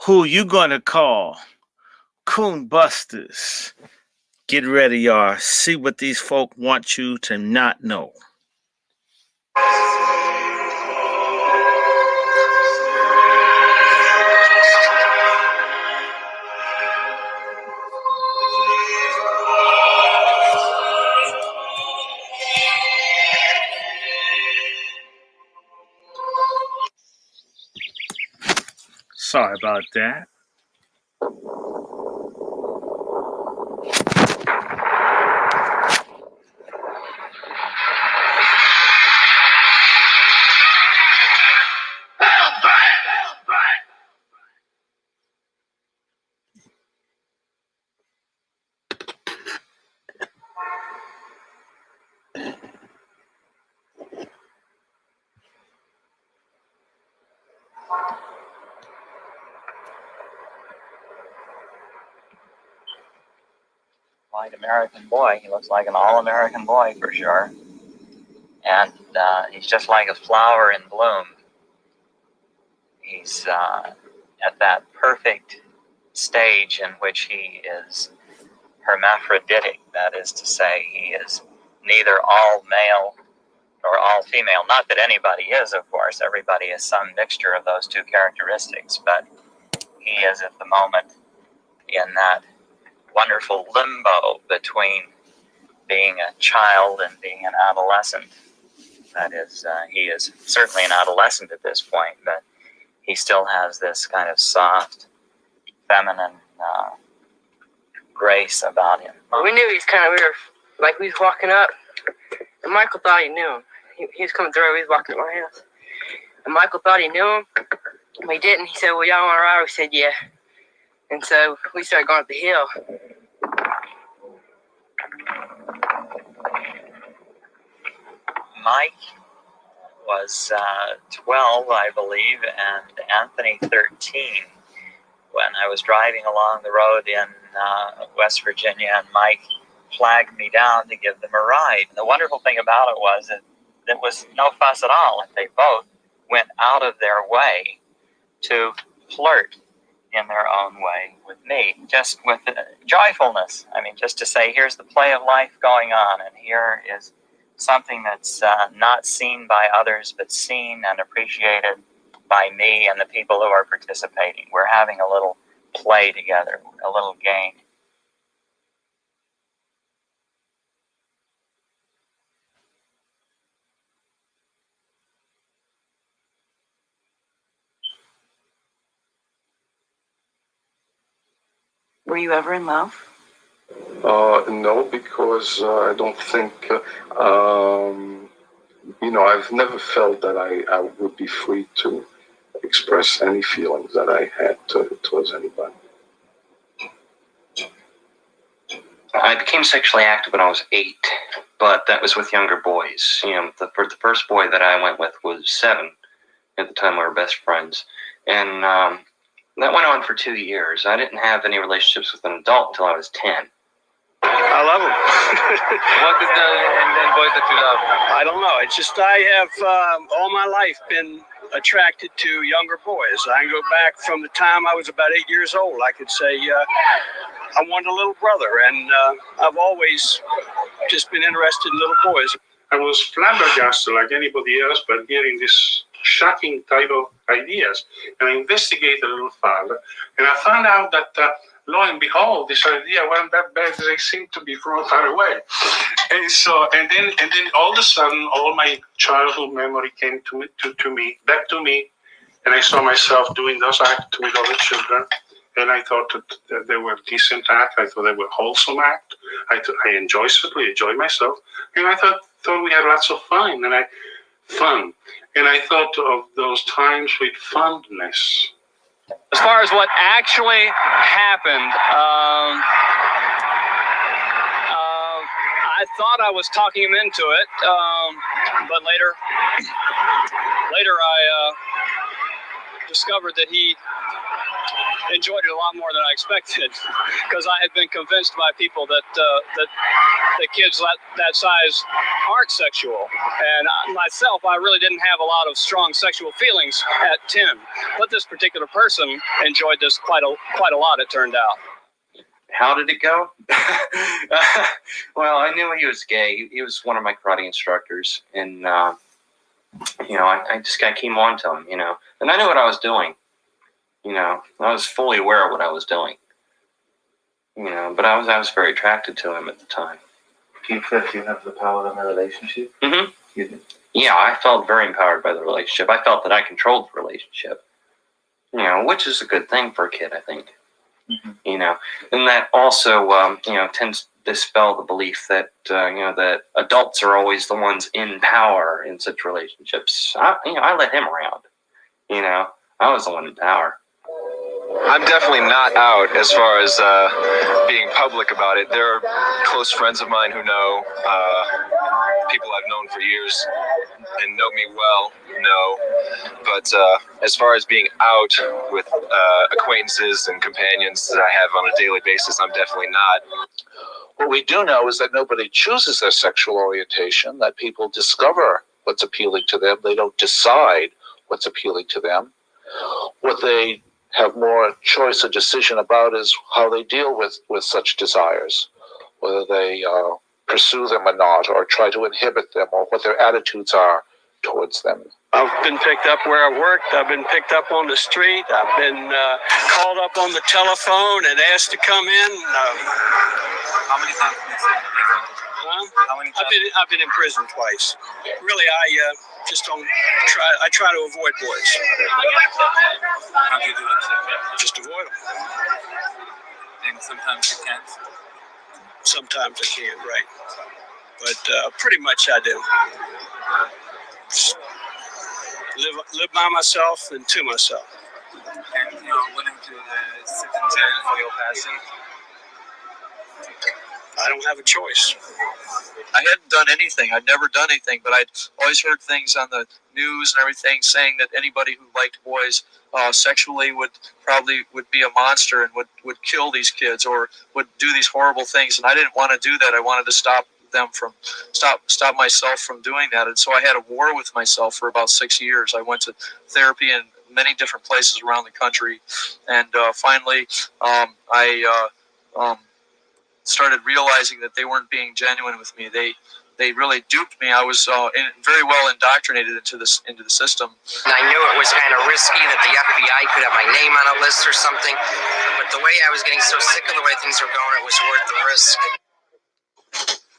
Who you gonna call? Coon Busters. Get ready, y'all. See what these folk want you to not know. Sorry about that. White American boy. He looks like an all-American boy for sure. And he's just like a flower in bloom. He's at that perfect stage in which he is hermaphroditic. That is to say, he is neither all male nor all female. Not that anybody is, of course. Everybody is some mixture of those two characteristics. But he is at the moment in that wonderful limbo between being a child and being an adolescent. That is, he is certainly an adolescent at this point, but he still has this kind of soft, feminine grace about him. Well, we knew he was kind of weird. Like, we was walking up, and Michael thought he knew him. He was coming through, he was walking at my house. And Michael thought he knew him, but he didn't. He said, well, y'all want to ride? We said, yeah. And so we started going up the hill. Mike was 12, I believe, and Anthony 13 when I was driving along the road in West Virginia, and Mike flagged me down to give them a ride. The wonderful thing about it was that there was no fuss at all. They both went out of their way to flirt in their own way with me, just with joyfulness. I mean, just to say, here's the play of life going on, and here is something that's not seen by others, but seen and appreciated by me and the people who are participating. We're having a little play together, a little game. Were you ever in love? No, because I don't think, I've never felt that I would be free to express any feelings that I had towards anybody. I became sexually active when I was 8, but that was with younger boys. The first boy that I went with was 7. At the time, we were best friends. And that went on for 2 years. I didn't have any relationships with an adult until I was 10. I love them. What is the boys that you love? I don't know. It's just I have all my life been attracted to younger boys. I can go back from the time I was about 8 years old. I could say I wanted a little brother, and I've always just been interested in little boys. I was flabbergasted like anybody else, but hearing this shocking type of ideas. And I investigated a little further, and I found out that lo and behold, this idea wasn't that bad as they seemed to be from far away. And then all of a sudden, all my childhood memory came back to me, and I saw myself doing those acts with other children. And I thought that they were decent acts. I thought they were wholesome acts. I certainly enjoyed myself, and I thought we had lots of fun. And I thought of those times with fondness. As far as what actually happened, I thought I was talking him into it, but later I discovered that he enjoyed it a lot more than I expected, because I had been convinced by people that kids that size aren't sexual. And myself, I really didn't have a lot of strong sexual feelings at 10. But this particular person enjoyed this quite a lot, it turned out. How did it go? Well, I knew he was gay. He was one of my karate instructors, and I just kind of came on to him, and I knew what I was doing. I was fully aware of what I was doing. But I was very attracted to him at the time. Do you feel you have the power in a relationship? Mm-hmm. Yeah, I felt very empowered by the relationship. I felt that I controlled the relationship. Which is a good thing for a kid, I think. Mm-hmm. And that also, tends to dispel the belief that, that adults are always the ones in power in such relationships. I let him around. I was the one in power. I'm definitely not out as far as being public about it. There are close friends of mine who know, people I've known for years and know me well know. But as far as being out with acquaintances and companions that I have on a daily basis, I'm definitely not. What we do know is that nobody chooses their sexual orientation, that people discover what's appealing to them. They don't decide what's appealing to them. What they have more choice or decision about is how they deal with such desires, whether they pursue them or not, or try to inhibit them, or what their attitudes are towards them. I've been picked up where I worked. I've been picked up on the street. I've been called up on the telephone and asked to come in. How many times? How many times? I've been in prison twice. Really, I just don't try. I try to avoid boys. How do you do it? Just avoid them. And sometimes you can't. Sometimes I can, right? But pretty much I do. Just live by myself and to myself. And you're willing to sit in jail for your passion? I don't have a choice. I hadn't done anything. I'd never done anything, but I'd always heard things on the news and everything saying that anybody who liked boys sexually would be a monster and would kill these kids or would do these horrible things. And I didn't want to do that. I wanted to stop myself from doing that. And so I had a war with myself for about 6 years. I went to therapy in many different places around the country, and finally I started realizing that they weren't being genuine with me. They really duped me. I was very well indoctrinated into the system. And I knew it was kind of risky that the FBI could have my name on a list or something, but the way I was getting so sick of the way things were going, it was worth the risk.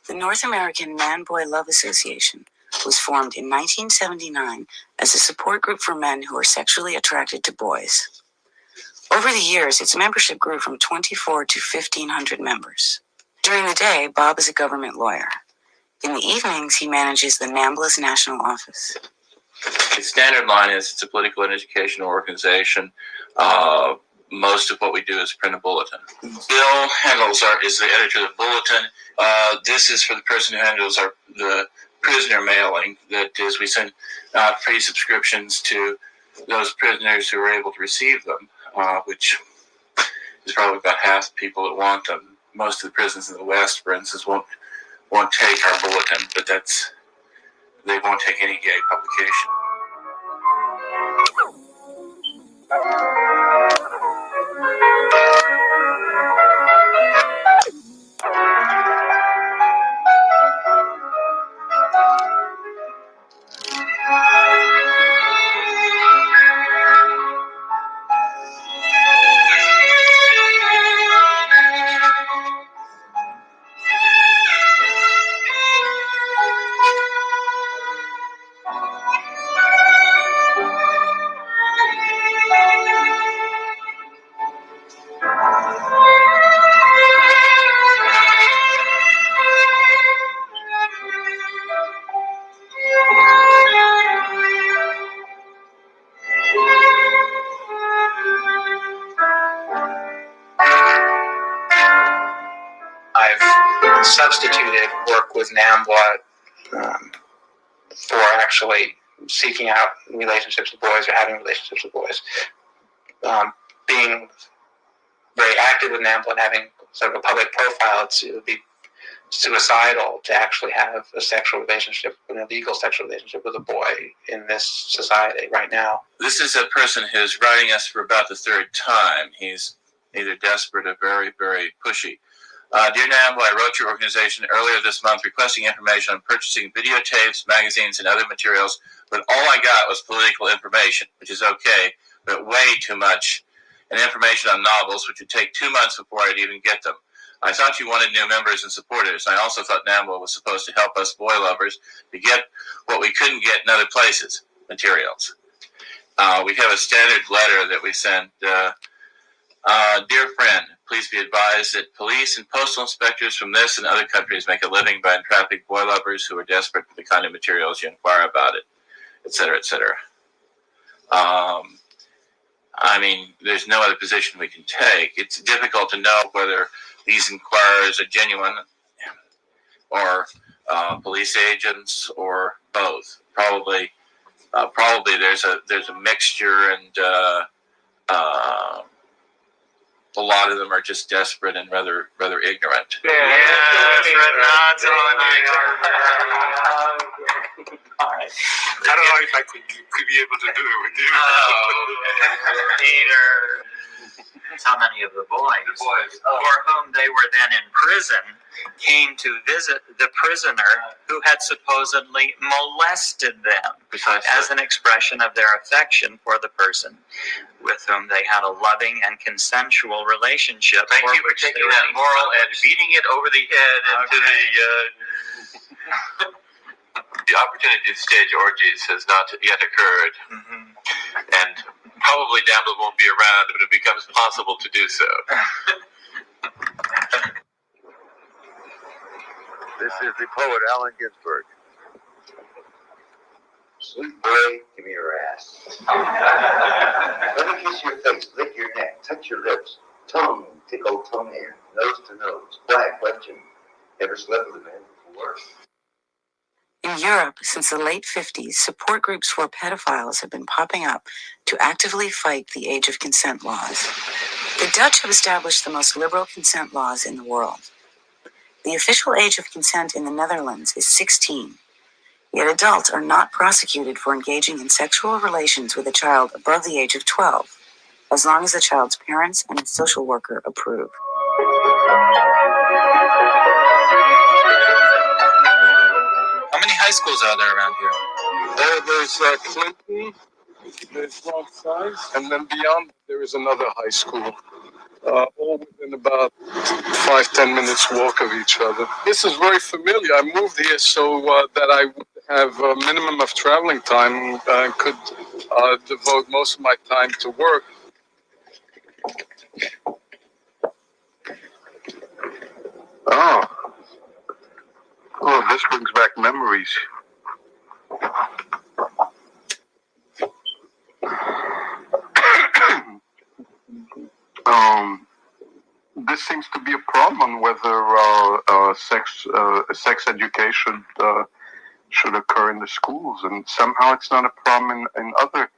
The North American Man-Boy Love Association was formed in 1979 as a support group for men who are sexually attracted to boys. Over the years, its membership grew from 24 to 1,500 members. During the day, Bob is a government lawyer. In the evenings, he manages the NAMBLA's national office. The standard line is it's a political and educational organization. Most of what we do is print a bulletin. Bill Handels is the editor of the bulletin. This is for the person who handles the prisoner mailing. That is, we send out free subscriptions to those prisoners who are able to receive them, which is probably about half the people that want them. Most of the prisons in the West, for instance, won't take our bulletin, but they won't take any gay publication. I've substituted work with NAMBLA for actually seeking out relationships with boys or having relationships with boys. Being very active with NAMBLA and having sort of a public profile, it would be suicidal to actually have a sexual relationship, an illegal sexual relationship with a boy in this society right now. This is a person who's writing us for about the third time. He's either desperate or very, very pushy. Dear Nambo, I wrote your organization earlier this month requesting information on purchasing videotapes, magazines, and other materials, but all I got was political information, which is okay, but way too much, and information on novels, which would take 2 months before I'd even get them. I thought you wanted new members and supporters. I also thought Nambo was supposed to help us boy lovers to get what we couldn't get in other places, materials. We have a standard letter that we sent. Dear friend, please be advised that police and postal inspectors from this and other countries make a living by entrapping boy lovers who are desperate for the kind of materials you inquire about it, etc., etc. I mean, there's no other position we can take. It's difficult to know whether these inquirers are genuine or police agents or both. Probably there's a mixture, and a lot of them are just desperate and rather ignorant. Yeah, that's all right. I don't know if I could be able to do it with you. Peter. So many of the boys for whom they were then in prison came to visit the prisoner who had supposedly molested them as an expression of their affection for the person with whom they had a loving and consensual relationship. Thank you for taking that moral and beating it over the head into the opportunity to stage orgies has not yet occurred. And probably Nambo won't be around when it becomes possible to do so. This is the poet Allen Ginsberg. Sweet boy, give me your ass. Let me kiss your face, lick your neck, touch your lips, tongue, tickle tongue hair, nose to nose. Black question. Ever slept with a man before? In Europe, since the late 50s, support groups for pedophiles have been popping up to actively fight the age of consent laws. The Dutch have established the most liberal consent laws in the world. The official age of consent in the Netherlands is 16, yet adults are not prosecuted for engaging in sexual relations with a child above the age of 12, as long as the child's parents and a social worker approve. How many high schools are there around here? There's Clinton, there's North Science, and then beyond there is another high school. All within about 5-10 minutes walk of each other. This is very familiar. I moved here so that I would have a minimum of traveling time and could devote most of my time to work. Oh, this brings back memories. This seems to be a problem whether sex education should occur in the schools, and somehow it's not a problem in other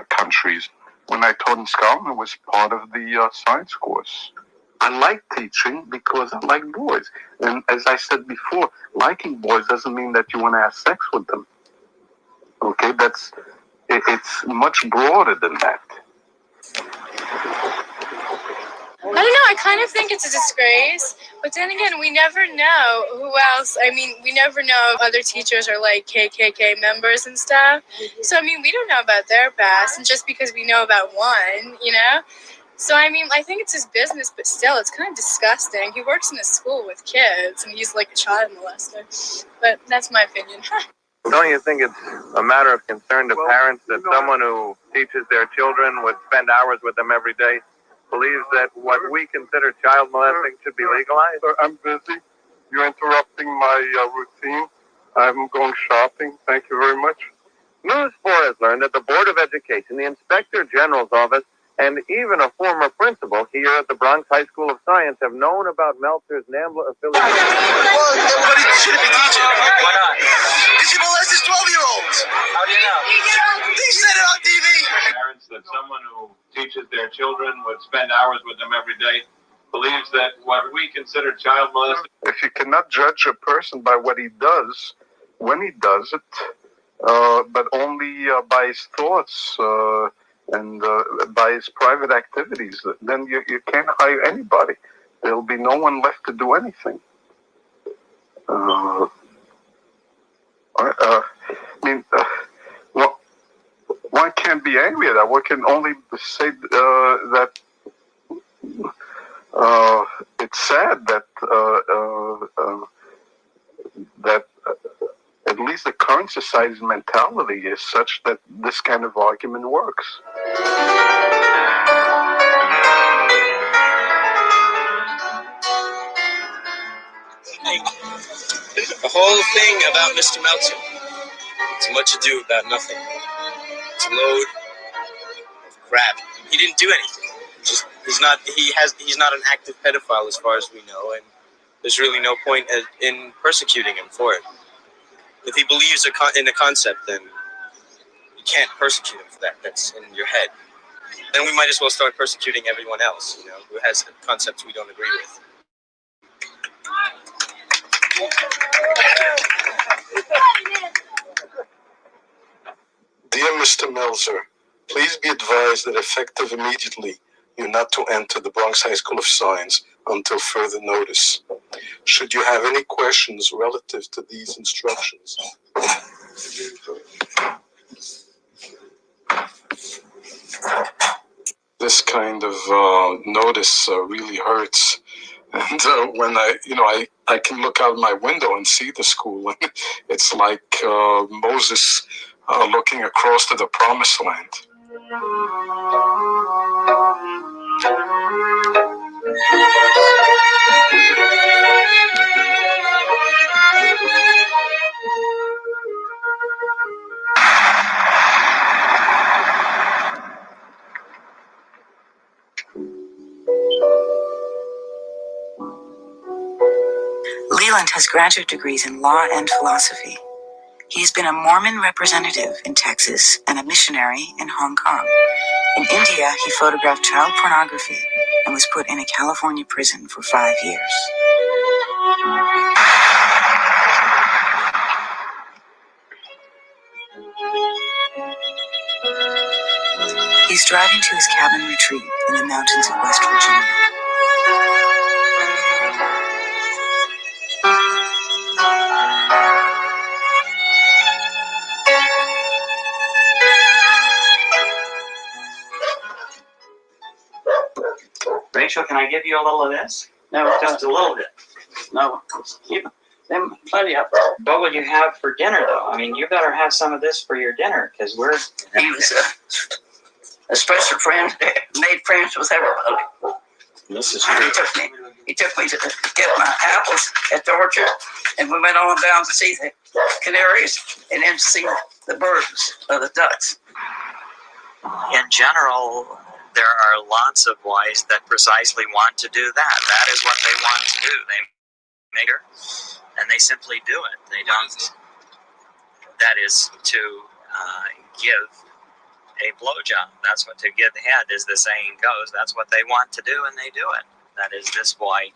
countries. When I taught in Scotland, it was part of the science course. I like teaching because I like boys. And as I said before, liking boys doesn't mean that you want to have sex with them. Okay, it's much broader than that. I don't know, I kind of think it's a disgrace, but then again, we never know who else. I mean, we never know if other teachers are like KKK members and stuff. So, I mean, we don't know about their past, and just because we know about one, you know? So, I mean, I think it's his business, but still, it's kind of disgusting. He works in a school with kids, and he's like a child molester. But that's my opinion. Don't you think it's a matter of concern to parents that someone who teaches their children would spend hours with them every day believes that what we consider child molesting should be legalized? I'm busy. You're interrupting my routine. I'm going shopping. Thank you very much. News 4 has learned that the Board of Education, the Inspector General's office, and even a former principal here at the Bronx High School of Science have known about Meltzer's NAMBLA affiliation. Well, everybody shouldn't be teaching. Why not? Because he molested 12-year-olds. How do you know? They said it on TV. Parents that someone who teaches their children would spend hours with them every day believes that what we consider child molestation. If you cannot judge a person by what he does, when he does it, but only by his thoughts and by his private activities, then you can't hire anybody. There'll be no one left to do anything. Well, one can't be angry at that. One can only say that it's sad that at least the current society's mentality is such that this kind of argument works. The whole thing about Mr. Meltzer, it's much ado about nothing. It's a load of crap. He didn't do anything. He's not an active pedophile as far as we know, and there's really no point in persecuting him for it. If he believes in a concept, then you can't persecute him for that. That's in your head. Then we might as well start persecuting everyone else, who has concepts we don't agree with. Dear Mr. Meltzer, please be advised that effective immediately, you're not to enter the Bronx High School of Science until further notice. Should you have any questions relative to these instructions, this kind of notice really hurts. And when I can look out my window and see the school, and it's like Moses looking across to the promised land. Leland has graduate degrees in law and philosophy. He's been a Mormon representative in Texas and a missionary in Hong Kong. In India, he photographed child pornography and was put in a California prison for 5 years. He's driving to his cabin retreat in the mountains of West Virginia. Rachel, can I give you a little of this? No, Just a little bit. No, keep them plenty up. What would you have for dinner, though? I mean, you better have some of this for your dinner, because we're... He was a special friend, made friends with everybody. This is He took me to get my apples at the orchard, and we went on down to see the canaries and then see the birds or the ducks. In general, there are lots of boys that precisely want to do that. That is what they want to do. They make her, and they simply do it. They don't. That is to give a blowjob. That's what to give head, as the saying goes. That's what they want to do, and they do it. That is, this boy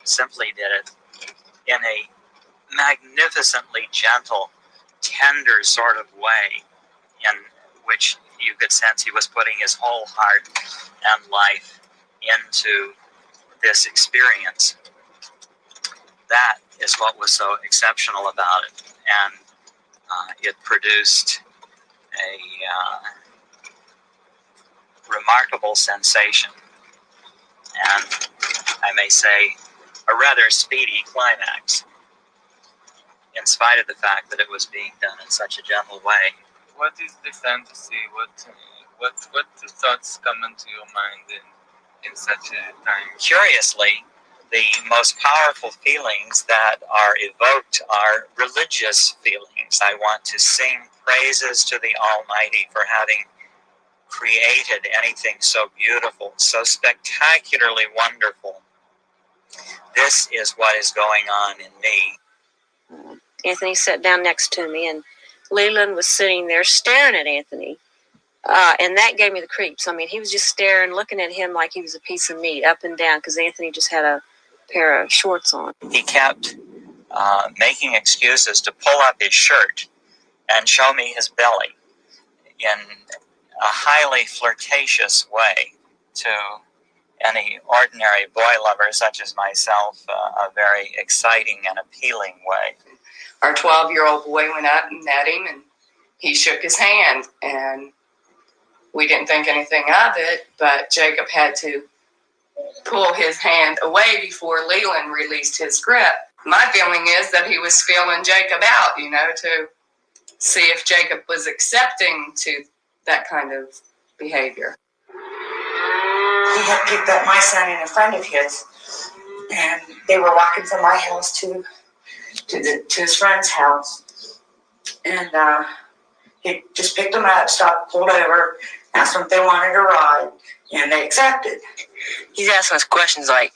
simply did it in a magnificently gentle, tender sort of way, in which you could sense he was putting his whole heart and life into this experience. That is what was so exceptional about it, and it produced a remarkable sensation, and I may say a rather speedy climax, in spite of the fact that it was being done in such a gentle way. What is the fantasy? What thoughts come into your mind in such a time? Curiously, the most powerful feelings that are evoked are religious feelings. I want to sing praises to the Almighty for having created anything so beautiful, so spectacularly wonderful. This is what is going on in me. Anthony sat down next to me, and Leland was sitting there staring at Anthony. And that gave me the creeps. I mean, he was just staring, looking at him like he was a piece of meat, up and down, because Anthony just had a pair of shorts on. He kept making excuses to pull up his shirt and show me his belly in a highly flirtatious way to any ordinary boy lover such as myself, a very exciting and appealing way. Our 12-year-old boy went up and met him, and he shook his hand, and we didn't think anything of it, but Jacob had to pull his hand away before Leland released his grip. My feeling is that he was feeling Jacob out, to see if Jacob was accepting to that kind of behavior. He had picked up my son and a friend of his, and they were walking from my house to his friend's house, and he just picked them up, stopped, pulled over, asked them if they wanted a ride, and they accepted. He's asking us questions like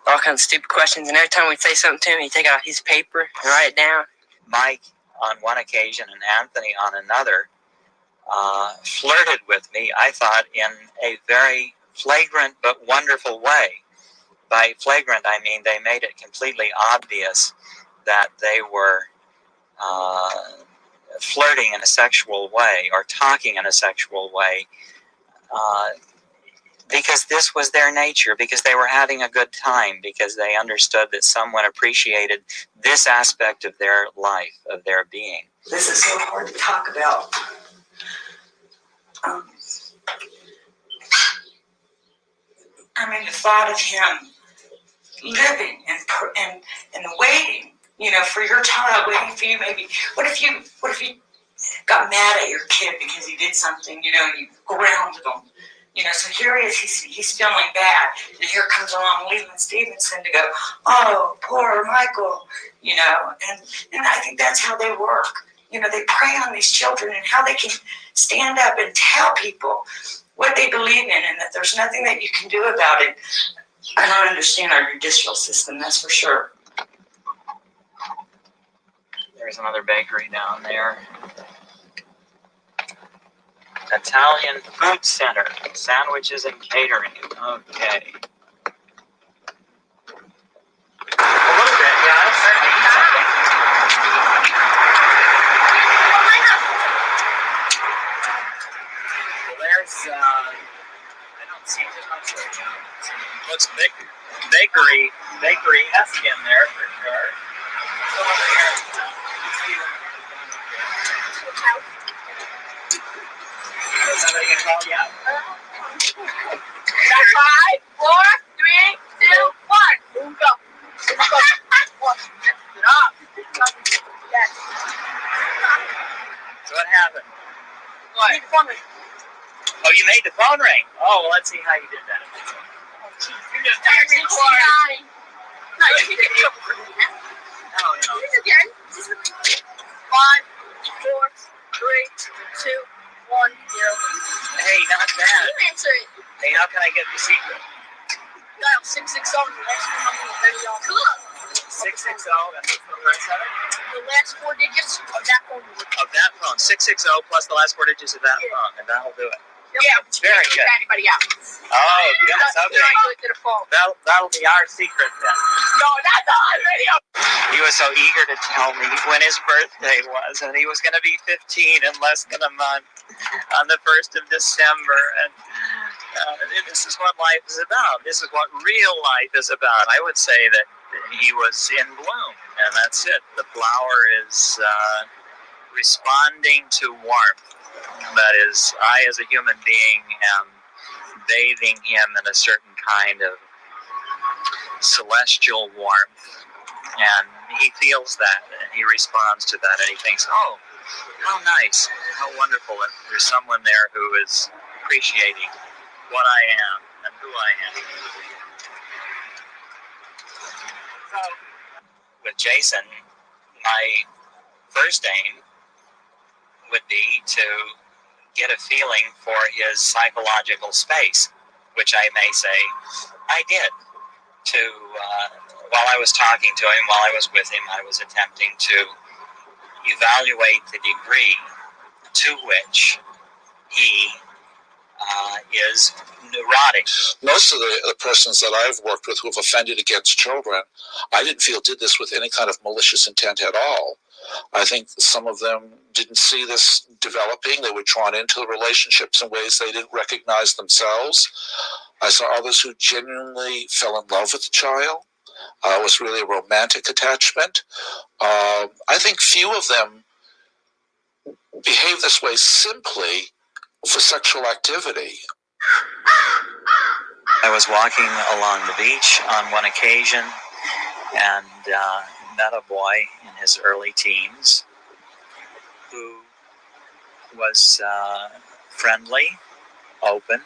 all kinds of stupid questions, and every time we say something to him, he'd take out his paper and write it down. Mike on one occasion and Anthony on another flirted with me, I thought, in a very flagrant but wonderful way. By flagrant, I mean they made it completely obvious that they were flirting in a sexual way or talking in a sexual way because this was their nature, because they were having a good time, because they understood that someone appreciated this aspect of their life, of their being. This is so hard to talk about. I mean, the thought of him living and waiting, for your child, waiting for you. Maybe what if you got mad at your kid because he did something? You grounded him. So here he is. He's feeling bad, and here comes along Leland Stevenson to go, oh, poor Michael. And I think that's how they work. They prey on these children and how they can stand up and tell people what they believe in and that there's nothing that you can do about it. I don't understand our judicial system, that's for sure. There's another bakery down there. Italian Food Center, sandwiches and catering. Okay. A little bit, yeah, I'll certainly eat something. Well, there's, I don't see too much right now. Looks bakery-esque in there for sure. Come over here. Is somebody gonna call you out? 5, 4, 3, 2, 1. Go. Yes. So what happened? What? Oh, you made the phone ring. Oh, well, let's see how you did that. Oh, jeez. You're just recording. No, you didn't do it. Oh, no. This again. 5, 4, 3, 2, 1, 0. Hey, not bad. You answer it. Hey, how can I get the secret? Dial 660. The next number is very on. Cool. 660, and what's the rest of it? The last 4 digits of that phone. Of that phone. 660 plus the last 4 digits of that phone, and that'll do it. Yeah, but you Very can't good. give anybody out. Oh, goodness, okay. You're not good to the phone. That'll be our secret then. No, that's on radio. He was so eager to tell me when his birthday was, and he was going to be 15 in less than a month on the 1st of December. And this is what life is about. This is what real life is about. I would say that he was in bloom, and that's it. The flower is responding to warmth. That is, I as a human being am bathing him in a certain kind of celestial warmth, and he feels that, and he responds to that, and he thinks, oh, how nice, how wonderful, and there's someone there who is appreciating what I am and who I am. So, with Jason, my first aim would be to get a feeling for his psychological space, which I may say I did. While I was talking to him, while I was with him, I was attempting to evaluate the degree to which he is neurotic. Most of the persons that I've worked with who have offended against children, I didn't feel did this with any kind of malicious intent at all. I think some of them didn't see this developing. They were drawn into the relationships in ways they didn't recognize themselves. I saw others who genuinely fell in love with the child. It was really a romantic attachment. I think few of them behave this way simply for sexual activity. I was walking along the beach on one occasion and met a boy in his early teens who was friendly, open,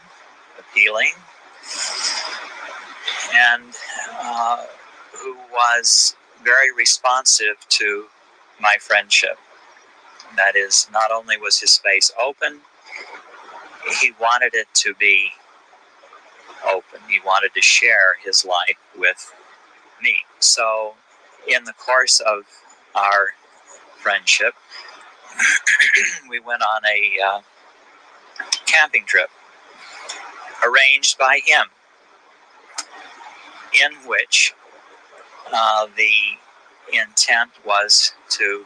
appealing, and who was very responsive to my friendship. That is, not only was his space open, he wanted it to be open. He wanted to share his life with me. So in the course of our friendship, we went on a camping trip arranged by him, in which the intent was to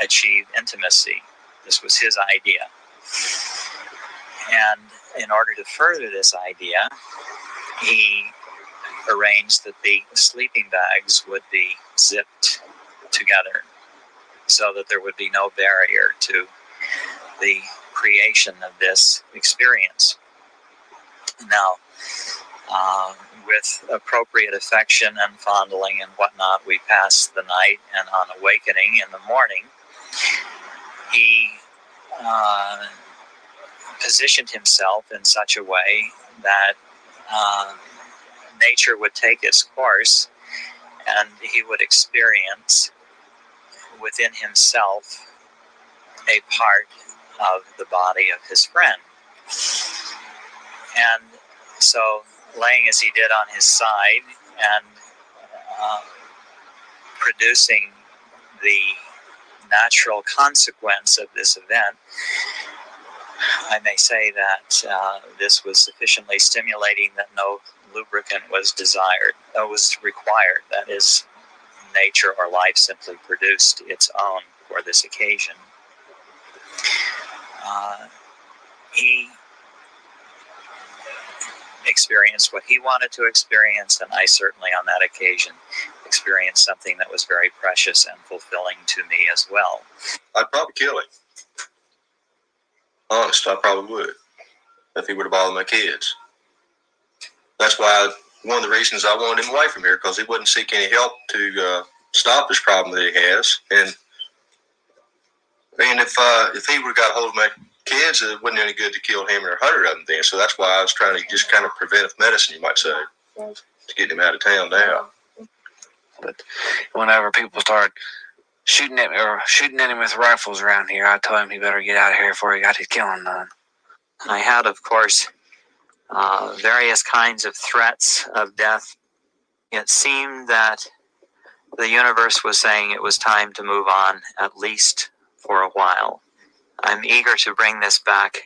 achieve intimacy. This was his idea. And in order to further this idea, he arranged that the sleeping bags would be zipped together so that there would be no barrier to the creation of this experience. Now, with appropriate affection and fondling and whatnot, we passed the night, and on awakening in the morning, he positioned himself in such a way that nature would take its course and he would experience within himself a part of the body of his friend. And so, laying as he did on his side and producing the natural consequence of this event, I may say that this was sufficiently stimulating that no lubricant was required. That is, nature or life simply produced its own for this occasion. He experienced what he wanted to experience, and I certainly on that occasion experienced something that was very precious and fulfilling to me as well. I'd probably kill him. Honest, I probably would, if he would have bothered my kids. That's why one of the reasons I wanted him away from here, because he wouldn't seek any help to stop this problem that he has. And if he would have got hold of my kids, it wasn't any good to kill him or 100 of them then. So that's why I was trying to just kind of preventive medicine, you might say, to get him out of town now. But whenever people start shooting at him with rifles around here, I told him he better get out of here before he got his killing done. I had, of course, various kinds of threats of death. It seemed that the universe was saying it was time to move on, at least for a while. I'm eager to bring this back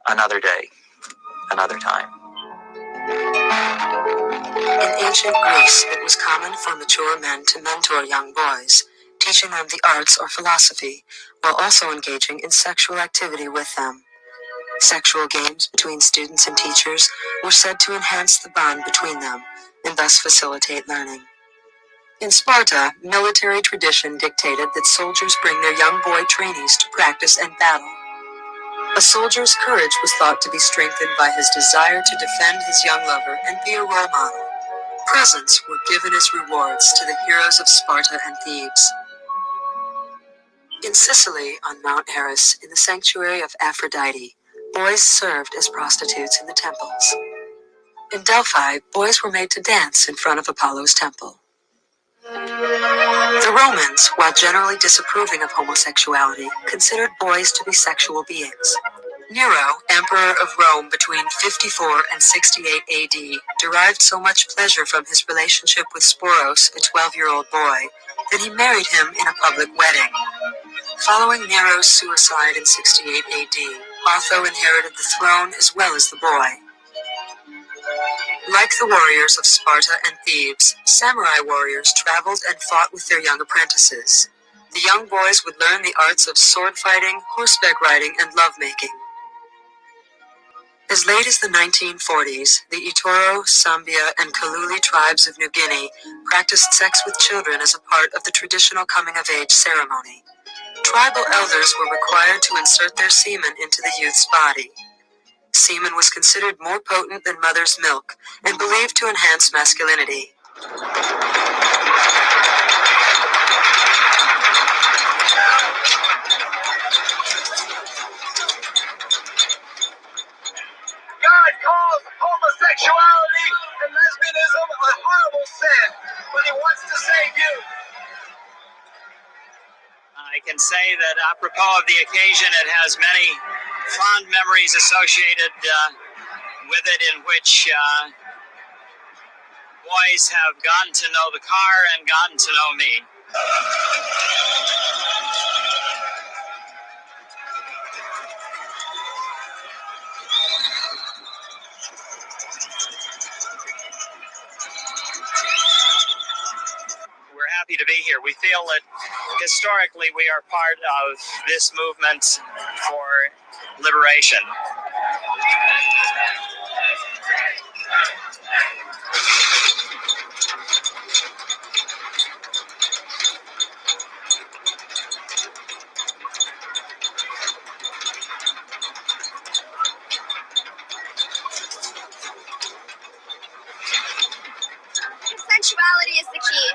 another day, another time. In ancient Greece, it was common for mature men to mentor young boys, teaching them the arts or philosophy, while also engaging in sexual activity with them. Sexual games between students and teachers were said to enhance the bond between them and thus facilitate learning. In Sparta, military tradition dictated that soldiers bring their young boy trainees to practice and battle. A soldier's courage was thought to be strengthened by his desire to defend his young lover and be a role model. Presents were given as rewards to the heroes of Sparta and Thebes. In Sicily, on Mount Eris, in the sanctuary of Aphrodite, boys served as prostitutes in the temples. In Delphi, boys were made to dance in front of Apollo's temple. The Romans, while generally disapproving of homosexuality, considered boys to be sexual beings. Nero, emperor of Rome between 54 and 68 AD, derived so much pleasure from his relationship with Sporos, a 12-year-old boy, that he married him in a public wedding. Following Nero's suicide in 68 AD, Otho inherited the throne as well as the boy. Like the warriors of Sparta and Thebes, samurai warriors traveled and fought with their young apprentices. The young boys would learn the arts of sword fighting, horseback riding, and lovemaking. As late as the 1940s, the Itoro, Sambia, and Kaluli tribes of New Guinea practiced sex with children as a part of the traditional coming-of-age ceremony. Tribal elders were required to insert their semen into the youth's body. Semen was considered more potent than mother's milk and believed to enhance masculinity. God calls homosexuality and lesbianism a horrible sin, but he wants to save you. I can say that apropos of the occasion, it has many fond memories associated with it, in which boys have gotten to know the car and gotten to know me. We're happy to be here. We feel that historically we are part of this movement for liberation. Consensuality is the key.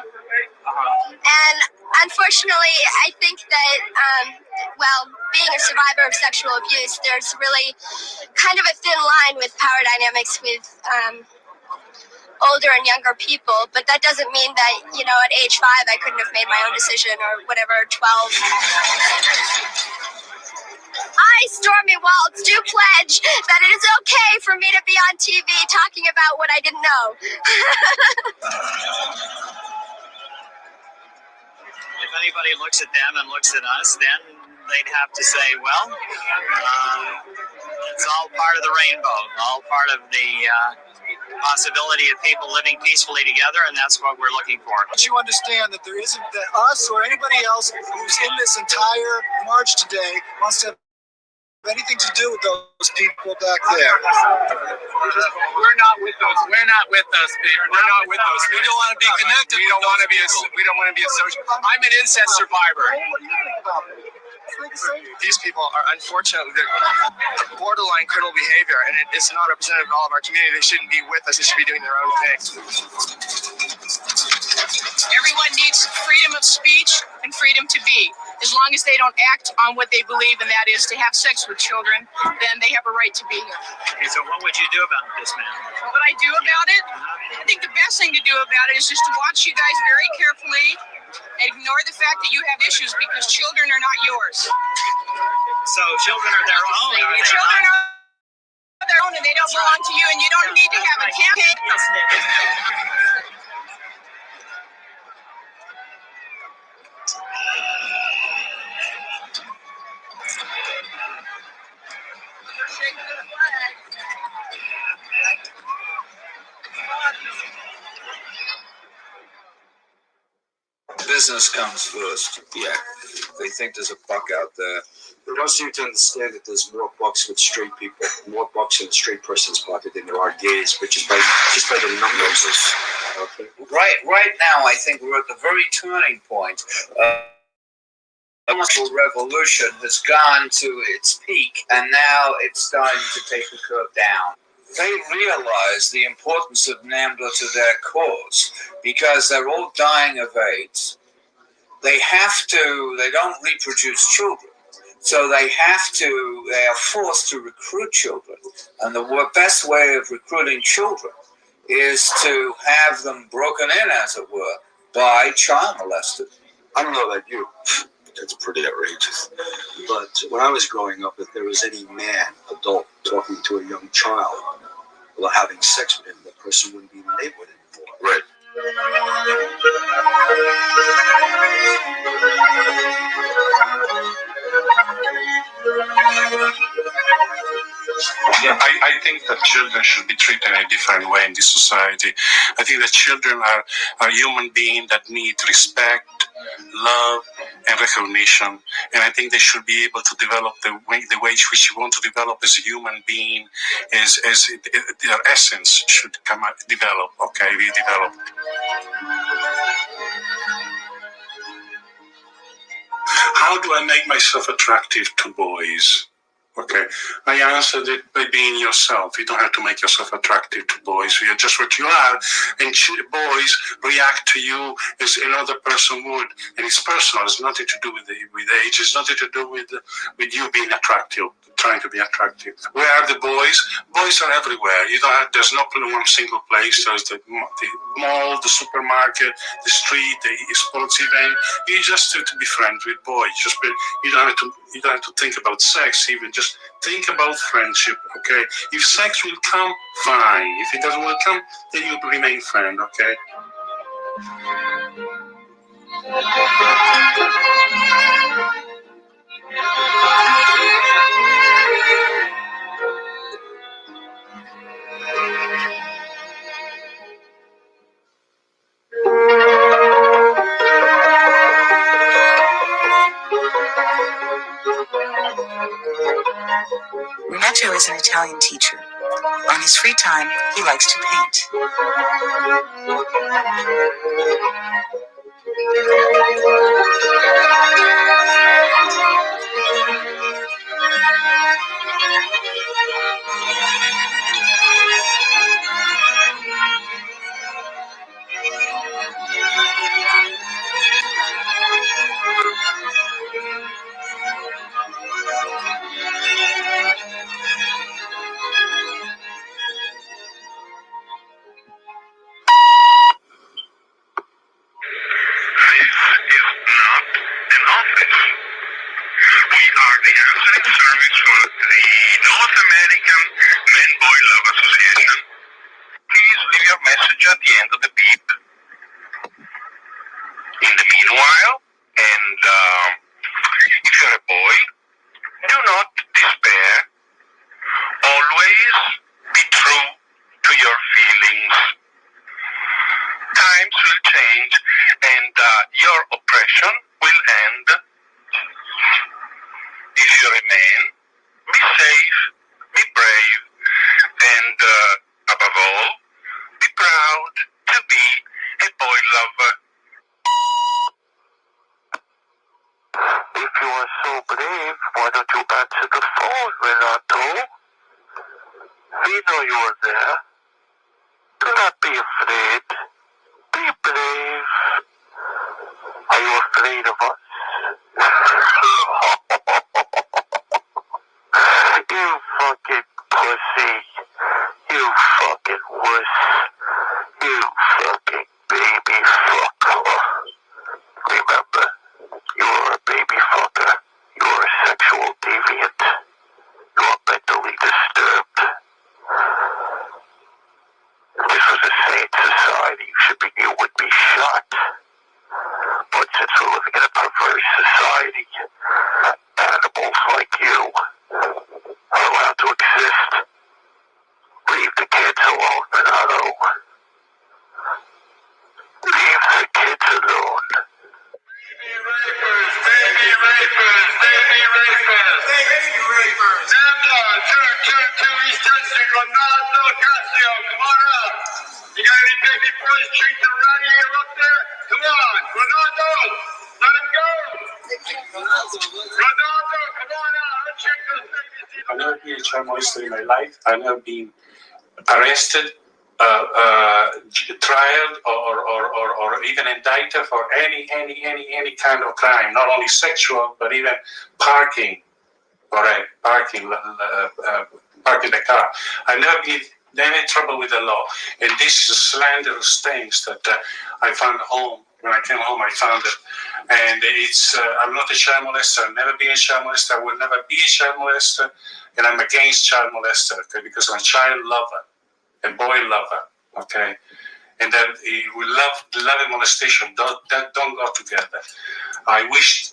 And unfortunately, I think that, being a survivor of sexual abuse, there's really kind of a thin line with power dynamics with older and younger people. But that doesn't mean that, at age 5, I couldn't have made my own decision, or whatever, 12. I, Stormy Waltz, do pledge that it is okay for me to be on TV talking about what I didn't know. If anybody looks at them and looks at us, then they'd have to say, well, it's all part of the rainbow, all part of the possibility of people living peacefully together, and that's what we're looking for. Don't you understand that there isn't, that us or anybody else who's in this entire march today wants to have anything to do with those people back there? We're not with those. We're not with those people. We're not with those. We don't want to be connected. We don't want to be. We don't want to be associated. I'm an incest survivor. These people are unfortunately borderline criminal behavior, and it's not representative of all of our community. They shouldn't be with us. They should be doing their own thing. Everyone needs freedom of speech and freedom to be. As long as they don't act on what they believe, and that is to have sex with children, then they have a right to be here. Okay, so what would you do about this, man? What would I do about it? I think the best thing to do about it is just to watch you guys very carefully and ignore the fact that you have issues, because children are not yours. So children are their own. Children are their own, and they don't belong to you, and you don't need to have a campaign. Business comes first. Yeah. They think there's a buck out there. They don't seem to understand that there's more bucks with straight people, more bucks in a straight person's pocket than there are gays, but just by the numbers. Okay. Right now, I think we're at the very turning point. The industrial revolution has gone to its peak, and now it's starting to take the curve down. They realize the importance of NAMBLA to their cause because they're all dying of AIDS. They don't reproduce children. So they are forced to recruit children. And the best way of recruiting children is to have them broken in, as it were, by child molesters. I don't know about you. That's pretty outrageous. But when I was growing up, if there was any adult, talking to a young child, or having sex with him, the person wouldn't be in the neighborhood anymore. Right. I think that children should be treated in a different way in this society. I think that children are human beings that need respect, love, and recognition. And I think they should be able to develop the way which you want to develop as a human being, as their essence should develop, be developed. How do I make myself attractive to boys? Okay, I answered it by being yourself. You don't have to make yourself attractive to boys. You are just what you are, and boys react to you as another person would, and it's personal. It's nothing to do with age. It's nothing to do with you being attractive, trying to be attractive. Where are the boys? Boys are everywhere. There's not one single place. There's the mall, the supermarket, the street, the sports event. You just have to be friends with boys. You don't have to think about sex even. Just think about friendship, okay? If sex will come, fine. If it doesn't will come, then you remain friend, okay? Renato is an Italian teacher. On his free time, he likes to paint. The answering service for the North American Man-Boy Love Association. Please leave your message at the end of the beep. In the meanwhile, and if you're a boy, do not despair. Always be true to your feelings. Times will change and your oppression will end. If you're a man, be safe, be brave, and above all, be proud to be a boy lover. If you are so brave, why don't you answer the phone, Renato? We know you are there. Do not be afraid. Be brave. Are you afraid of us? You fucking pussy. You fucking wuss. You fucking baby fucker. Remember, you are a baby fucker. You are a sexual deviant. You are mentally disturbed. If this was a sane society, you would be shot. But since we're living in a perverse society, animals like you are allowed to exist. Leave the kids alone, Renato. Leave the kids alone. Baby rapers, baby rapers, baby rapers. Nando, 222 East Hudson, Ronaldo Casio, come on up. You got any baby boys treat the ratty up there? Come on, Ronaldo, let him go. Ronaldo, come on out, let's check those babies. I've never been a child molester in my life. I've never been arrested, trialed, or even indicted for any kind of crime. Not only sexual, but even parking. Correct, parking the car. I've never been in any trouble with the law. And this is slanderous things that I found home. When I came home, I found it. And it's, I'm not a child molester. I've never been a child molester. I will never be a child molester. And I'm against child molester, okay, because I'm a child lover, a boy lover, okay? and that we love and molestation that don't go together. I wish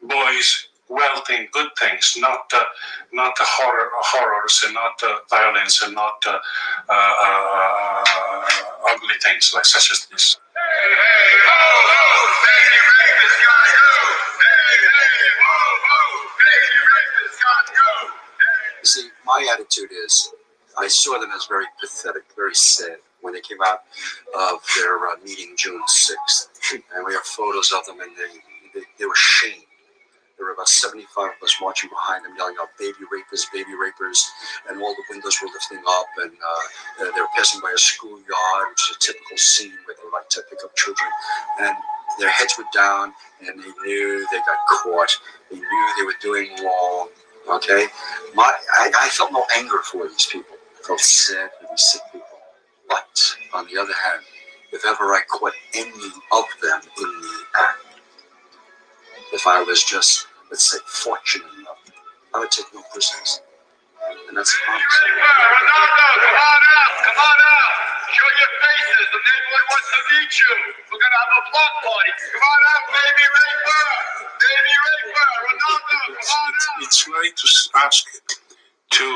boys well things, good things, not the horrors and not violence and not ugly things like such as this. You see, my attitude is, I saw them as very pathetic, very sad when they came out of their meeting June 6th. And we have photos of them, and they were shamed. There were about 75 of us marching behind them, yelling out, baby rapers, and all the windows were lifting up, and they were passing by a schoolyard, which is a typical scene where they like to pick up children. And their heads were down, and they knew they got caught. They knew they were doing wrong. Okay, I felt no anger for these people. I felt sad for these sick people. But on the other hand, if ever I caught any of them in the act, if I was just, let's say, fortunate enough, I would take no prisoners. And that's a promise. Ronaldo, come on out. Show your faces. The neighborhood wants to meet you. We're going to have a block party. Come on out, baby raper. Ronaldo, come on out. It's right to ask to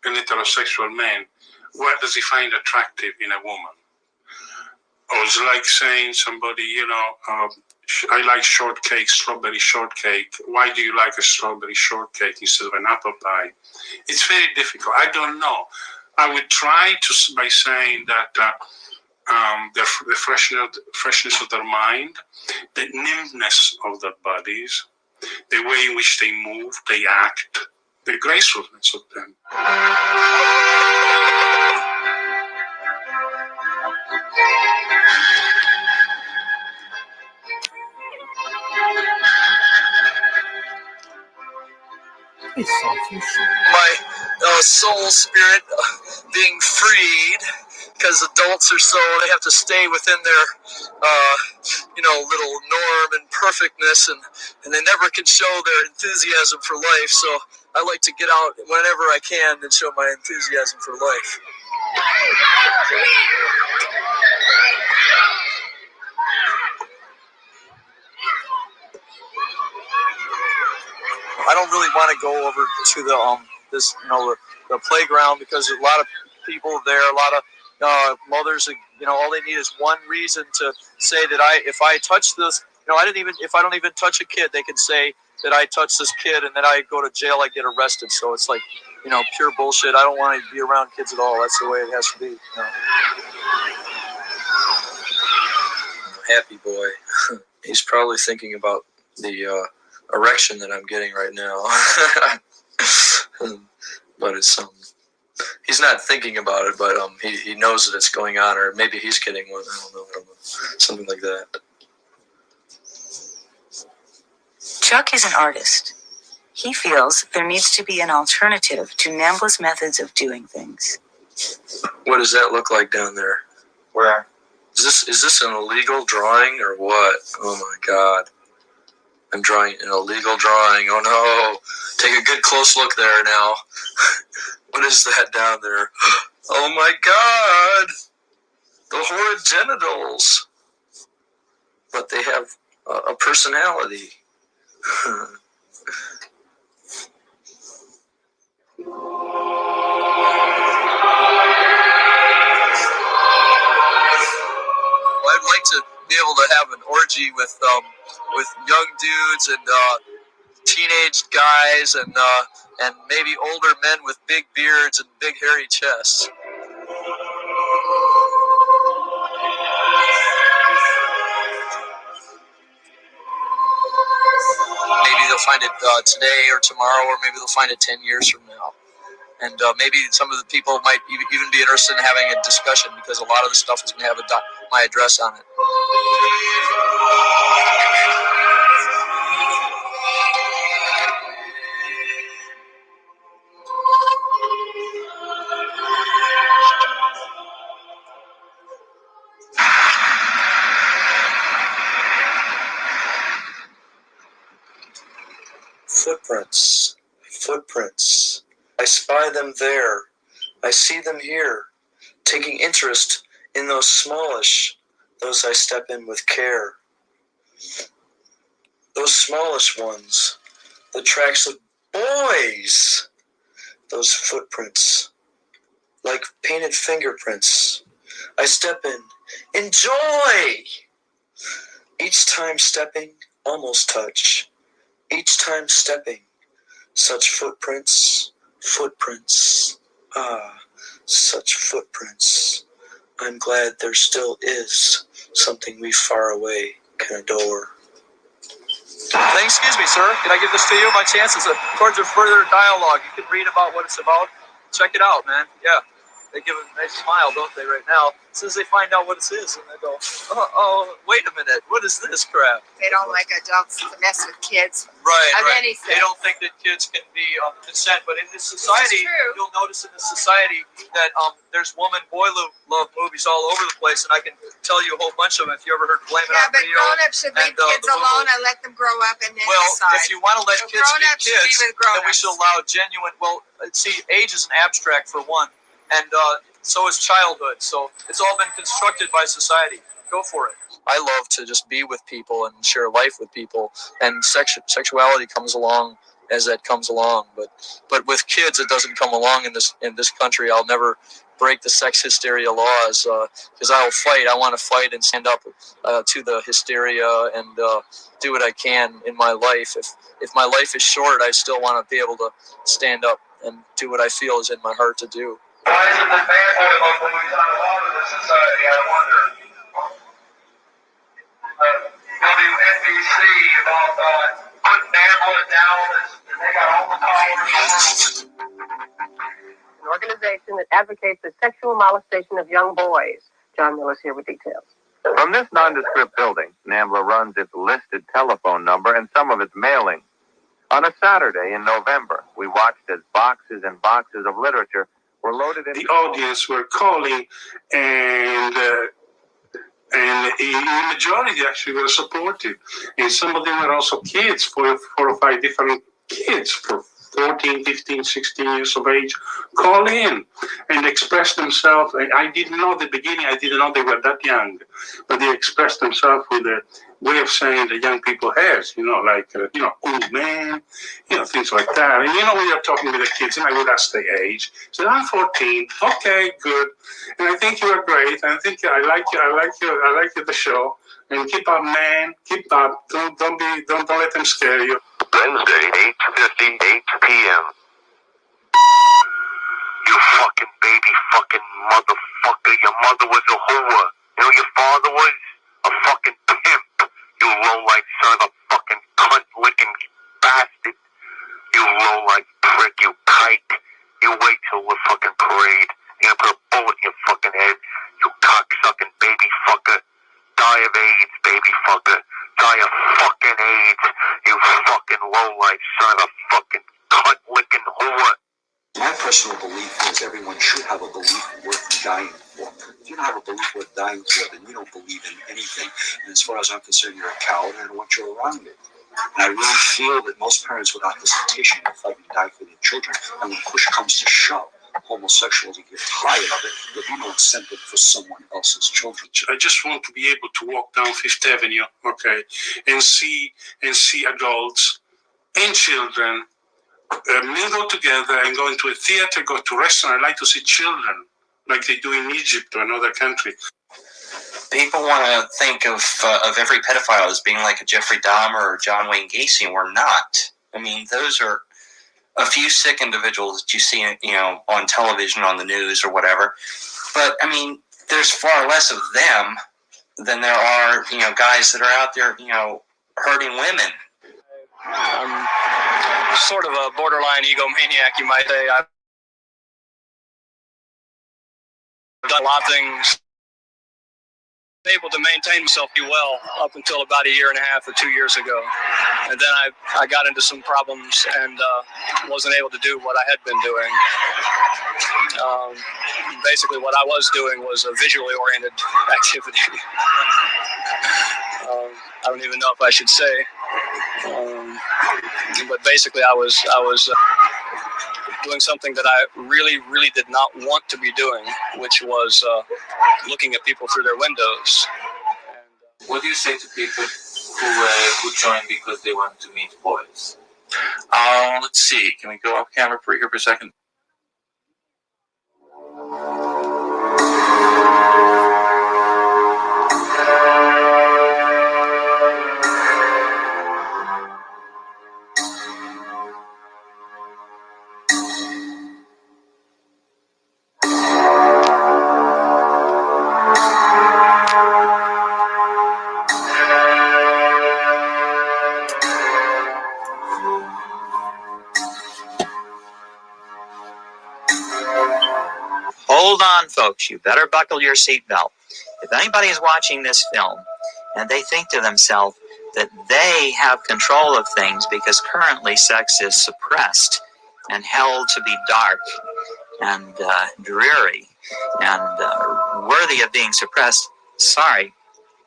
an heterosexual man, what does he find attractive in a woman? Or it's like saying somebody, I like shortcake, strawberry shortcake. Why do you like a strawberry shortcake instead of an apple pie? It's very difficult. I don't know. I would try by saying that the freshness of their mind, the nimbleness of their bodies, the way in which they move, they act, the gracefulness of them. My soul spirit being freed, because adults are they have to stay within their little norm and perfectness, and they never can show their enthusiasm for life. So I like to get out whenever I can and show my enthusiasm for life. I don't really want to go over to the playground, because there's a lot of people there, a lot of mothers. All they need is one reason to say that if I touch this, if I don't even touch a kid, they can say that I touched this kid, and then I go to jail, I get arrested. So it's like, pure bullshit. I don't want to be around kids at all. That's the way it has to be. Happy boy. He's probably thinking about the erection that I'm getting right now. But it's he's not thinking about it, but he knows that it's going on, or maybe he's getting one. I don't know, something like that. Chuck is an artist. He feels there needs to be an alternative to NAMBLA's methods of doing things. What does that look like down there? Where? Is this an illegal drawing or what? Oh my God. I'm drawing an illegal drawing. Oh no. Take a good close look there now. What is that down there? Oh my God. The horrid genitals. But they have a personality. I'd like to be able to have an orgy with young dudes and teenage guys and maybe older men with big beards and big hairy chests. Maybe they'll find it today or tomorrow, or maybe they'll find it 10 years from now. And maybe some of the people might even be interested in having a discussion, because a lot of the stuff is going to have my address on it. Footprints. I spy them there. I see them here, taking interest In those smallish, those I step in with care. Those smallish ones, the tracks of boys. Those footprints, like painted fingerprints. I step in, enjoy! Each time stepping, almost touch. Each time stepping, such footprints, footprints. Ah, such footprints. I'm glad there still is something we far away can adore. Excuse me, sir. Can I give this to you by chance? It's towards a further dialogue. You can read about what it's about. Check it out, man. Yeah. They give a nice smile, don't they, right now? As soon as they find out what it is, and they go, oh, wait a minute. What is this crap? They don't like adults to mess with kids. Right, Of right. any They don't think that kids can be consent, but in this society, you'll notice in this society that there's woman-boy love movies all over the place, and I can tell you a whole bunch of them. If you ever heard Blame It Yeah, on but Video. grown-ups should leave kids alone and let them grow up and then decide. If you want to let kids be grown-ups should kids, be with then we grown-ups. should allow genuine. Well, see, age is an abstract for one, and so is childhood. So it's all been constructed by society. Go for it. I love to just be with people and share life with people, and sexuality comes along as that comes along. But with kids, it doesn't come along in this country. I'll never break the sex hysteria laws because I will fight. I want to fight and stand up to the hysteria and do what I can in my life. If my life is short, I still want to be able to stand up and do what I feel is in my heart to do. Why isn't the manhood of movies on a lot of the society? I wonder. WNBC about putting manhood down. They got all the power. An organization that advocates the sexual molestation of young boys. John Miller's here with details. From this nondescript building, NAMBLA runs its listed telephone number and some of its mailing. On a Saturday in November, we watched as boxes and boxes of literature were loaded in. The audience were calling, and in the majority actually were supportive. And some of them were also kids, four or five different kids for 14, 15, 16 years of age, call in and express themselves. I didn't know at the beginning, I didn't know they were that young, but they expressed themselves with a way of saying that young people have, like, old man, things like that. And, when you're talking with the kids, and I would ask the age. So I'm 14. Okay, good. And I think you are great. I think I like you, the show. And keep up, man. Keep up. Don't let them scare you. Wednesday, 8:58 p.m. You fucking baby fucking motherfucker. Your mother was a whore. You know your father was? A fucking pimp. You low-life son of a fucking cunt-licking bastard. You low-life prick, you kike. You wait till the fucking parade. You're gonna put a bullet in your fucking head. You cock-sucking baby fucker. Die of AIDS, baby fucker. Die of fucking AIDS. You fucking low-life son of a fucking cunt-licking whore. My personal belief is everyone should have a belief worth dying for. If you don't have a belief worth dying for, then you don't believe in anything. And as far as I'm concerned, you're a coward, and I don't want you around it. And I really feel that most parents without hesitation will fight and die for their children. And when push comes to shove, homosexuals will get tired of it. There'll be no incentive for someone else's children. I just want to be able to walk down Fifth Avenue, okay, and see adults and children mingle together and go into a theater, go to a restaurant. I like to see children like they do in Egypt or another country. People want to think of every pedophile as being like a Jeffrey Dahmer or John Wayne Gacy, and we're not. I mean, those are a few sick individuals that you see, on television, on the news, or whatever. But I mean, there's far less of them than there are, guys that are out there, hurting women. I'm sort of a borderline egomaniac, you might say. I've done a lot of things, able to maintain myself pretty well up until about a year and a half or 2 years ago. And then I got into some problems and wasn't able to do what I had been doing. Basically, what I was doing was a visually oriented activity. I don't even know if I should say. But basically, I was doing something that I really, really did not want to be doing, which was looking at people through their windows. What do you say to people who join because they want to meet boys? Let's see. Can we go off camera here for a second? Hold on, folks. You better buckle your seatbelt. If anybody is watching this film and they think to themselves that they have control of things because currently sex is suppressed and held to be dark and dreary and worthy of being suppressed, sorry,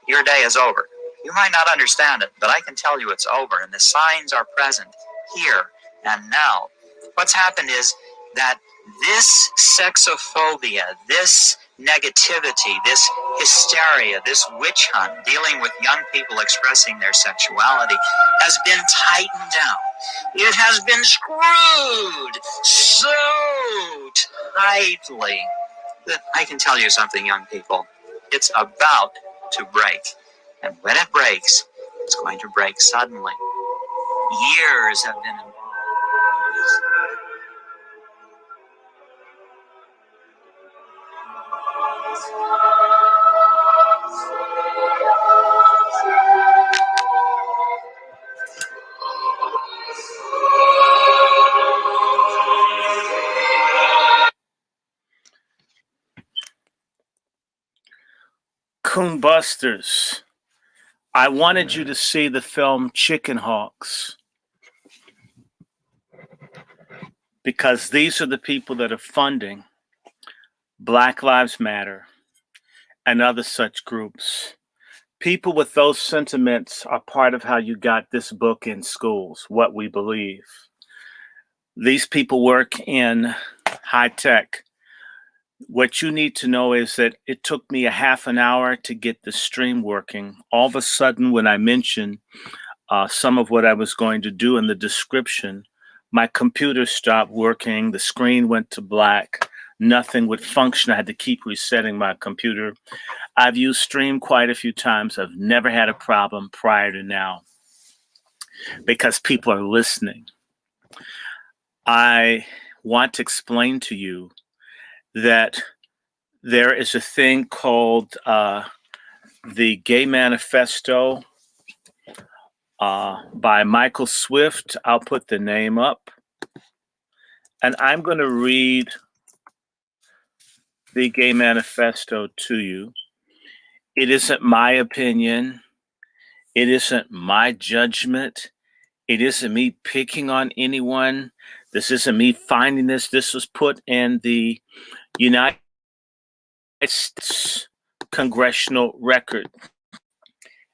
your day is over. You might not understand it, but I can tell you it's over, and the signs are present here and now. What's happened is that this sexophobia, this negativity, this hysteria, this witch hunt dealing with young people expressing their sexuality has been tightened down. It has been screwed so tightly that I can tell you something, young people, it's about to break. And when it breaks, it's going to break suddenly. Years have been involved. Coonbusters, I wanted you to see the film Chicken Hawks because these are the people that are funding Black Lives Matter and other such groups. People with those sentiments are part of how you got this book in schools, What We Believe. These people work in high tech. What you need to know is that it took me a half an hour to get the stream working. All of a sudden, when I mentioned some of what I was going to do in the description, my computer stopped working. The screen went to black. Nothing would function. I had to keep resetting my computer. I've used Stream quite a few times. I've never had a problem prior to now because people are listening. I want to explain to you that there is a thing called the Gay Manifesto by Michael Swift. I'll put the name up. And I'm going to read the Gay Manifesto to you. It isn't my opinion. It isn't my judgment. It isn't me picking on anyone. This isn't me finding this. This was put in the United States Congressional Record.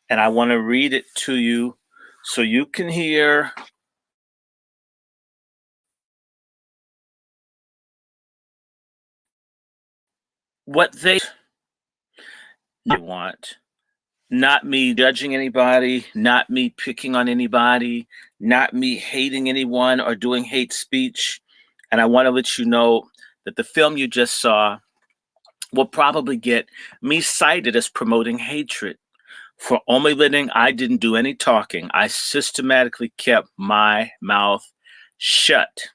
And I want to read it to you so you can hear what they want. Not me judging anybody, not me picking on anybody, not me hating anyone or doing hate speech. And I want to let you know that the film you just saw will probably get me cited as promoting hatred. For only letting, I didn't do any talking. I systematically kept my mouth shut.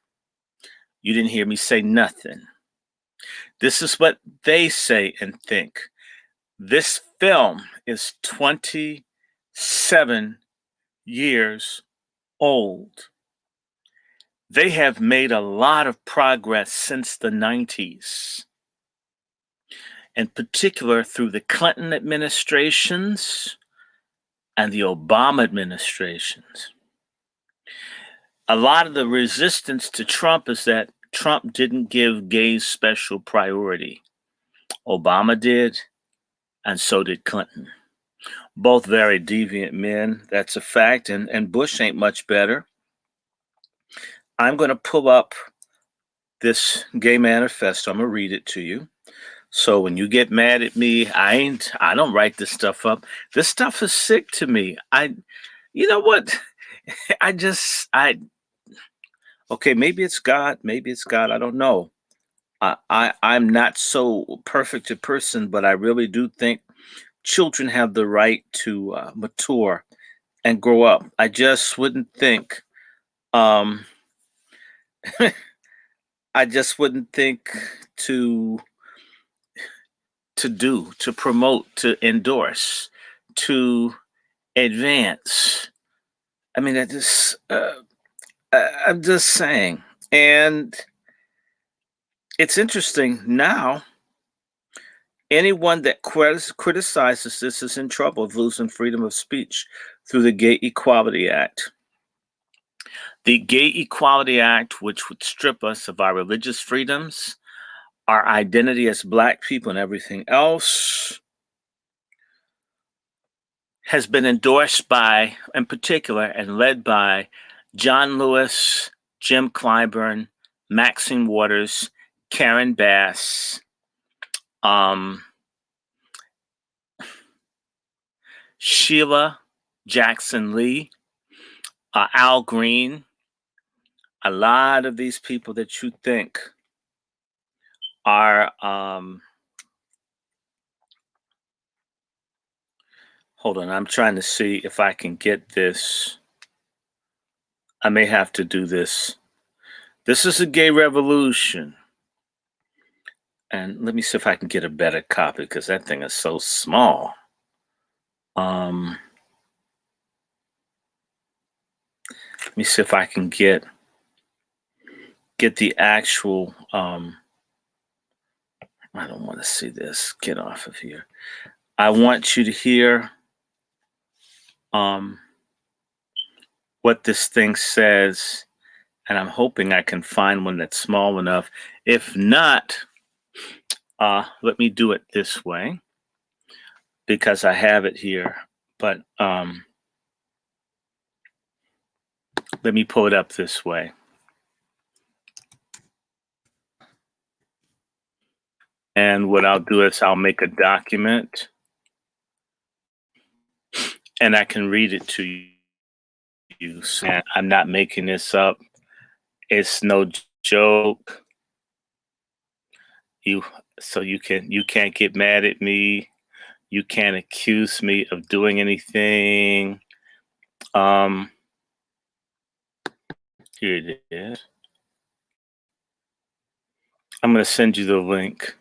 You didn't hear me say nothing. This is what they say and think. This film is 27 years old. They have made a lot of progress since the 90s, in particular through the Clinton administrations and the Obama administrations. A lot of the resistance to Trump is that Trump didn't give gays special priority. Obama did, and so did Clinton. Both very deviant men, that's a fact, and Bush ain't much better. I'm going to pull up this gay manifesto. I'm gonna read it to you. So when you get mad at me, I don't write this stuff up. This stuff is sick to me. You know what? Okay, maybe it's God. Maybe it's God. I don't know. I'm not so perfect a person, but I really do think children have the right to mature and grow up. I just wouldn't think. I just wouldn't think to promote, to endorse, to advance. I mean, I'm just saying. And it's interesting now, anyone that criticizes this is in trouble of losing freedom of speech through the Gay Equality Act. The Gay Equality Act, which would strip us of our religious freedoms, our identity as Black people, and everything else, has been endorsed by, in particular, and led by John Lewis, Jim Clyburn, Maxine Waters, Karen Bass, Sheila Jackson Lee, Al Green. A lot of these people that you think are, hold on, I'm trying to see if I can get this. I may have to do this. This is a gay revolution. And let me see if I can get a better copy because that thing is so small. Let me see if I can get the actual, I don't want to see this. Get off of here. I want you to hear what this thing says, and I'm hoping I can find one that's small enough. If not, let me do it this way because I have it here. But let me pull it up this way. And what I'll do is I'll make a document and I can read it to you. So I'm not making this up. It's no joke. You can't get mad at me. You can't accuse me of doing anything. Here it is. I'm going to send you the link.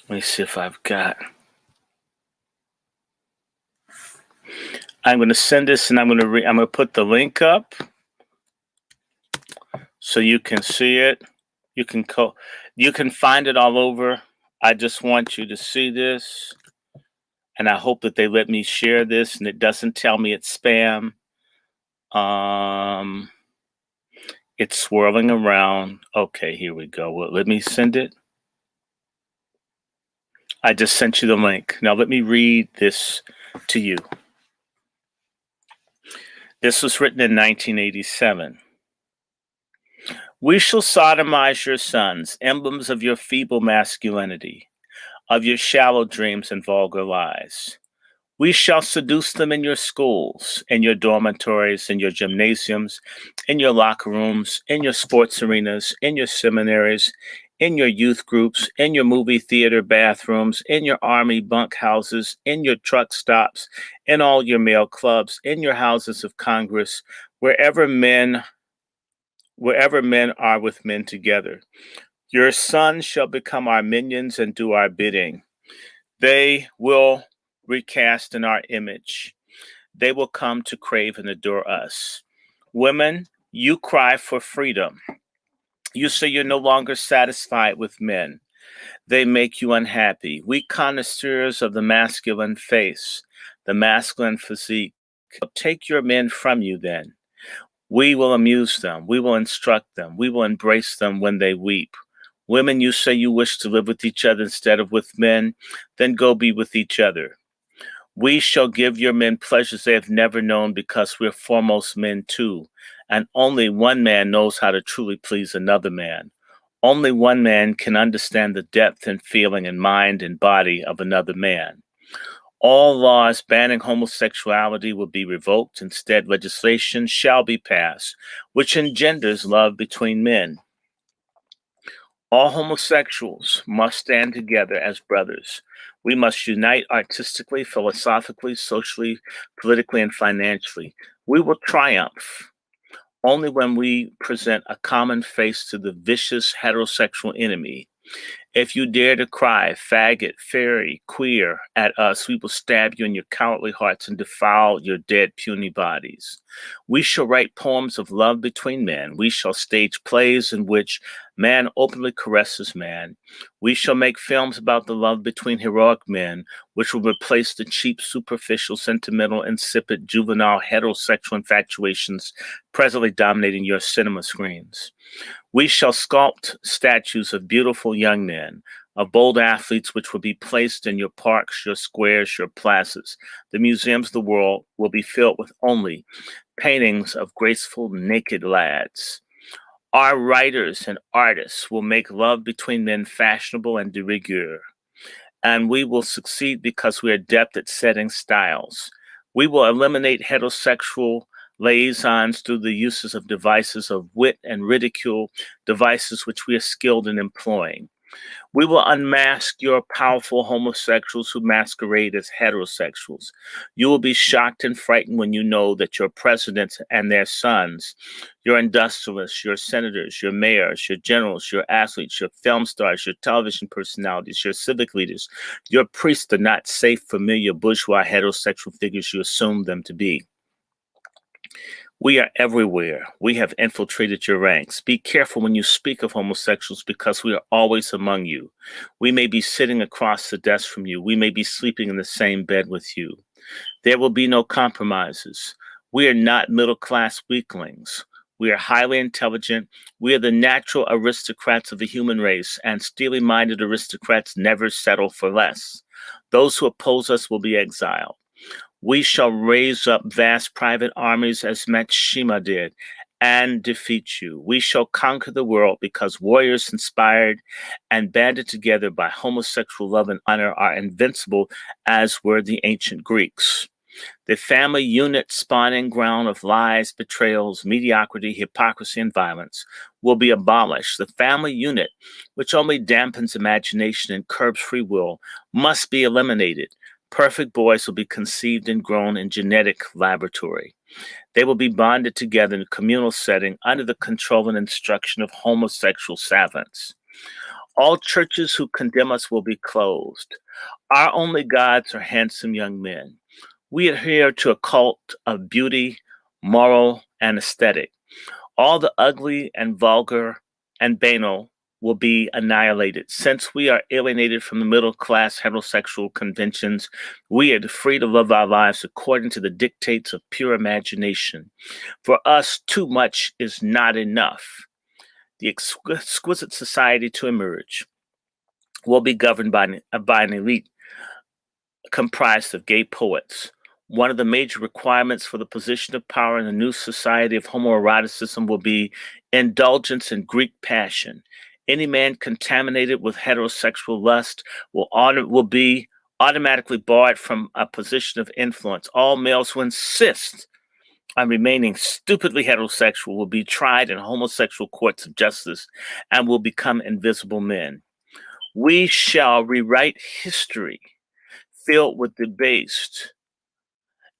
Let me see if I've got. I'm going to send this, and I'm going to put the link up so you can see it. You can find it all over. I just want you to see this, and I hope that they let me share this, and it doesn't tell me it's spam. It's swirling around. Okay, here we go. Well, let me send it. I just sent you the link. Now let me read this to you. This was written in 1987. We shall sodomize your sons, emblems of your feeble masculinity, of your shallow dreams and vulgar lies. We shall seduce them in your schools, in your dormitories, in your gymnasiums, in your locker rooms, in your sports arenas, in your seminaries, in your youth groups, in your movie theater bathrooms, in your army bunk houses, in your truck stops, in all your male clubs, in your houses of Congress, wherever men are with men together. Your sons shall become our minions and do our bidding. They will recast in our image. They will come to crave and adore us. Women, you cry for freedom. You say you're no longer satisfied with men. They make you unhappy. We connoisseurs of the masculine face, the masculine physique, take your men from you then. We will amuse them. We will instruct them. We will embrace them when they weep. Women, you say you wish to live with each other instead of with men, then go be with each other. We shall give your men pleasures they have never known because we're foremost men too. And only one man knows how to truly please another man. Only one man can understand the depth and feeling and mind and body of another man. All laws banning homosexuality will be revoked. Instead, legislation shall be passed, which engenders love between men. All homosexuals must stand together as brothers. We must unite artistically, philosophically, socially, politically, and financially. We will triumph only when we present a common face to the vicious heterosexual enemy. If you dare to cry, faggot, fairy, queer at us, we will stab you in your cowardly hearts and defile your dead, puny bodies. We shall write poems of love between men. We shall stage plays in which man openly caresses man. We shall make films about the love between heroic men, which will replace the cheap, superficial, sentimental, insipid, juvenile, heterosexual infatuations presently dominating your cinema screens. We shall sculpt statues of beautiful young men, of bold athletes, which will be placed in your parks, your squares, your plazas. The museums of the world will be filled with only paintings of graceful, naked lads. Our writers and artists will make love between men fashionable and de rigueur. And we will succeed because we are adept at setting styles. We will eliminate heterosexual liaisons through the uses of devices of wit and ridicule, devices which we are skilled in employing. We will unmask your powerful homosexuals who masquerade as heterosexuals. You will be shocked and frightened when you know that your presidents and their sons, your industrialists, your senators, your mayors, your generals, your athletes, your film stars, your television personalities, your civic leaders, your priests are not safe, familiar, bourgeois, heterosexual figures you assume them to be. We are everywhere. We have infiltrated your ranks. Be careful when you speak of homosexuals because we are always among you. We may be sitting across the desk from you. We may be sleeping in the same bed with you. There will be no compromises. We are not middle-class weaklings. We are highly intelligent. We are the natural aristocrats of the human race, and steely-minded aristocrats never settle for less. Those who oppose us will be exiled. We shall raise up vast private armies as Matshima did and defeat you. We shall conquer the world because warriors inspired and banded together by homosexual love and honor are invincible as were the ancient Greeks. The family unit spawning ground of lies, betrayals, mediocrity, hypocrisy, and violence will be abolished. The family unit, which only dampens imagination and curbs free will, must be eliminated. Perfect boys will be conceived and grown in genetic laboratory. They will be bonded together in a communal setting under the control and instruction of homosexual savants. All churches who condemn us will be closed. Our only gods are handsome young men. We adhere to a cult of beauty, moral, and aesthetic. All the ugly and vulgar and banal will be annihilated. Since we are alienated from the middle-class heterosexual conventions, we are free to live our lives according to the dictates of pure imagination. For us, too much is not enough. The exquisite society to emerge will be governed by an elite comprised of gay poets. One of the major requirements for the position of power in the new society of homoeroticism will be indulgence in Greek passion. Any man contaminated with heterosexual lust will be automatically barred from a position of influence. All males who insist on remaining stupidly heterosexual will be tried in homosexual courts of justice and will become invisible men. We shall rewrite history filled with debased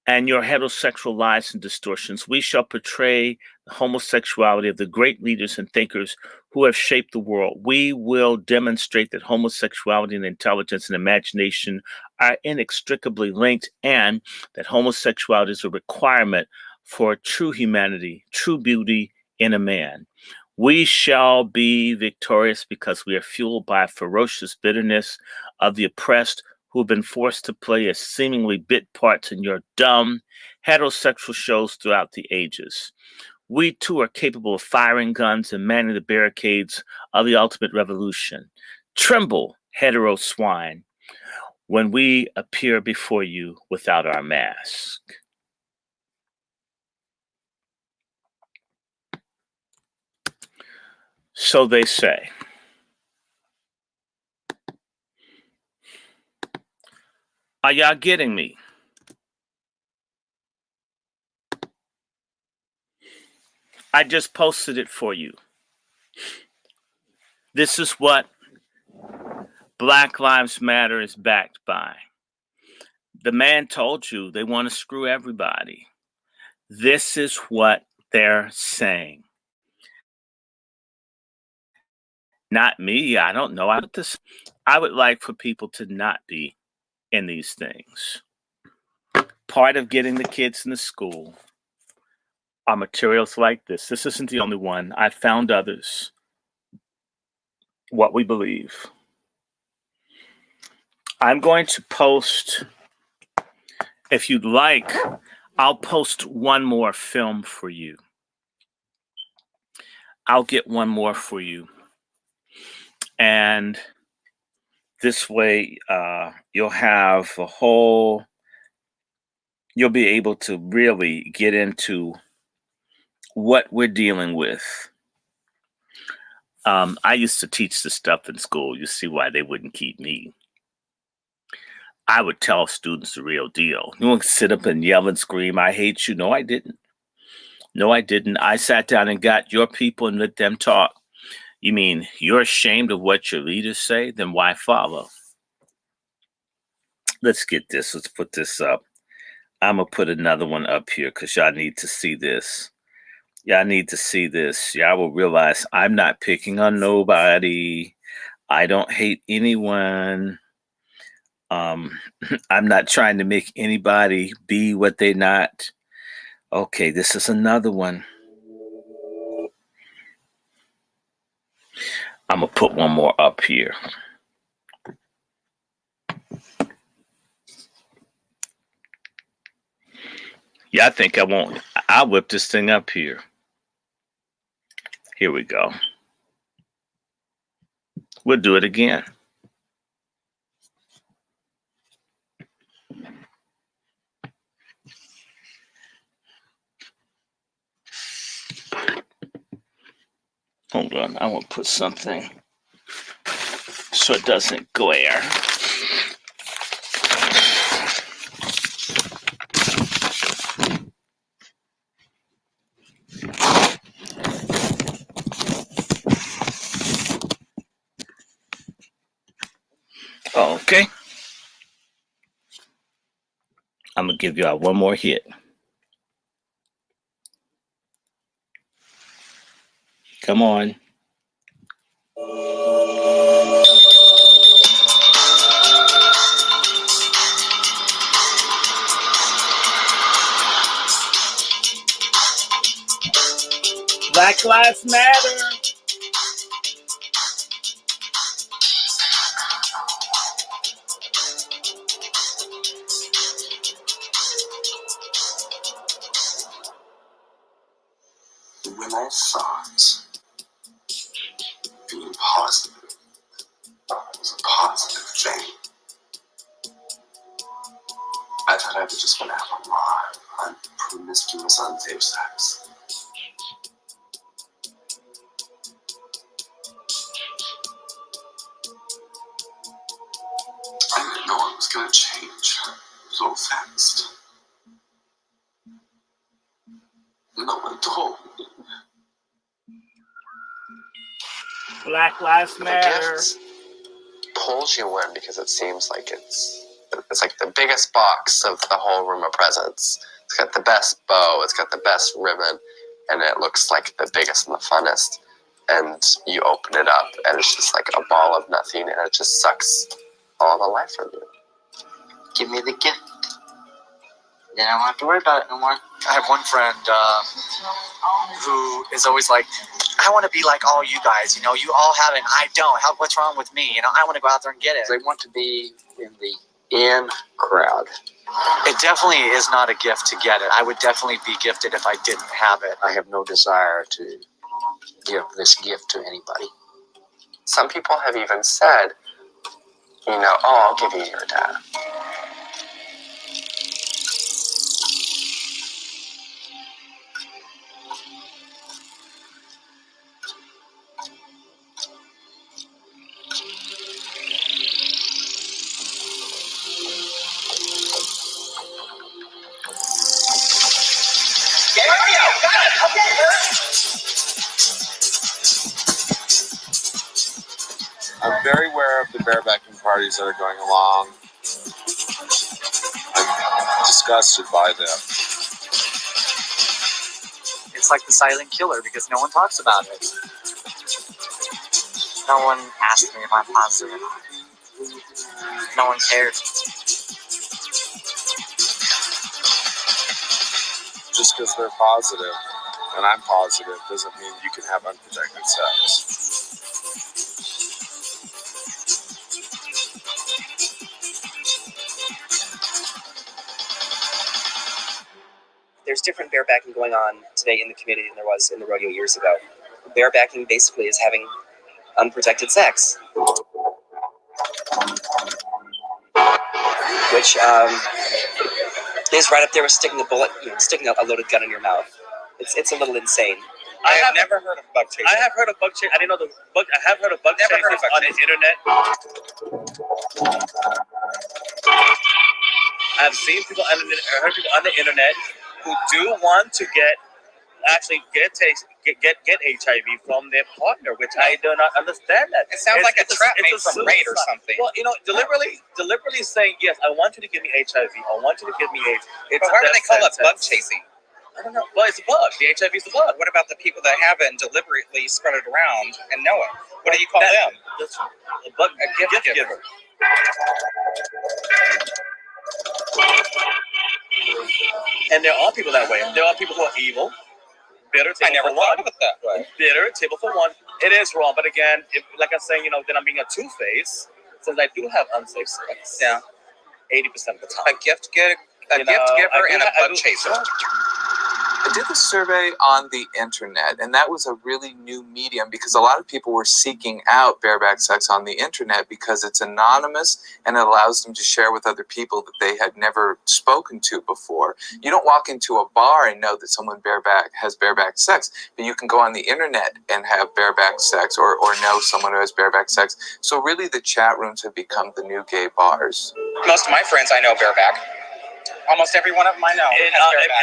and your heterosexual lies and distortions. We shall portray the homosexuality of the great leaders and thinkers who have shaped the world. We will demonstrate that homosexuality and intelligence and imagination are inextricably linked, and that homosexuality is a requirement for true humanity, true beauty in a man. We shall be victorious because we are fueled by a ferocious bitterness of the oppressed who have been forced to play as seemingly bit parts in your dumb heterosexual shows throughout the ages. We too are capable of firing guns and manning the barricades of the ultimate revolution. Tremble, hetero swine. when we appear before you without our mask. So they say. Are y'all getting me? I just posted it for you. This is what Black Lives Matter is backed by. The man told you they want to screw everybody. This is what they're saying. Not me. I don't know. I would like for people to not be in these things. Part of getting the kids into school are materials like this. This isn't the only one. I found others. What we believe. I'm going to post, if you'd like, I'll post one more film for you. I'll get one more for you. And this way, you'll have a whole, you'll be able to really get into what we're dealing with. I used to teach this stuff in school. You see why they wouldn't keep me. I would tell students the real deal. You won't sit up and yell and scream, I hate you. No, I didn't. No, I didn't. I sat down and got your people and let them talk. You mean you're ashamed of what your leaders say? Then why follow? Let's get this. Let's put this up. I'm going to put another one up here because y'all need to see this. Y'all need to see this. Y'all will realize I'm not picking on nobody. I don't hate anyone. I'm not trying to make anybody be what they're not. Okay, this is another one. I'm going to put one more up here. Yeah, I think I won't. I'll whip this thing up here. Here we go. We'll do it again. Hold on, I want to put something so it doesn't glare. Okay. I'm going to give y'all one more hit. Come on. Black Lives Matter. When I thought being positive was a positive thing, I thought I would just want to have a lot of promiscuous, unsafe sex. I didn't know it was going to change so fast. No one told me. Black Lives Matter. The gift pulls you in because it seems like it's like the biggest box of the whole room of presents. It's got the best bow, it's got the best ribbon, and it looks like the biggest and the funnest. And you open it up, and it's just like a ball of nothing, and it just sucks all the life from you. Give me the gift. Then I don't have to worry about it no more. I have one friend who is always like, I want to be like all you guys. You know, you all have it, and I don't. What's wrong with me? You know, I want to go out there and get it. They want to be in the in crowd. It definitely is not a gift to get it. I would definitely be gifted if I didn't have it. I have no desire to give this gift to anybody. Some people have even said I'll give you your data. I'm very aware of the barebacking parties that are going along. I'm disgusted by them. It's like the silent killer because no one talks about it. No one asks me if I'm positive or not. No one cares. Just because they're positive and I'm positive doesn't mean you can have unprotected sex. There's different barebacking going on today in the community than there was in the rodeo years ago. Barebacking basically is having unprotected sex, which is right up there with sticking a bullet, sticking a loaded gun in your mouth. It's a little insane. I have never heard of bug chasing. I have heard of bug chasing. I didn't know the bug. I have heard of bug chasing on the internet. I've seen people on the, I heard people on the internet who do want to get HIV from their partner, which I do not understand that. It sounds like a trap made from Raid or something. Well, deliberately saying, yes, I want you to give me HIV. I want you to give me AIDS. Why do they call it bug chasing? I don't know. Well, it's a bug. The HIV is the bug. What about the people that have it and deliberately spread it around and know it? What do you call them? A bug, a gift giver. And there are people that way. There are people who are evil. Bitter, I never thought of it that way. Bitter, table for one. It is wrong, but again, like I'm saying, then I'm being a two-face since I do have unsafe sex. Yeah, 80% of the time. A gift giver and a bug chaser. I did the survey on the internet, and that was a really new medium because a lot of people were seeking out bareback sex on the internet because it's anonymous and it allows them to share with other people that they had never spoken to before. You don't walk into a bar and know that someone has bareback sex, but you can go on the internet and have bareback sex or know someone who has bareback sex. So really the chat rooms have become the new gay bars. Most of my friends I know bareback. Almost every one of them I know.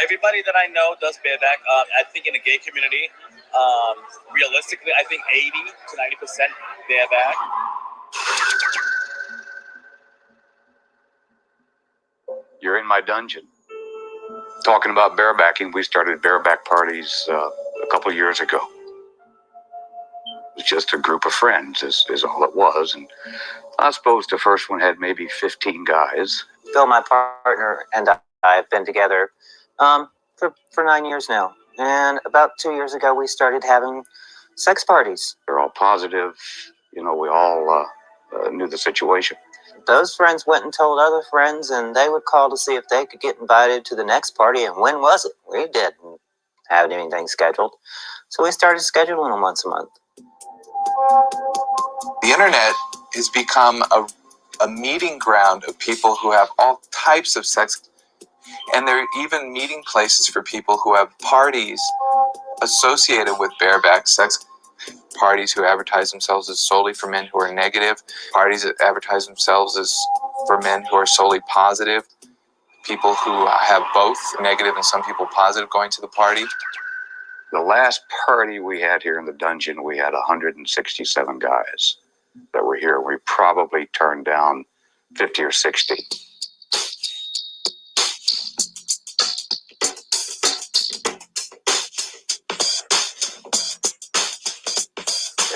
Everybody that I know does bareback. I think in the gay community, realistically, I think 80 to 90% bareback. You're in my dungeon. Talking about barebacking, we started bareback parties a couple years ago. It was just a group of friends is all it was. And I suppose the first one had maybe 15 guys. Phil, my partner, and I have been together for 9 years now. And about 2 years ago, we started having sex parties. They're all positive. We all knew the situation. Those friends went and told other friends, and they would call to see if they could get invited to the next party. And when was it? We didn't have anything scheduled. So we started scheduling them once a month. The internet has become a meeting ground of people who have all types of sex, and there are even meeting places for people who have parties associated with bareback sex, parties who advertise themselves as solely for men who are negative, parties that advertise themselves as for men who are solely positive, people who have both negative and some people positive going to the party. The last party we had here in the dungeon, we had 167 guys that were here. We probably turned down 50 or 60.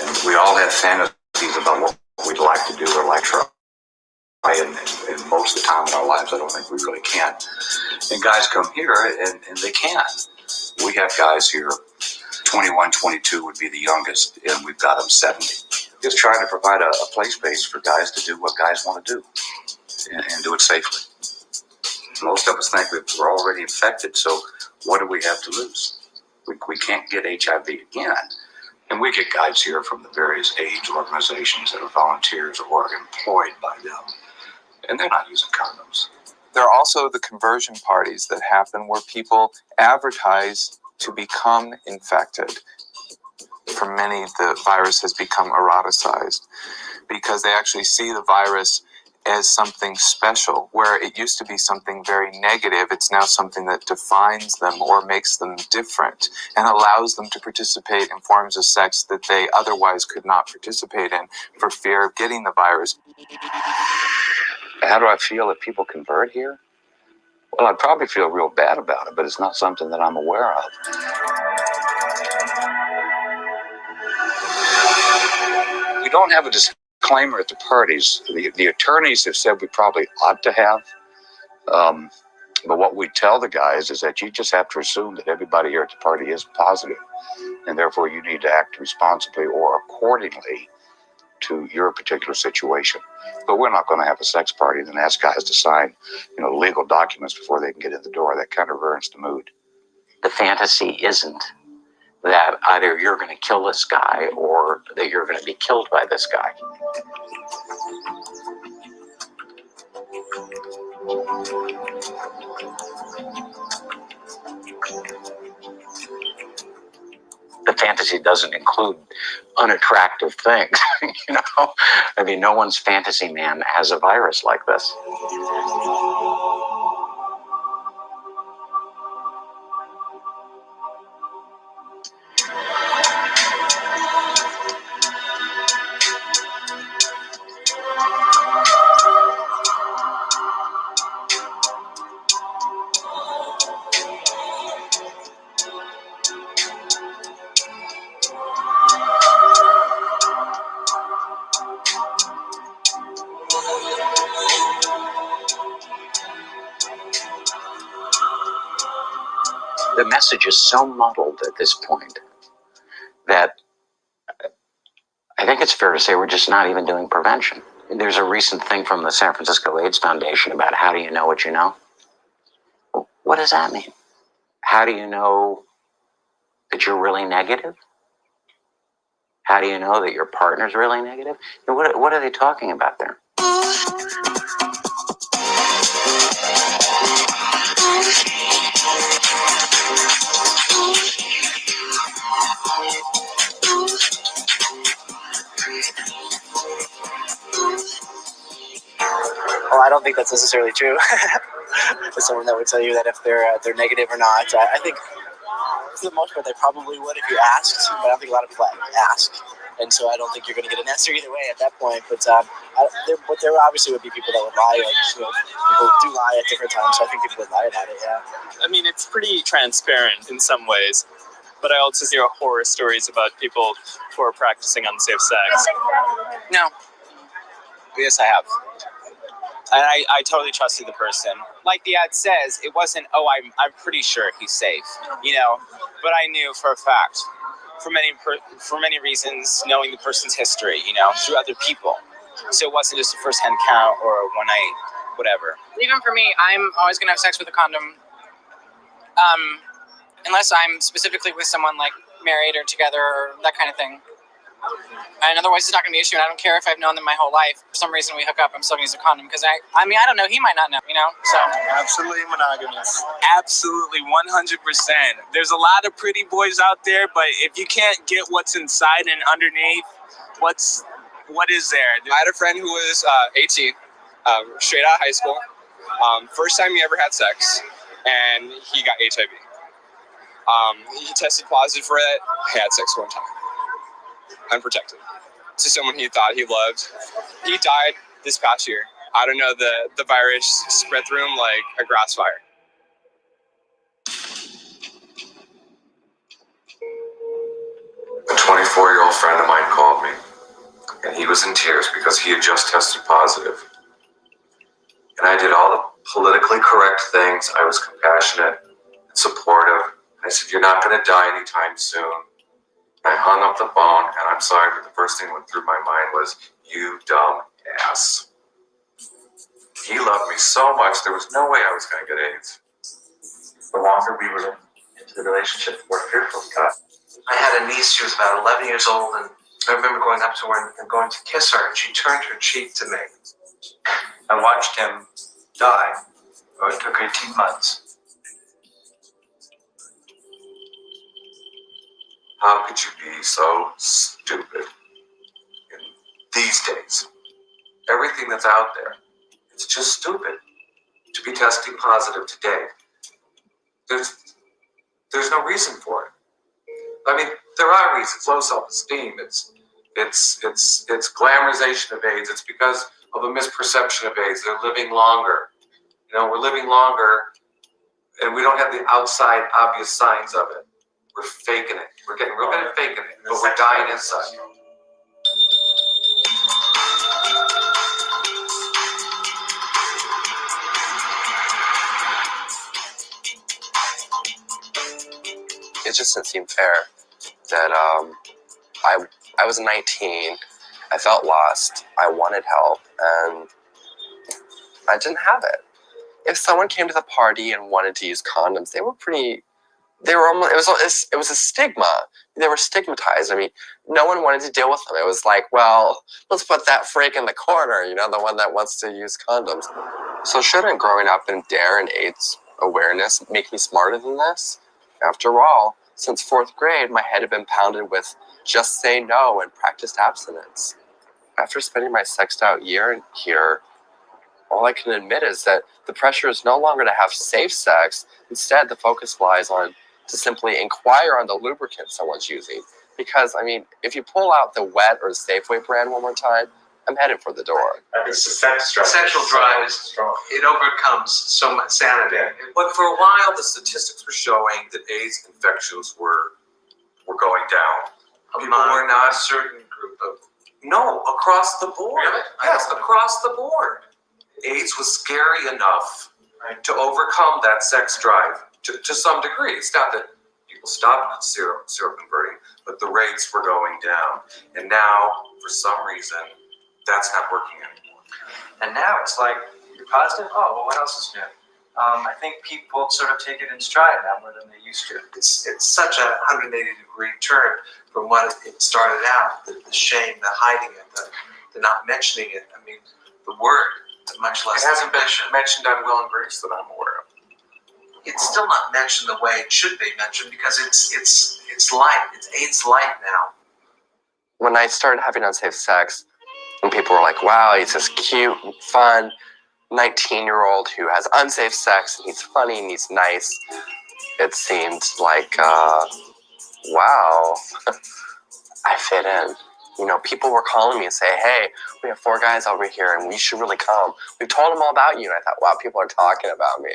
And we all have fantasies about what we'd like to do or like to try. And most of the time in our lives, I don't think we really can. And guys come here and they can. We have guys here, 21, 22 would be the youngest, and we've got them 70. Just trying to provide a play space for guys to do what guys want to do and do it safely. Most of us think we're already infected, so what do we have to lose? We can't get HIV again, And we get guides here from the various AIDS organizations that are volunteers or employed by them. And they're not using condoms. There are also the conversion parties that happen where people advertise to become infected. For many, the virus has become eroticized because they actually see the virus as something special, where it used to be something very negative. It's now something that defines them or makes them different and allows them to participate in forms of sex that they otherwise could not participate in for fear of getting the virus. How do I feel if people convert here? Well, I'd probably feel real bad about it, but it's not something that I'm aware of. We don't have a disclaimer at the parties. The attorneys have said we probably ought to have. But what we tell the guys is that you just have to assume that everybody here at the party is positive, and therefore you need to act responsibly or accordingly to your particular situation. But we're not going to have a sex party and then ask guys to sign, legal documents before they can get in the door. That kind of ruins the mood. The fantasy isn't that either you're going to kill this guy or that you're going to be killed by this guy. The fantasy doesn't include unattractive things, I mean, no one's fantasy man has a virus like this. The message is so muddled at this point that I think it's fair to say we're just not even doing prevention. There's a recent thing from the San Francisco AIDS Foundation about how do you know what you know? Well, what does that mean? How do you know that you're really negative? How do you know that your partner's really negative? What are they talking about there? Well, I don't think that's necessarily true. As someone that would tell you that if they're negative or not, I think for the most part they probably would if you asked, but I don't think a lot of people ask, and so I don't think you're going to get an answer either way at that point. But there obviously would be people that would lie. People do lie at different times, so I think people would lie about it. Yeah. I mean, it's pretty transparent in some ways, but I also hear horror stories about people who are practicing unsafe sex. No. Yes, I have. And I totally trusted the person. Like the ad says, it wasn't, I'm pretty sure he's safe, but I knew for a fact, for many reasons, knowing the person's history, through other people. So it wasn't just a first-hand count or a one-night, whatever. Even for me, I'm always going to have sex with a condom. Unless I'm specifically with someone like married or together or that kind of thing. And otherwise, it's not going to be an issue. And I don't care if I've known them my whole life. For some reason, we hook up. I'm still going to use a condom because I don't know. He might not know. So Absolutely monogamous. Absolutely, 100%. There's a lot of pretty boys out there, but if you can't get what's inside and underneath, what is there? I had a friend who was 18, straight out of high school. First time he ever had sex, and he got HIV. He tested positive for it. He had sex one time. Unprotected. To someone he thought he loved. He died this past year. I don't know, the virus spread through him like a grass fire. A 24-year-old friend of mine called me, and he was in tears because he had just tested positive. And I did all the politically correct things. I was compassionate and supportive. I said, "You're not going to die anytime soon." I hung up the phone, and I'm sorry, but the first thing that went through my mind was, "You dumb ass." He loved me so much, there was no way I was going to get AIDS. The longer we were into the relationship, the more fearful he got. I had a niece, she was about 11 years old, and I remember going up to her and going to kiss her, and she turned her cheek to me. I watched him die. Oh, it took 18 months. How could you be so stupid in these days? Everything that's out there, it's just stupid. To be testing positive today, there's no reason for it. I mean, there are reasons. Low self-esteem. It's glamorization of AIDS. It's because of a misperception of AIDS. They're living longer. You know, we're living longer, and we don't have the outside obvious signs of it. We're faking it. We're getting real good at faking it, but we're dying inside. It just didn't seem fair that I was 19, I felt lost, I wanted help, and I didn't have it. If someone came to the party and wanted to use condoms, they were almost, it was a stigma. They were stigmatized. I mean, no one wanted to deal with them. It was like, well, let's put that freak in the corner, you know, the one that wants to use condoms. So shouldn't growing up in DARE and AIDS awareness make me smarter than this? After all, since 4th grade, my head had been pounded with just say no and practiced abstinence. After spending my sexed out year here, all I can admit is that the pressure is no longer to have safe sex. Instead, the focus lies on to simply inquire on the lubricant someone's using. Because, I mean, if you pull out the Wet or the Safeway brand one more time, I'm headed for the door. It's the sex drive. Sexual drive is strong. It overcomes so much sanity. But for a while, the statistics were showing that AIDS infections were going down. People were not a certain group of. No, across the board. Really? Yes, across the board. AIDS was scary enough to overcome that sex drive to some degree. It's not that people stopped seroconverting, but the rates were going down. And now, for some reason, that's not working anymore. And now it's like, you're positive? Oh, well, what else is new? I think people sort of take it in stride now more than they used to. It's such a 180-degree turn from what it started out, the shame, the hiding it, the not mentioning it. I mean, the word, much less. It hasn't been mentioned on Will and Grace that I'm aware of. It's still not mentioned the way it should be mentioned because it's light. It's AIDS light now. When I started having unsafe sex, and people were like, wow, he's this cute, fun 19-year-old who has unsafe sex, and he's funny and he's nice, it seemed like, wow, I fit in. You know, people were calling me and saying, hey, we have 4 guys over here and we should really come. We've told them all about you. And I thought, wow, people are talking about me.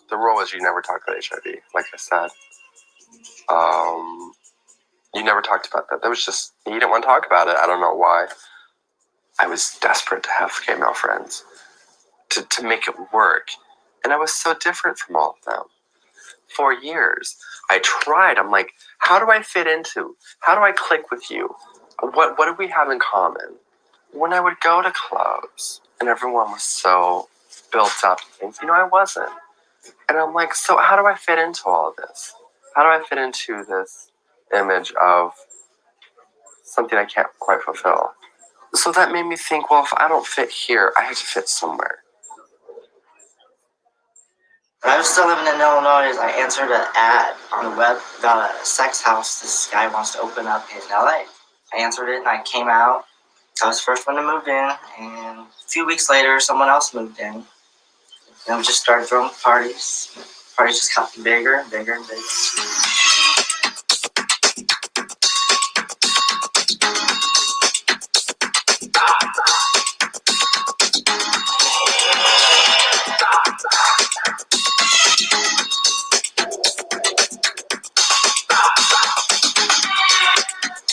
The rule is you never talk about HIV, like I said. You never talked about that. That was just, you didn't want to talk about it. I don't know why. I was desperate to have gay male friends, to make it work. And I was so different from all of them. For years, I tried. I'm like, how do I fit into? How do I click with you? What do we have in common? When I would go to clubs and everyone was so built up and things, you know, I wasn't. And I'm like, so how do I fit into all of this? How do I fit into this image of something I can't quite fulfill? So that made me think, well, if I don't fit here, I have to fit somewhere. When I was still living in Illinois, I answered an ad on the web about a sex house this guy wants to open up in LA. I answered it and I came out. I was the first one to move in, and a few weeks later, someone else moved in. And we just started throwing parties. Parties just got bigger and bigger and bigger.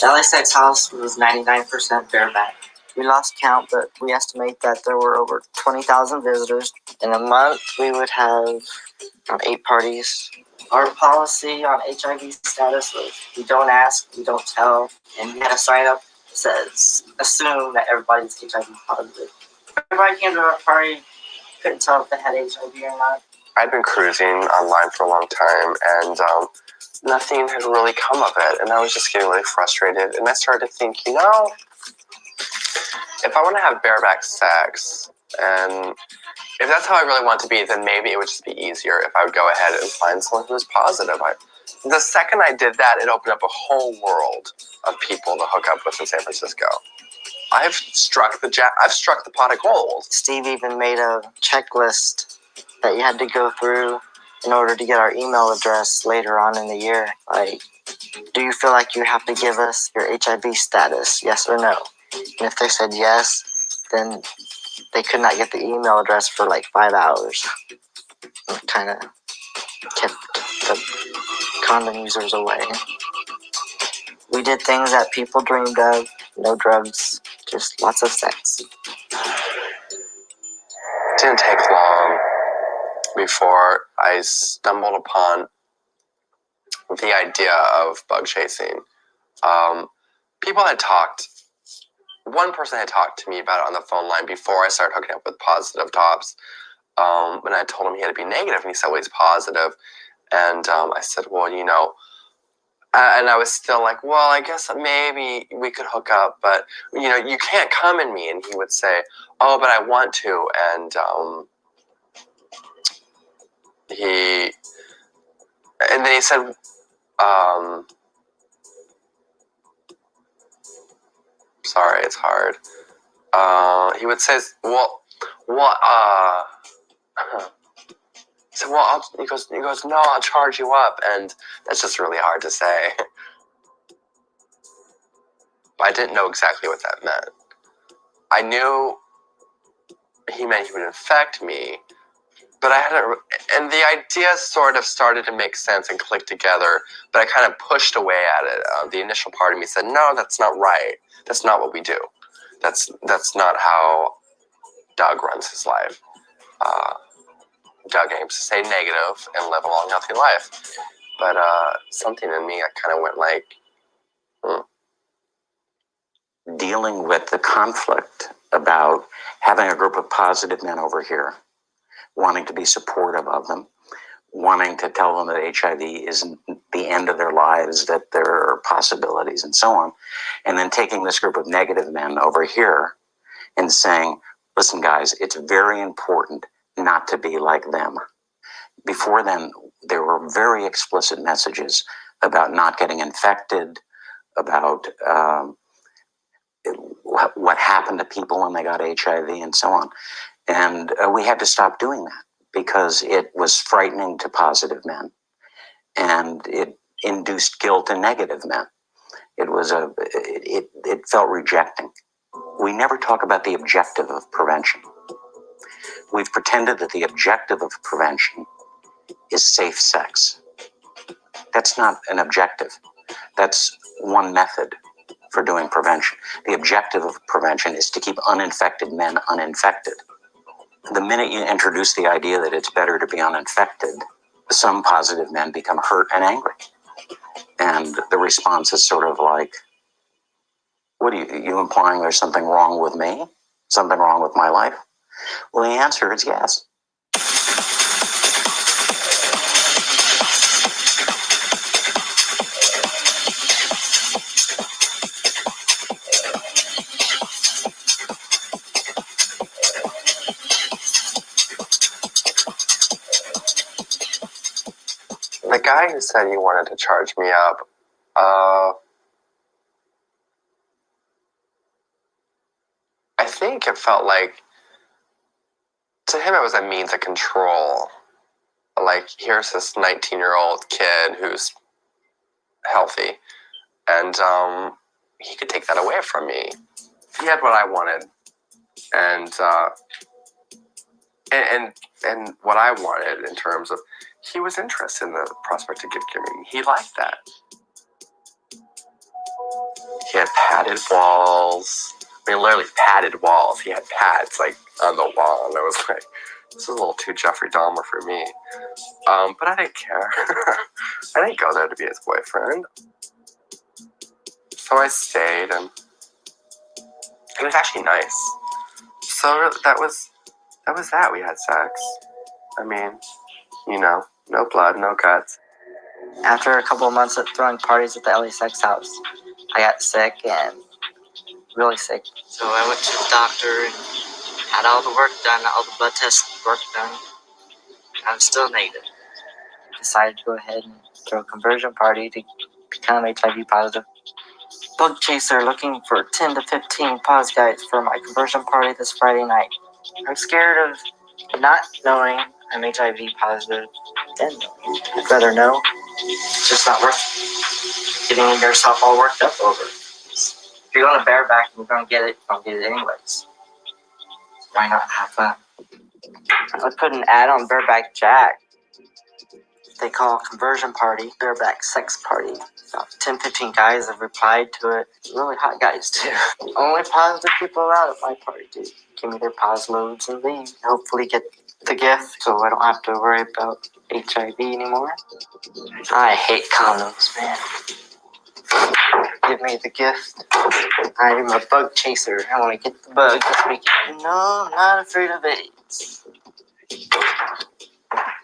The LA Sex House was 99% bareback. We lost count, but we estimate that there were over 20,000 visitors. In a month, we would have 8 parties. Our policy on HIV status was we don't ask, we don't tell, and we had a sign up that says, assume that everybody's HIV positive. Everybody came to our party, couldn't tell if they had HIV or not. I'd been cruising online for a long time, and nothing had really come of it, and I was just getting really frustrated. And I started to think, if I want to have bareback sex, and if that's how I really want to be, then maybe it would just be easier if I would go ahead and find someone who was positive. The second I did that, it opened up a whole world of people to hook up with in San Francisco. I've struck the pot of gold. Steve even made a checklist that you had to go through in order to get our email address later on in the year. Like, do you feel like you have to give us your HIV status, yes or no? And if they said yes, then they could not get the email address for like 5 hours. It kind of kept the condom users away. We did things that people dreamed of. No drugs, just lots of sex. It didn't take long before I stumbled upon the idea of bug chasing. One person had talked to me about it on the phone line before I started hooking up with positive tops. And I told him he had to be negative, and he said, well, he's positive. And I said, well, and I was still like, well, I guess maybe we could hook up, but, you can't come in me. And he would say, oh, but I want to. And then he said, sorry, it's hard. He would say, well, what, so, well, he goes, no, I'll charge you up. And that's just really hard to say. But I didn't know exactly what that meant. I knew he meant he would infect me, but and the idea sort of started to make sense and click together, but I kind of pushed away at it. The initial part of me said, no, that's not right. That's not what we do. That's not how Doug runs his life. Doug aims to stay negative and live a long, healthy life. But something in me, I kind of went like, Dealing with the conflict about having a group of positive men over here, wanting to be supportive of them, wanting to tell them that HIV isn't the end of their lives, that there are possibilities and so on, and then taking this group of negative men over here and saying, listen, guys, it's very important not to be like them. Before then, there were very explicit messages about not getting infected, about what happened to people when they got HIV and so on. And we had to stop doing that because it was frightening to positive men and it induced guilt in negative men. It felt rejecting. We never talk about the objective of prevention. We've pretended that the objective of prevention is safe sex. That's not an objective. That's one method for doing prevention. The objective of prevention is to keep uninfected men uninfected. The minute you introduce the idea that it's better to be uninfected, some positive men become hurt and angry. And the response is sort of like, what are you implying there's something wrong with me? Something wrong with my life? Well, the answer is yes. The guy who said he wanted to charge me up, I think it felt like, to him it was a means of control. Like, here's this 19-year-old kid who's healthy, and he could take that away from me. He had what I wanted, and what I wanted in terms of, he was interested in the prospect of gift giving. He liked that. He had padded walls. I mean, literally padded walls. He had pads like on the wall, and I was like, this is a little too Jeffrey Dahmer for me. But I didn't care. I didn't go there to be his boyfriend. So I stayed, and it was actually nice. So that was that. We had sex. I mean, You know, no blood, no guts. After a couple of months of throwing parties at the LA Sex House, I got sick and really sick. So I went to the doctor and had all the work done, all the blood test work done. I'm still negative. Decided to go ahead and throw a conversion party to become HIV positive. Bug chaser looking for 10 to 15 pause guys for my conversion party this Friday night. I'm scared of not knowing I'm HIV positive than knowing. I'd rather know. It's just not worth getting yourself all worked up over. If you're going to bareback and you're going to get it, you're going to get it anyways. Why not have fun? I put an ad on Bareback Jack. They call a conversion party Bareback Sex Party. About 10, 15 guys have replied to it. Really hot guys, too. Only positive people allowed at my party, dude. Give me their pause loads and leave. Hopefully get the gift so I don't have to worry about HIV anymore. I hate condoms, man. Give me the gift. I'm a bug chaser. I want to get the bug this weekend. No, I'm not afraid of AIDS.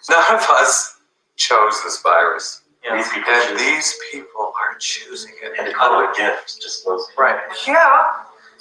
None of us chose this virus. Yeah. And these people are choosing it. And to call it a gift just goes Right. Yeah.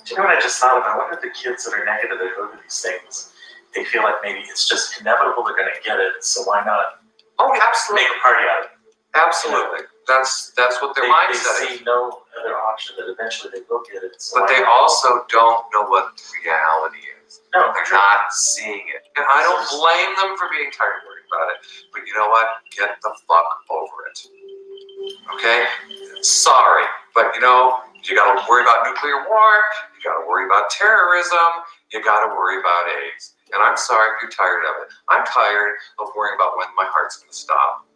Do you know what I just thought about? What if the kids that are negative that go to these things, they feel like maybe it's just inevitable they're going to get it, so why not Oh, absolutely. make a party out of it? Absolutely. That's what their They mindset is. see no other option that eventually they will get it. So But why they not? also don't know what reality is. No, They're not seeing it. And I don't blame them for being tired and worried about it. But you know what? Get the fuck over it. Okay? Sorry. But you know, you gotta worry about nuclear war, you gotta worry about terrorism, you gotta worry about AIDS. And I'm sorry if you're tired of it. I'm tired of worrying about when my heart's gonna stop.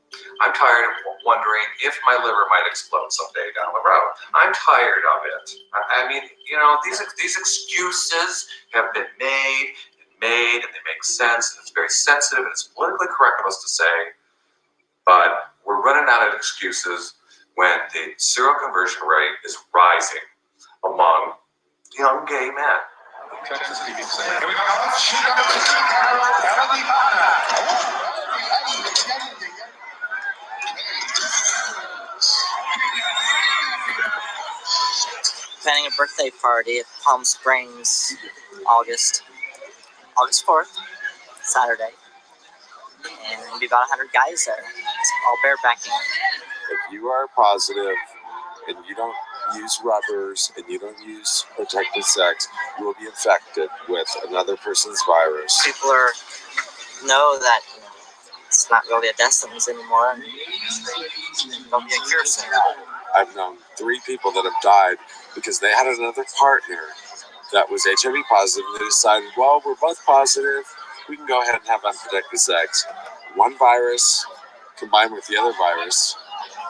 I'm tired of wondering if my liver might explode someday down the road. I'm tired of it. I mean, you know, these excuses have been made, and they make sense, and it's very sensitive, and it's politically correct of us to say, but we're running out of excuses when the seroconversion rate is rising among young gay men. Planning a birthday party at Palm Springs, August 4th, Saturday. And there'll be about 100 guys there. It's all barebacking. If you are positive and you don't use rubbers and you don't use protected sex, you will be infected with another person's virus. People know that it's not really a death sentence anymore, and there'll be a cure soon. I've known 3 people that have died because they had another partner that was HIV positive, and they decided, well, we're both positive, we can go ahead and have unprotected sex. One virus combined with the other virus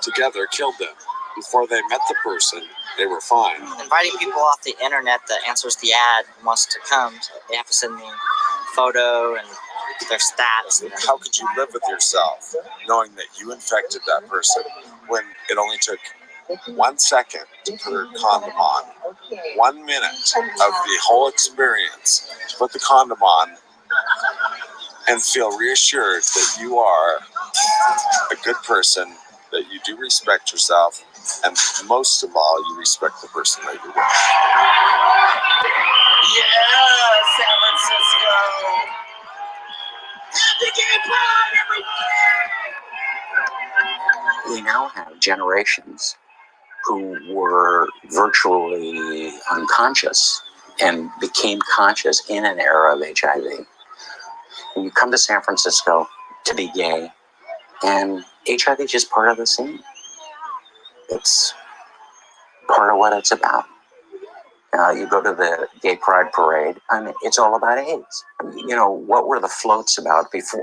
together killed them. Before they met the person, they were fine. Inviting people off the internet that answers the ad and wants to come, so they have to send me a photo and their stats. How could you live with yourself knowing that you infected that person when it only took 1 second to put a condom on, 1 minute of the whole experience to put the condom on and feel reassured that you are a good person, that you do respect yourself, and most of all, you respect the person that you're with. Yeah, San Francisco. Happy Gay Pride, everybody! We now have generations who were virtually unconscious and became conscious in an era of HIV. You come to San Francisco to be gay, and HIV is just part of the scene. It's part of what it's about. You go to the Gay Pride Parade, I mean, it's all about AIDS. You know, what were the floats about before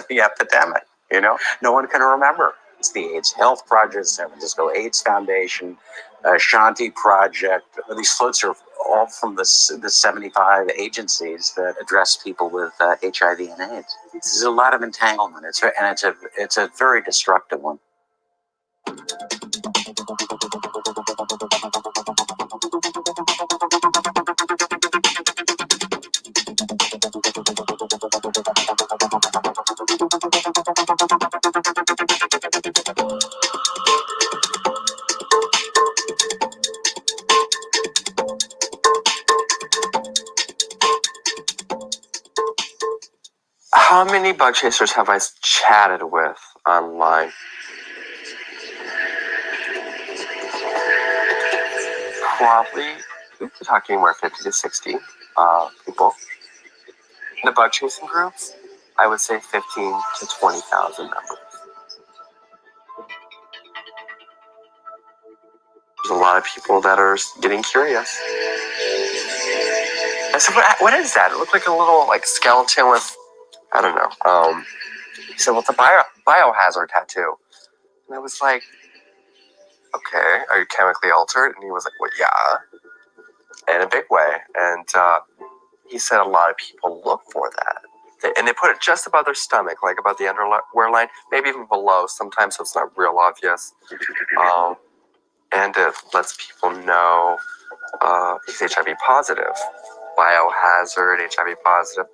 the epidemic? You know, no one can remember. It's the AIDS Health Project, San Francisco AIDS Foundation, Shanti Project. These floats are all from the 75 agencies that address people with HIV and AIDS. There's a lot of entanglement, it's a very destructive one. How many bug chasers have I chatted with online? Probably, we're talking anywhere 50 to 60 people. In the bug chasing groups, I would say 15 to 20,000 members. There's a lot of people that are getting curious. I said, what is that? It looked like a little skeleton with, I don't know. He said, well, it's a biohazard tattoo. And I was like, okay, are you chemically altered? And he was like, well, yeah, in a big way. And he said a lot of people look for that. And they put it just above their stomach, like above the underwear line, maybe even below sometimes, so it's not real obvious. And it lets people know he's HIV positive, biohazard, HIV positive.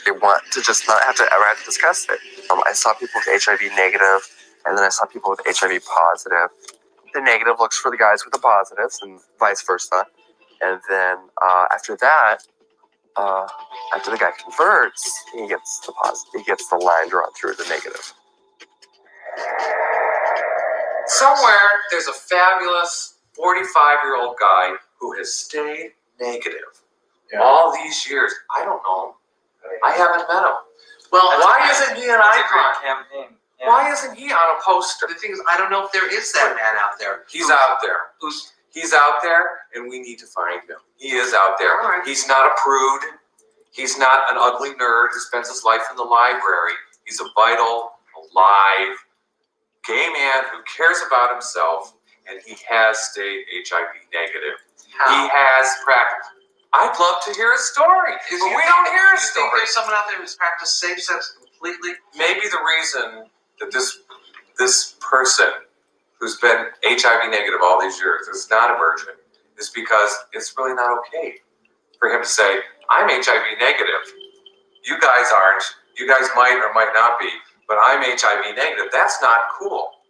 They want to just not have to ever have to discuss it. I saw people with HIV negative, and then I saw people with HIV positive. The negative looks for the guys with the positives, and vice versa. And then after that, after the guy converts, he gets the positive. He gets the line drawn through the negative. Somewhere there's a fabulous 45-year-old guy who has stayed negative all these years. I don't know him. I haven't met him. Well, why isn't he an icon? Campaign. Yeah. Why isn't he on a poster? The thing is, I don't know if there is that man out there. He's out there. He's out there, and we need to find him. He is out there. All right. He's not a prude. He's not an ugly nerd who spends his life in the library. He's a vital, alive, gay man who cares about himself, and he has stayed HIV negative. How? He has practiced. I'd love to hear his story, but we don't hear his You think story. there's someone out there who's practiced safe sex completely? Maybe the reason that this person who's been HIV negative all these years is not a virgin is because it's really not okay for him to say, I'm HIV negative. You guys aren't. You guys might or might not be, but I'm HIV negative. That's not cool.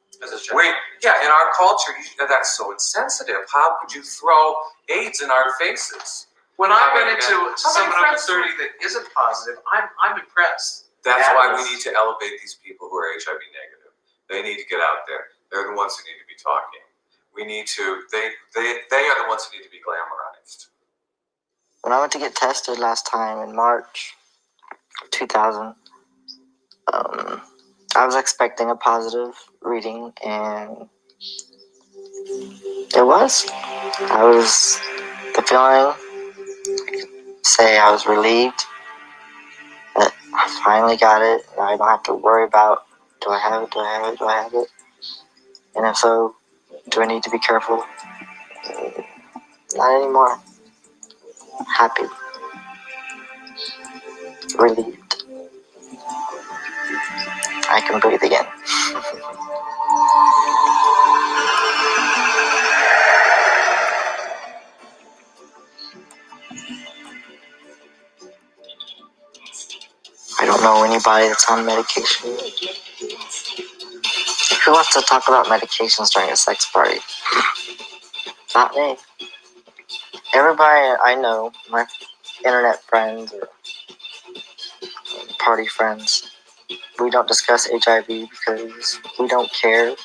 Wait, yeah, in our culture, that's so insensitive. How could you throw AIDS in our faces? When I've been into someone over 30 that isn't positive, I'm impressed. That's why we need to elevate these people who are HIV negative. They need to get out there. They're the ones who need to be talking. We need to. They are the ones who need to be glamorized. When I went to get tested last time in March 2000, I was expecting a positive reading, and it was. The feeling, say I was relieved that I finally got it. And I don't have to worry about, do I have it? And if so, do I need to be careful? Not anymore. Happy. Relieved. I can breathe again. I don't know anybody that's on medication. Who wants to talk about medications during a sex party? Not me. Everybody I know, my internet friends or party friends, we don't discuss HIV because we don't care.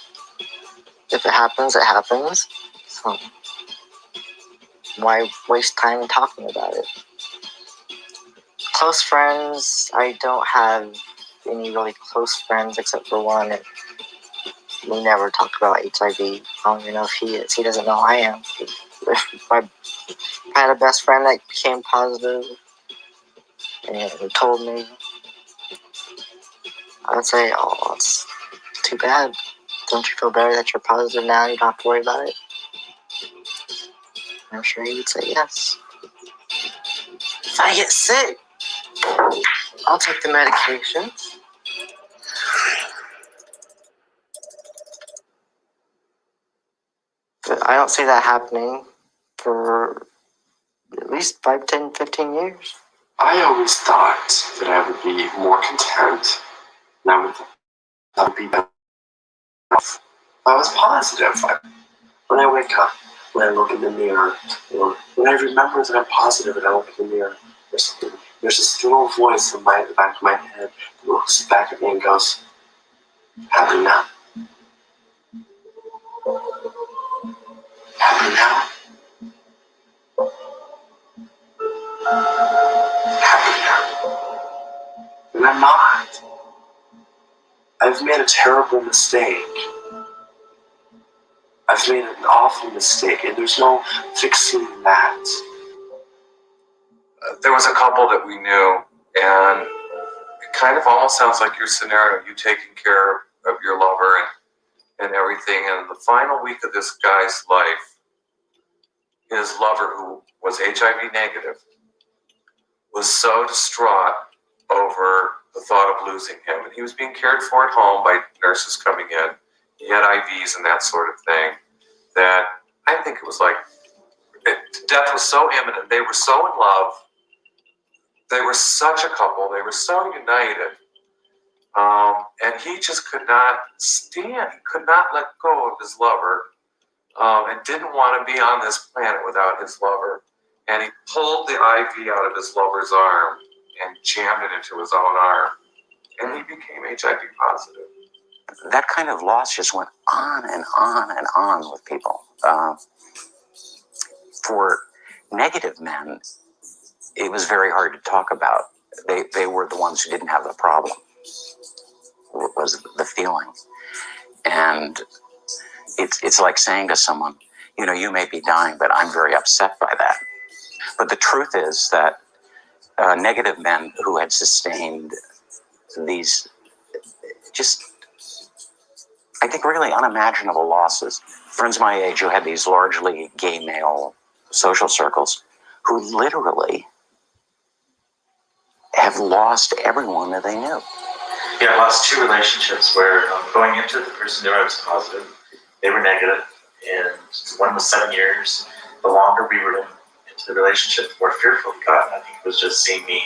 If it happens, it happens. So why waste time talking about it? Close friends, I don't have any really close friends except for one. And we never talk about HIV. I don't even know if he is. He doesn't know I am. I had a best friend that became positive and told me, I would say, oh, it's too bad. Don't you feel better that you're positive now and you don't have to worry about it? I'm sure he would say yes. If I get sick, I'll take the medications. But I don't see that happening for at least 5, 10, 15 years. I always thought that I would be more content and I would be better if I was positive. When I wake up, when I look in the mirror, or when I remember that I'm positive and I look in the mirror, there's something There's this little voice in the back of my head that looks back at me and goes, happy now? Happy now? Happy now? And I'm not. I've made a terrible mistake. I've made an awful mistake, and there's no fixing that. There was a couple that we knew, and it kind of almost sounds like your scenario, you taking care of your lover and everything. And the final week of this guy's life, his lover, who was HIV negative, was so distraught over the thought of losing him. And he was being cared for at home by nurses coming in. He had IVs and that sort of thing, that I think it was like, death was so imminent. They were so in love. They were such a couple. They were so united. And he just could not stand. He could not let go of his lover, and didn't want to be on this planet without his lover. And he pulled the IV out of his lover's arm and jammed it into his own arm. And he became HIV positive. That kind of loss just went on and on and on with people. For negative men, it was very hard to talk about. They were the ones who didn't have the problem, was the feeling. And it's like saying to someone, you know, you may be dying, but I'm very upset by that. But the truth is that negative men who had sustained these just, I think, really unimaginable losses, friends my age who had these largely gay male social circles, who literally have lost everyone that they knew. Yeah, I lost 2 relationships where going into the person knew I was positive, they were negative, and one was 7 years. The longer we were into the relationship, the more fearful he got. I think it was just seeing me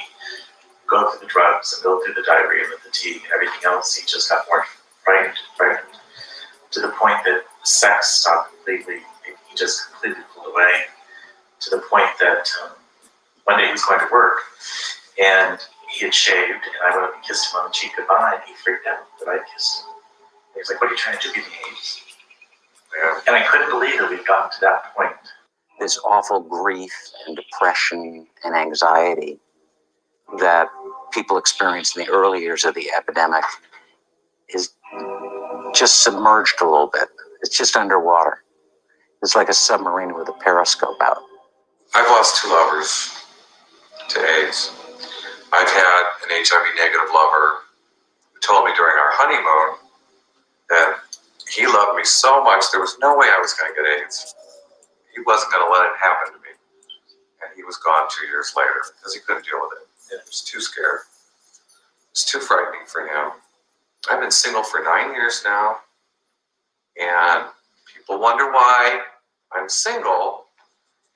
go through the drugs and go through the diarrhea and the fatigue and everything else. He just got more frightened, to the point that sex stopped completely. He just completely pulled away, to the point that one day he was going to work, and he had shaved, and I went up and kissed him on the cheek goodbye, and he freaked out that I kissed him. He was like, what are you trying to do, give me AIDS? Yeah. And I couldn't believe that we'd gotten to that point. This awful grief and depression and anxiety that people experienced in the early years of the epidemic is just submerged a little bit. It's just underwater. It's like a submarine with a periscope out. I've lost 2 lovers to AIDS. I've had an HIV negative lover who told me during our honeymoon that he loved me so much there was no way I was going to get AIDS. He wasn't going to let it happen to me. And he was gone 2 years later because he couldn't deal with it. He was too scared. It was too frightening for him. I've been single for 9 years now, and people wonder why I'm single.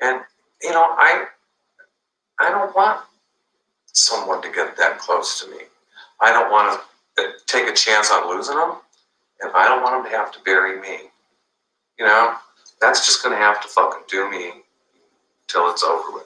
And, you know, I don't want someone to get that close to me. I don't want to take a chance on losing them, and I don't want them to have to bury me. You know, that's just going to have to fucking do me till it's over with.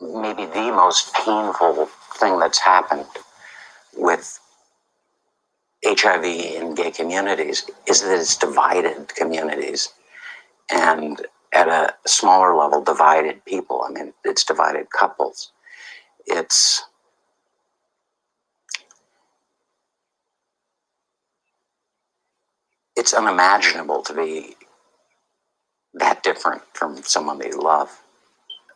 Maybe the most painful thing that's happened with HIV in gay communities is that it's divided communities, and at a smaller level, divided people. I mean, it's divided couples. It's unimaginable to be that different from someone they love.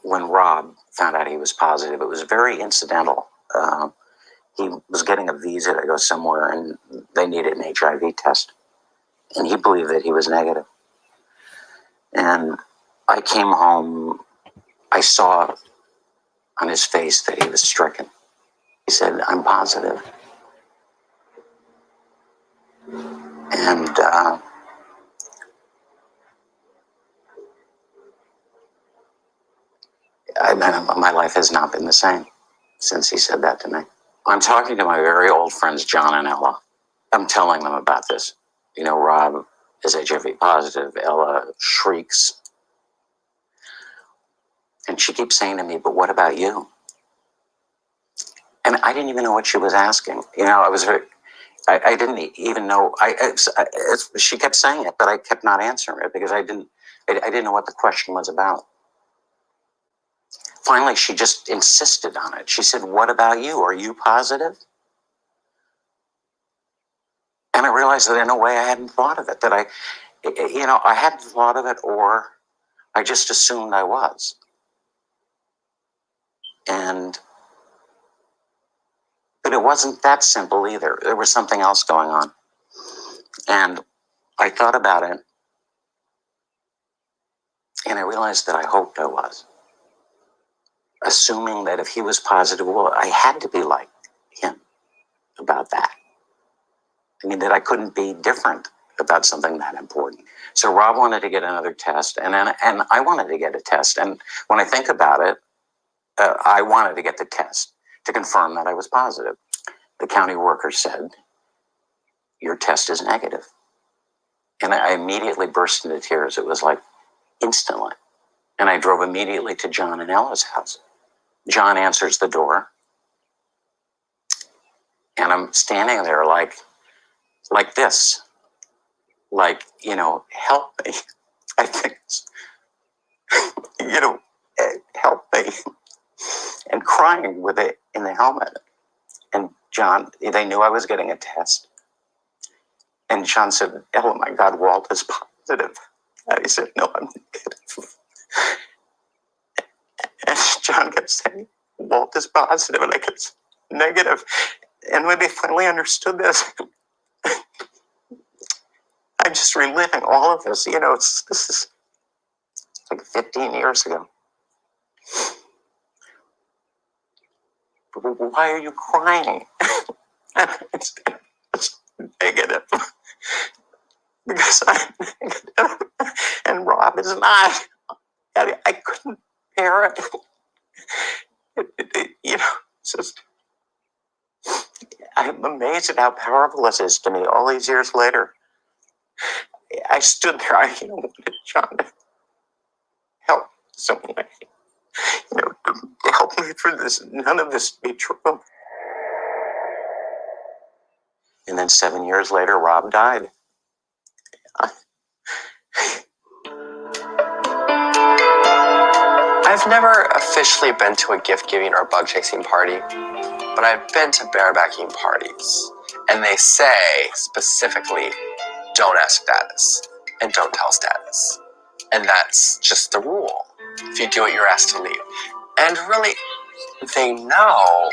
When Rob found out he was positive, it was very incidental. He was getting a visa to go somewhere, and they needed an HIV test. And he believed that he was negative. And I came home, I saw on his face that he was stricken. He said, I'm positive. And I'm my life has not been the same since he said that to me. I'm talking to my very old friends, John and Ella. I'm telling them about this. You know, Rob is HIV positive. Ella shrieks. And she keeps saying to me, but what about you? And I didn't even know what she was asking. You know, I didn't even know. She kept saying it, but I kept not answering it because I didn't know what the question was about. Finally, she just insisted on it. She said, what about you? Are you positive? And I realized that in a way I hadn't thought of it, that I hadn't thought of it, or I just assumed I was. But it wasn't that simple either. There was something else going on. And I thought about it, and I realized that I hoped I was. Assuming that if he was positive, well, I had to be like him about that. I mean, that I couldn't be different about something that important. So Rob wanted to get another test, and I wanted to get a test. And when I think about it, I wanted to get the test to confirm that I was positive. The county worker said, your test is negative. And I immediately burst into tears. It was like instantly. And I drove immediately to John and Ella's house. John answers the door. And I'm standing there like this. Like, you know, help me. I think, you know, help me. And crying with it in the helmet. And John, they knew I was getting a test. And John said, oh my God, Walt is positive. And I said, no, I'm negative. And John kept saying, Walt is positive, and I kept negative. And when they finally understood this, I'm just reliving all of this. You know, this is like 15 years ago. Why are you crying? It's negative. Because I'm negative. And Rob is not. I couldn't bear it. You know, it's just, I'm amazed at how powerful this is to me all these years later. I stood there, I wanted John to help some way. You know, to help me through this. None of this be true. And then 7 years later, Rob died. I've never officially been to a gift-giving or bug-chasing party, but I've been to barebacking parties. And they say, specifically, don't ask status and don't tell status. And that's just the rule. If you do it, you're asked to leave. And really, they know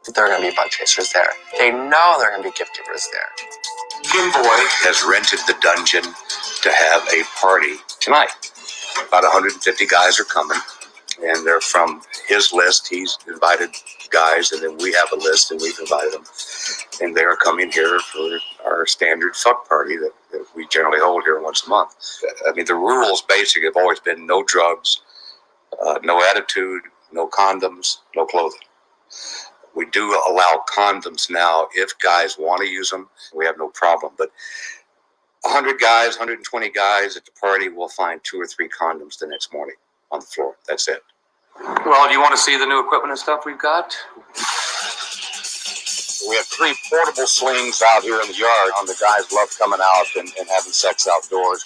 that there are going to be bug chasers there. They know there are going to be gift givers there. Kim Boy has rented the dungeon to have a party tonight. About 150 guys are coming, and they're from his list. He's invited guys, and then we have a list, and we've invited them. And they are coming here for our standard fuck party that we generally hold here once a month. I mean, the rules basically have always been no drugs, no attitude, no condoms, no clothing. We do allow condoms now if guys want to use them. We have no problem. But 100 guys, 120 guys at the party will find 2 or 3 condoms the next morning on the floor. That's it. Well, do you want to see the new equipment and stuff we've got? We have 3 portable slings out here in the yard. The guys love coming out and having sex outdoors.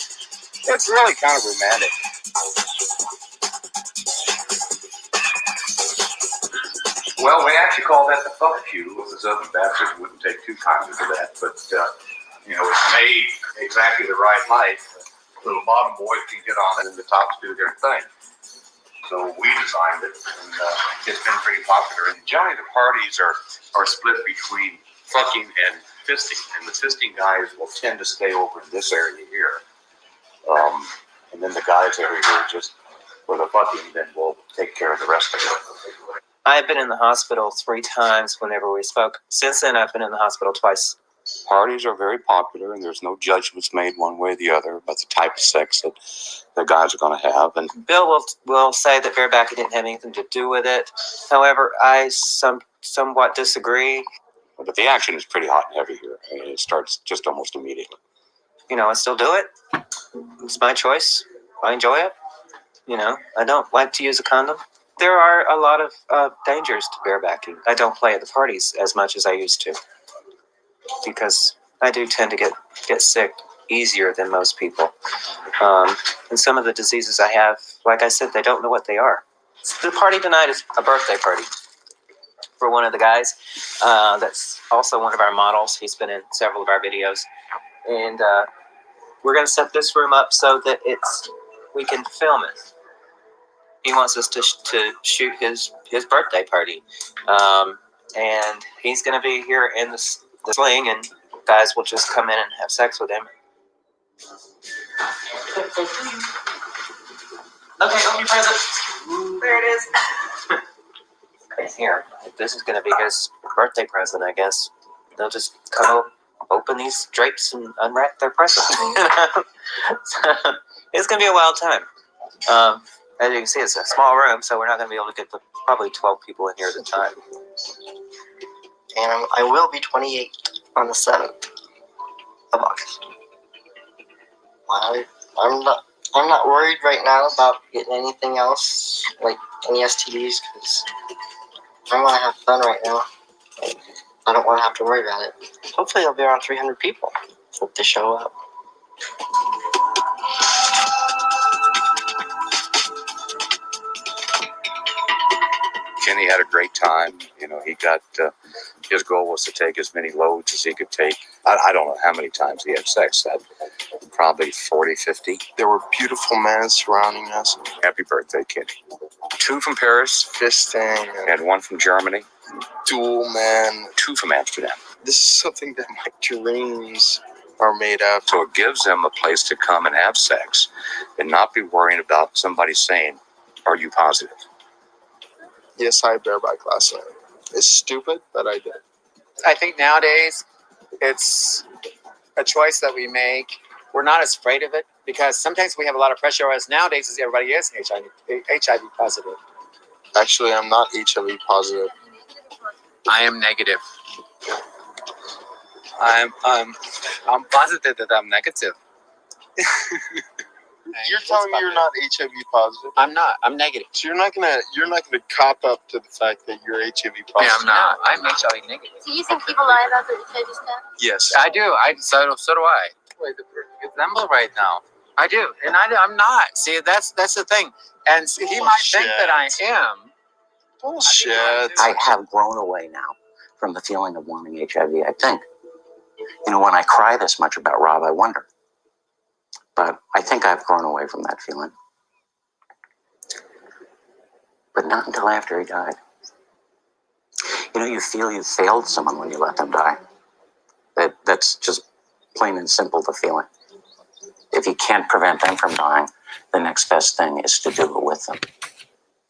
It's really kind of romantic. Well, we actually call that the fuck you. The Southern Baptists wouldn't take too kindly to that, but you know, it's made exactly the right height. So the bottom boys can get on it and the tops do their thing. So we designed it, and it's been pretty popular. And generally the parties are split between fucking and fisting, and the fisting guys will tend to stay over in this area here. And then the guys over here just for the fucking, then will take care of the rest of it. I've been in the hospital 3 times whenever we spoke. Since then, I've been in the hospital twice. Parties are very popular, and there's no judgments made one way or the other about the type of sex that the guys are going to have. And Bill will say that barebacking didn't have anything to do with it. However, I somewhat disagree. but the action is pretty hot and heavy here. I mean, it starts just almost immediately. You know, I still do it. It's my choice. I enjoy it. You know, I don't like to use a condom. There are a lot of dangers to barebacking. I don't play at the parties as much as I used to because I do tend to get sick easier than most people. And some of the diseases I have, like I said, they don't know what they are. The party tonight is a birthday party for one of the guys. That's also one of our models. He's been in several of our videos. And we're going to set this room up so that we can film it. He wants us to shoot his birthday party. And he's going to be here in the sling, and guys will just come in and have sex with him. Okay, open your present. There it is. Here, this is going to be his birthday present, I guess. They'll just come open these drapes and unwrap their present. It's going to be a wild time. As you can see, it's a small room, so we're not going to be able to get probably 12 people in here at a time. And I will be 28 on the 7th of August. I'm not worried right now about getting anything else, like any STDs, because I want to have fun right now. I don't want to have to worry about it. Hopefully there'll be around 300 people. Hope they show up. Kenny had a great time. You know, he got his goal was to take as many loads as he could take. I don't know how many times he had sex. Probably 40, 50. There were beautiful men surrounding us. Happy birthday, Kenny. 2 from Paris. Fisting. And 1 from Germany. Dual men. 2 from Amsterdam. This is something that my dreams are made of. So it gives them a place to come and have sex and not be worrying about somebody saying, "Are you positive?" Yes, I bareback last night. It's stupid, but I did. I think nowadays it's a choice that we make. We're not as afraid of it because sometimes we have a lot of pressure on us nowadays as everybody is HIV positive. Actually, I'm not HIV positive. I am negative. I'm positive that I'm negative. You're telling me you're not HIV positive? I'm not. I'm negative. So you're not gonna cop up to the fact that you're HIV positive? Yeah, I'm not. I'm HIV negative. Do you think people lie about their HIV stuff? Yes. I do. So do I. Wait, the perfect example right now. I do, and I'm not. See, that's the thing. And he might think that I am. Bullshit. I have grown away now from the feeling of wanting HIV, I think. You know, when I cry this much about Rob, I wonder. But I think I've grown away from that feeling. But not until after he died. You know, you feel you failed someone when you let them die. That's just plain and simple the feeling. If you can't prevent them from dying, the next best thing is to do it with them.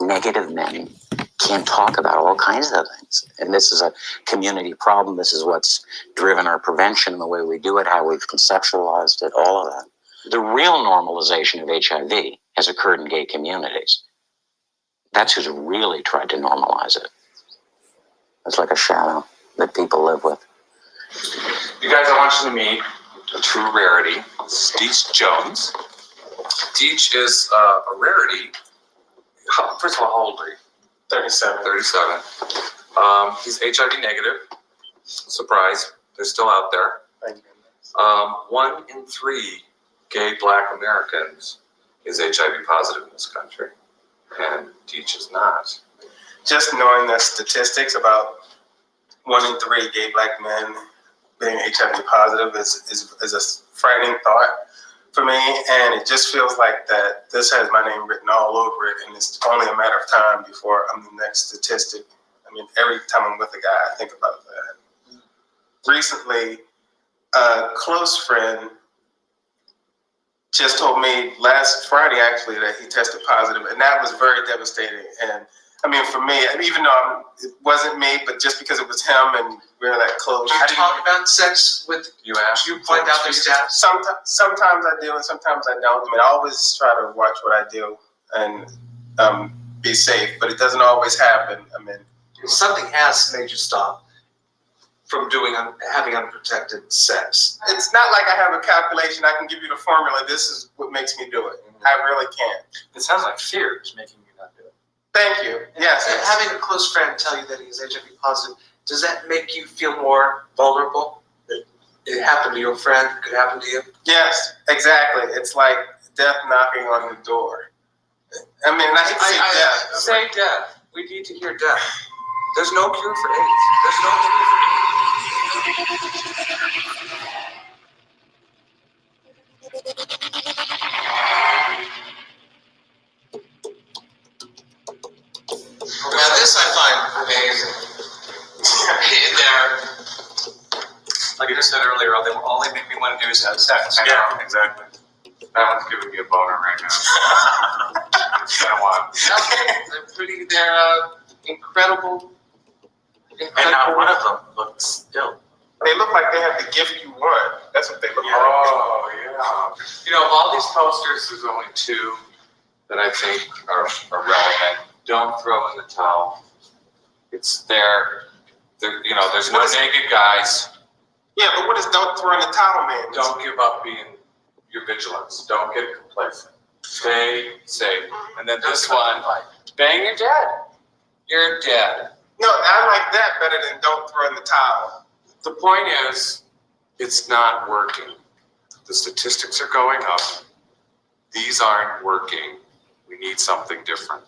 Negative men can't talk about all kinds of things. And this is a community problem. This is what's driven our prevention, the way we do it, how we've conceptualized it, all of that. The real normalization of HIV has occurred in gay communities. That's who's really tried to normalize it. It's like a shadow that people live with. You guys, I want you to meet a true rarity. This is Deech Jones. Deech is a rarity. First of all, how old are you? 37. 37. He's HIV negative. Surprise, they're still out there. 1 in 3 gay Black Americans is HIV positive in this country, and Deech is not. Just knowing the statistics about 1 in 3 gay Black men being HIV positive is a frightening thought for me, and it just feels like that this has my name written all over it, and it's only a matter of time before I'm the next statistic. I mean, every time I'm with a guy, I think about that. Recently, a close friend just told me last Friday, actually, that he tested positive, and that was very devastating. And I mean, for me, even though it wasn't me, but just because it was him and we were that close. Do you talk about sex with? You ask. You find out their status. Sometimes I do, and sometimes I don't. I mean, I always try to watch what I do and be safe, but it doesn't always happen. I mean, something has made you stop from having unprotected sex. It's not like I have a calculation. I can give you the formula. This is what makes me do it. I really can't. It sounds like fear is making you not do it. Thank you. Yes. And having a close friend tell you that he's HIV positive, does that make you feel more vulnerable? That it happened to your friend, it could happen to you? Yes, exactly. It's like death knocking on the door. I mean, I hate to say death. Say death. We need to hear death. There's no cure for AIDS. There's no cure for AIDS. Now this I find amazing. Like you said earlier, all they make me want to do is have sex. Yeah, exactly. That one's giving me a boner right now. I want. They're incredible. And not one of them looks ill. They look like they have the gift you want. That's what they look like. Oh, yeah. You know, of all these posters, there's only two that I think are relevant. Don't throw in the towel. It's there. You know, there's no naked guys. Yeah, but what is don't throw in the towel, man? Don't give up being your vigilance. Don't get complacent. Stay safe. And then this one, bang, you're dead. You're dead. No, I like that better than don't throw in the towel. The point is, it's not working. The statistics are going up. These aren't working. We need something different.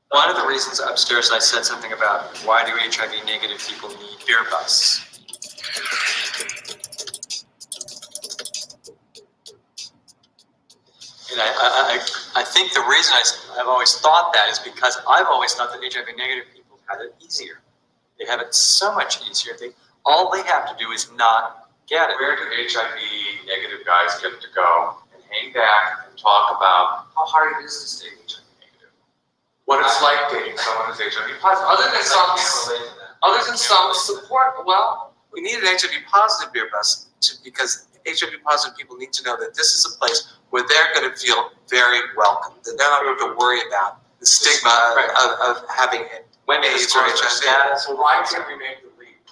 One of the reasons upstairs I said something about why do HIV negative people need beer bus. And I think the reason I've always thought that is because I've always thought that HIV negative people had it easier. They have it so much easier. All they have to do is not get it. Where do HIV negative guys get to go and hang back and talk about how hard it is to stay HIV negative? What it's like dating someone who's HIV positive. Other than some support, well, we need an HIV positive beer bus because HIV positive people need to know that this is a place where they're going to feel very welcome. That they're not going to worry about the stigma of having it. AIDS or HIV. So why can't we make the leap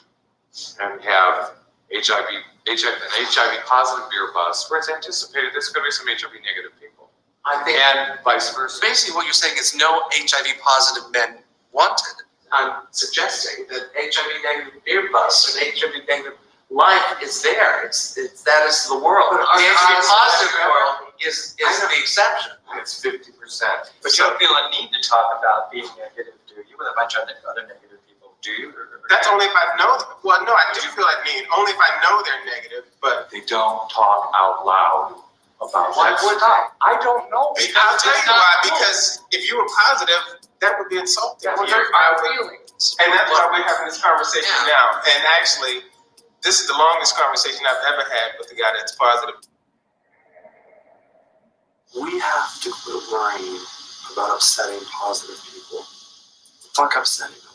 and have an HIV positive beer bus where it's anticipated there's going to be some HIV negative people? I think, and vice versa. Basically, what you're saying is no HIV positive men wanted. I'm suggesting that HIV negative beer bus and HIV negative life is there. That is the world. The HIV positive world is the exception. It's 50%. But you don't feel a need to talk about being negative, do you? With a bunch of other negative people, do you? That's only if I know them. Well, no, I do feel like need only if I know they're negative, but they don't talk out loud about why would not? I don't know. I'll tell you why. Because if you were positive, that would be insulting. Well, they're feelings. And that's why we're having this conversation now. And actually, this is the longest conversation I've ever had with a guy that's positive. We have to quit worrying about upsetting positive people. Fuck upsetting them.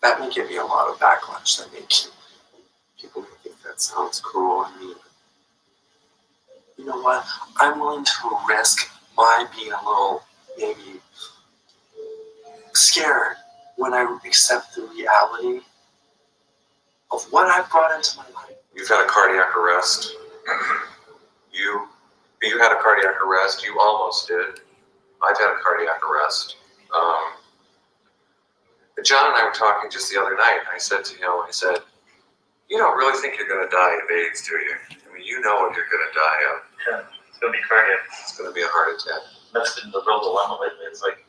That may give you a lot of backlash. That may keep people may think that sounds cruel. I mean, you know what? I'm willing to risk my being a little, maybe, scared when I accept the reality of what I've brought into my life. You've had a cardiac arrest. You had a cardiac arrest. You almost did. I've had a cardiac arrest. John and I were talking just the other night. I said to him, you don't really think you're going to die of AIDS, do you? I mean, you know what you're going to die of. Yeah, it's going to be cardiac. It's going to be a heart attack. That's been the real dilemma lately. It's like,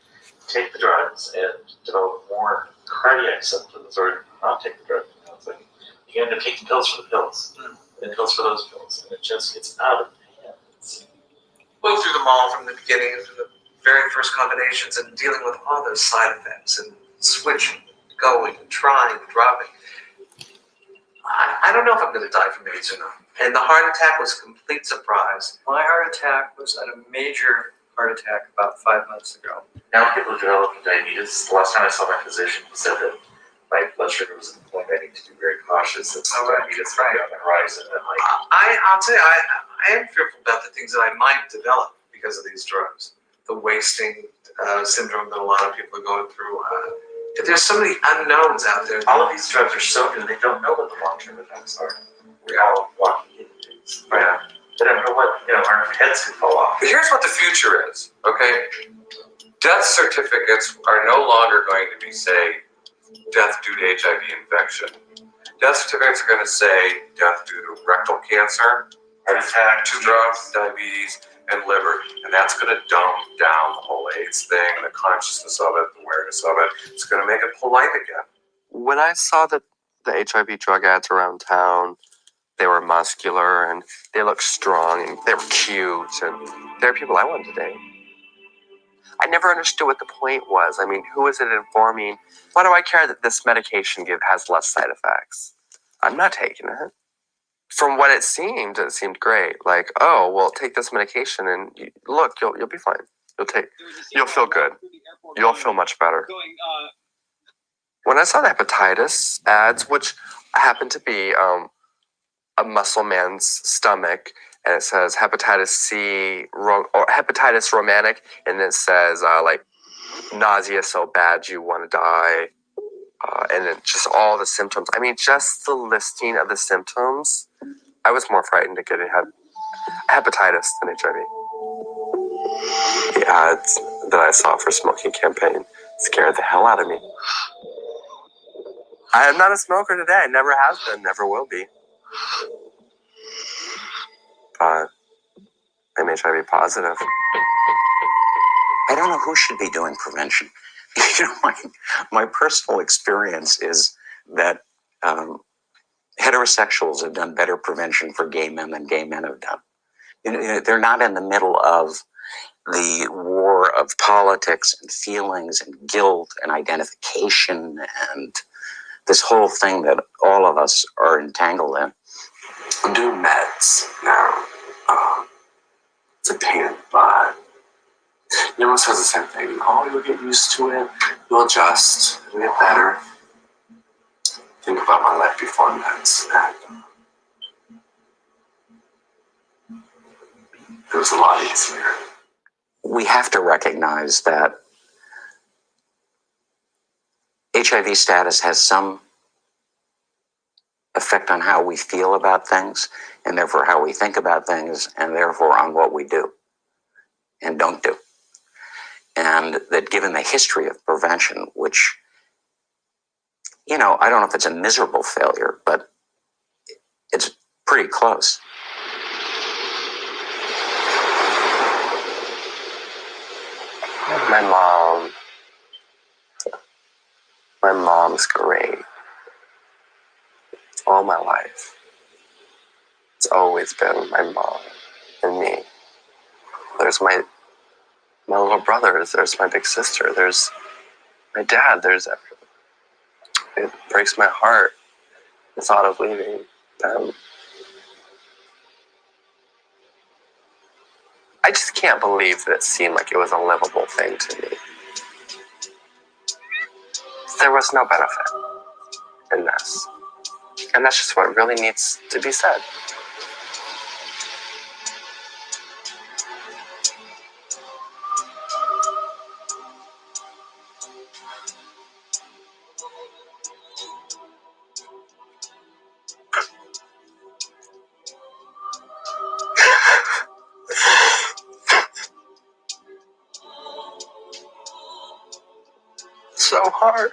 take the drugs and develop more cardiac symptoms, or not take the drugs. You know, it's like you end up taking pills for the pills, and pills for those pills, and it just gets out of hand. Going through them all from the beginning, from the very first combinations, and dealing with all those side effects, and switching, going, and trying, and dropping. I don't know if I'm going to die from AIDS or not. And the heart attack was a complete surprise. My heart attack was at a major heart attack about 5 months ago. Now people developing diabetes. The last time I saw my physician, he said that my blood sugar was at the point I need to be very cautious. It's diabetes might be on the horizon. And I'll tell you, I am fearful about the things that I might develop because of these drugs. The wasting syndrome that a lot of people are going through. There's so many unknowns out there. all of these drugs are so new, they don't know what the long-term effects are. We're all walking into things. Yeah. They don't know what, our heads could fall off. But here's what the future is, okay? Death certificates are no longer going to be, say, death due to HIV infection. Death certificates are going to say death due to rectal cancer, heart attack, 2 drugs, diabetes, and liver. And that's going to dumb down the whole AIDS thing, the consciousness of it, the awareness of it. It's going to make it polite again. When I saw the HIV drug ads around town, they were muscular and they looked strong and they were cute and they're people I wanted to date. I never understood what the point was. I mean, who is it informing? Why do I care that this medication has less side effects? I'm not taking it. From what it seemed great. Like, oh, well, take this medication and look, you'll be fine. You'll feel good. You'll feel much better. When I saw the hepatitis ads, which happened to be a muscle man's stomach, and it says hepatitis C or hepatitis romantic, and it says like nausea so bad you want to die, and then just all the symptoms. I mean, just the listing of the symptoms, I was more frightened to get hepatitis than HIV. The ads that I saw for smoking campaign scared the hell out of me. I am not a smoker today. I never have been, never will be. But I'm HIV positive. I don't know who should be doing prevention. My personal experience is that heterosexuals have done better prevention for gay men than gay men have done. They're not in the middle of the war of politics and feelings and guilt and identification and this whole thing that all of us are entangled in. I'm doing meds now. It's a pain in the butt. Everyone says the same thing. Oh, you'll get used to it. You'll adjust. It'll get better. Think about my life before meds. It was a lot easier. We have to recognize that HIV status has some effect on how we feel about things, and therefore how we think about things, and therefore on what we do and don't do. And that given the history of prevention, which, I don't know if it's a miserable failure, but it's pretty close. My mom's great. All my life. It's always been my mom and me. There's my little brothers, there's my big sister, there's my dad, there's everything. It breaks my heart, the thought of leaving them. I just can't believe that it seemed like it was a livable thing to me. There was no benefit in this. And that's just what really needs to be said. So hard.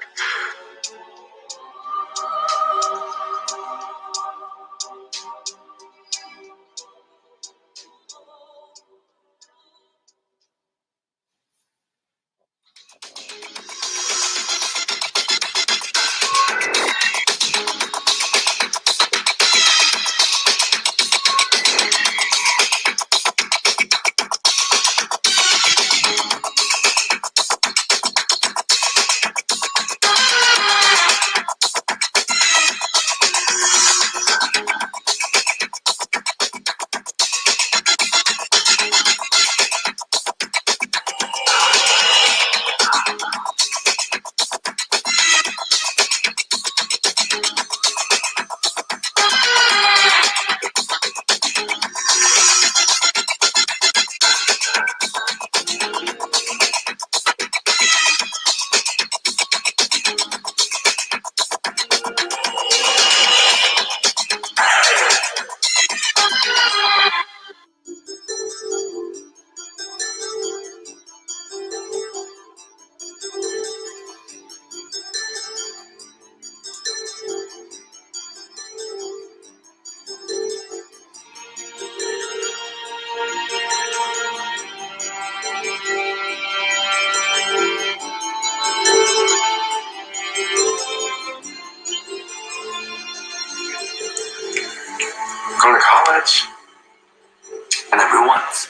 such. And everyone's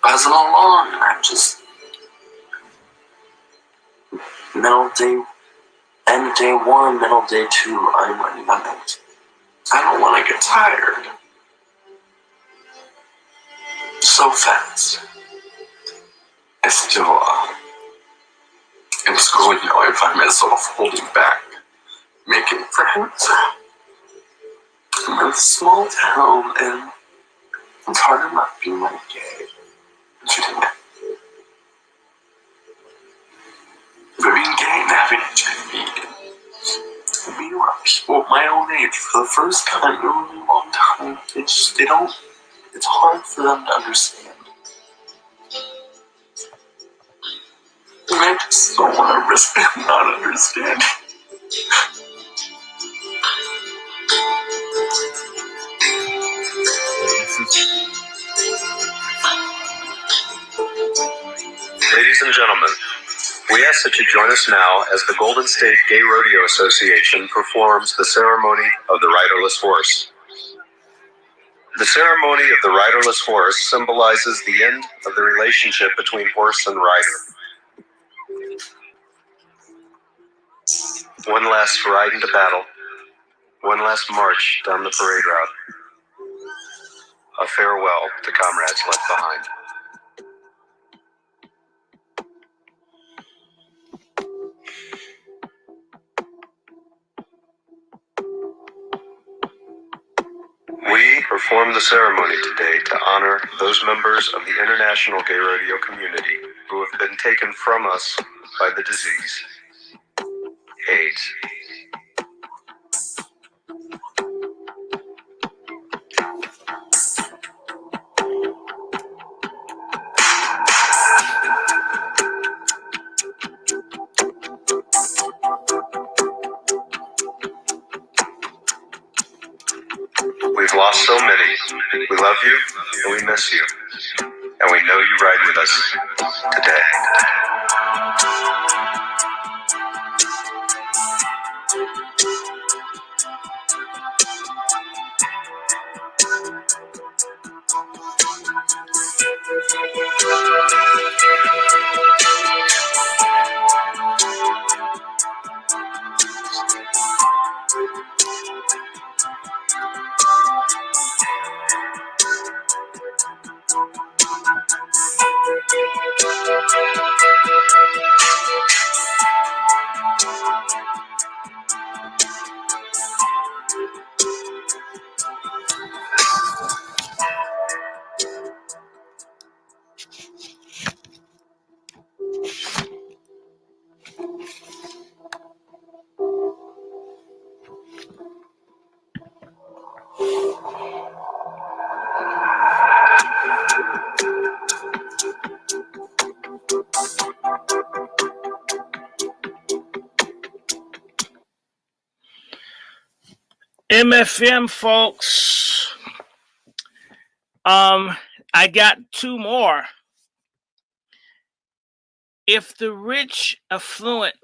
buzzing along, and I'm just middle day, end of day one, middle of day two, I'm running on it. I don't want to get tired so fast. I still, in school, you know, I find myself holding back, making friends. I'm in a small town, and it's hard enough being like gay. Being gay and having HIV. Being around people my own age for the first time in a really long time. It's hard for them to understand. And I just don't want to risk them not understanding. Ladies and gentlemen, we ask that you join us now as the Golden State Gay Rodeo Association performs the ceremony of the riderless horse. The ceremony of the riderless horse symbolizes the end of the relationship between horse and rider. One last ride into battle, one last march down the parade route. A farewell to comrades left behind. We perform the ceremony today to honor those members of the international gay rodeo community who have been taken from us by the disease, AIDS. We've lost so many. We love you and we miss you. And we know you ride with us today. MFM folks, I got two more. If the rich, affluent,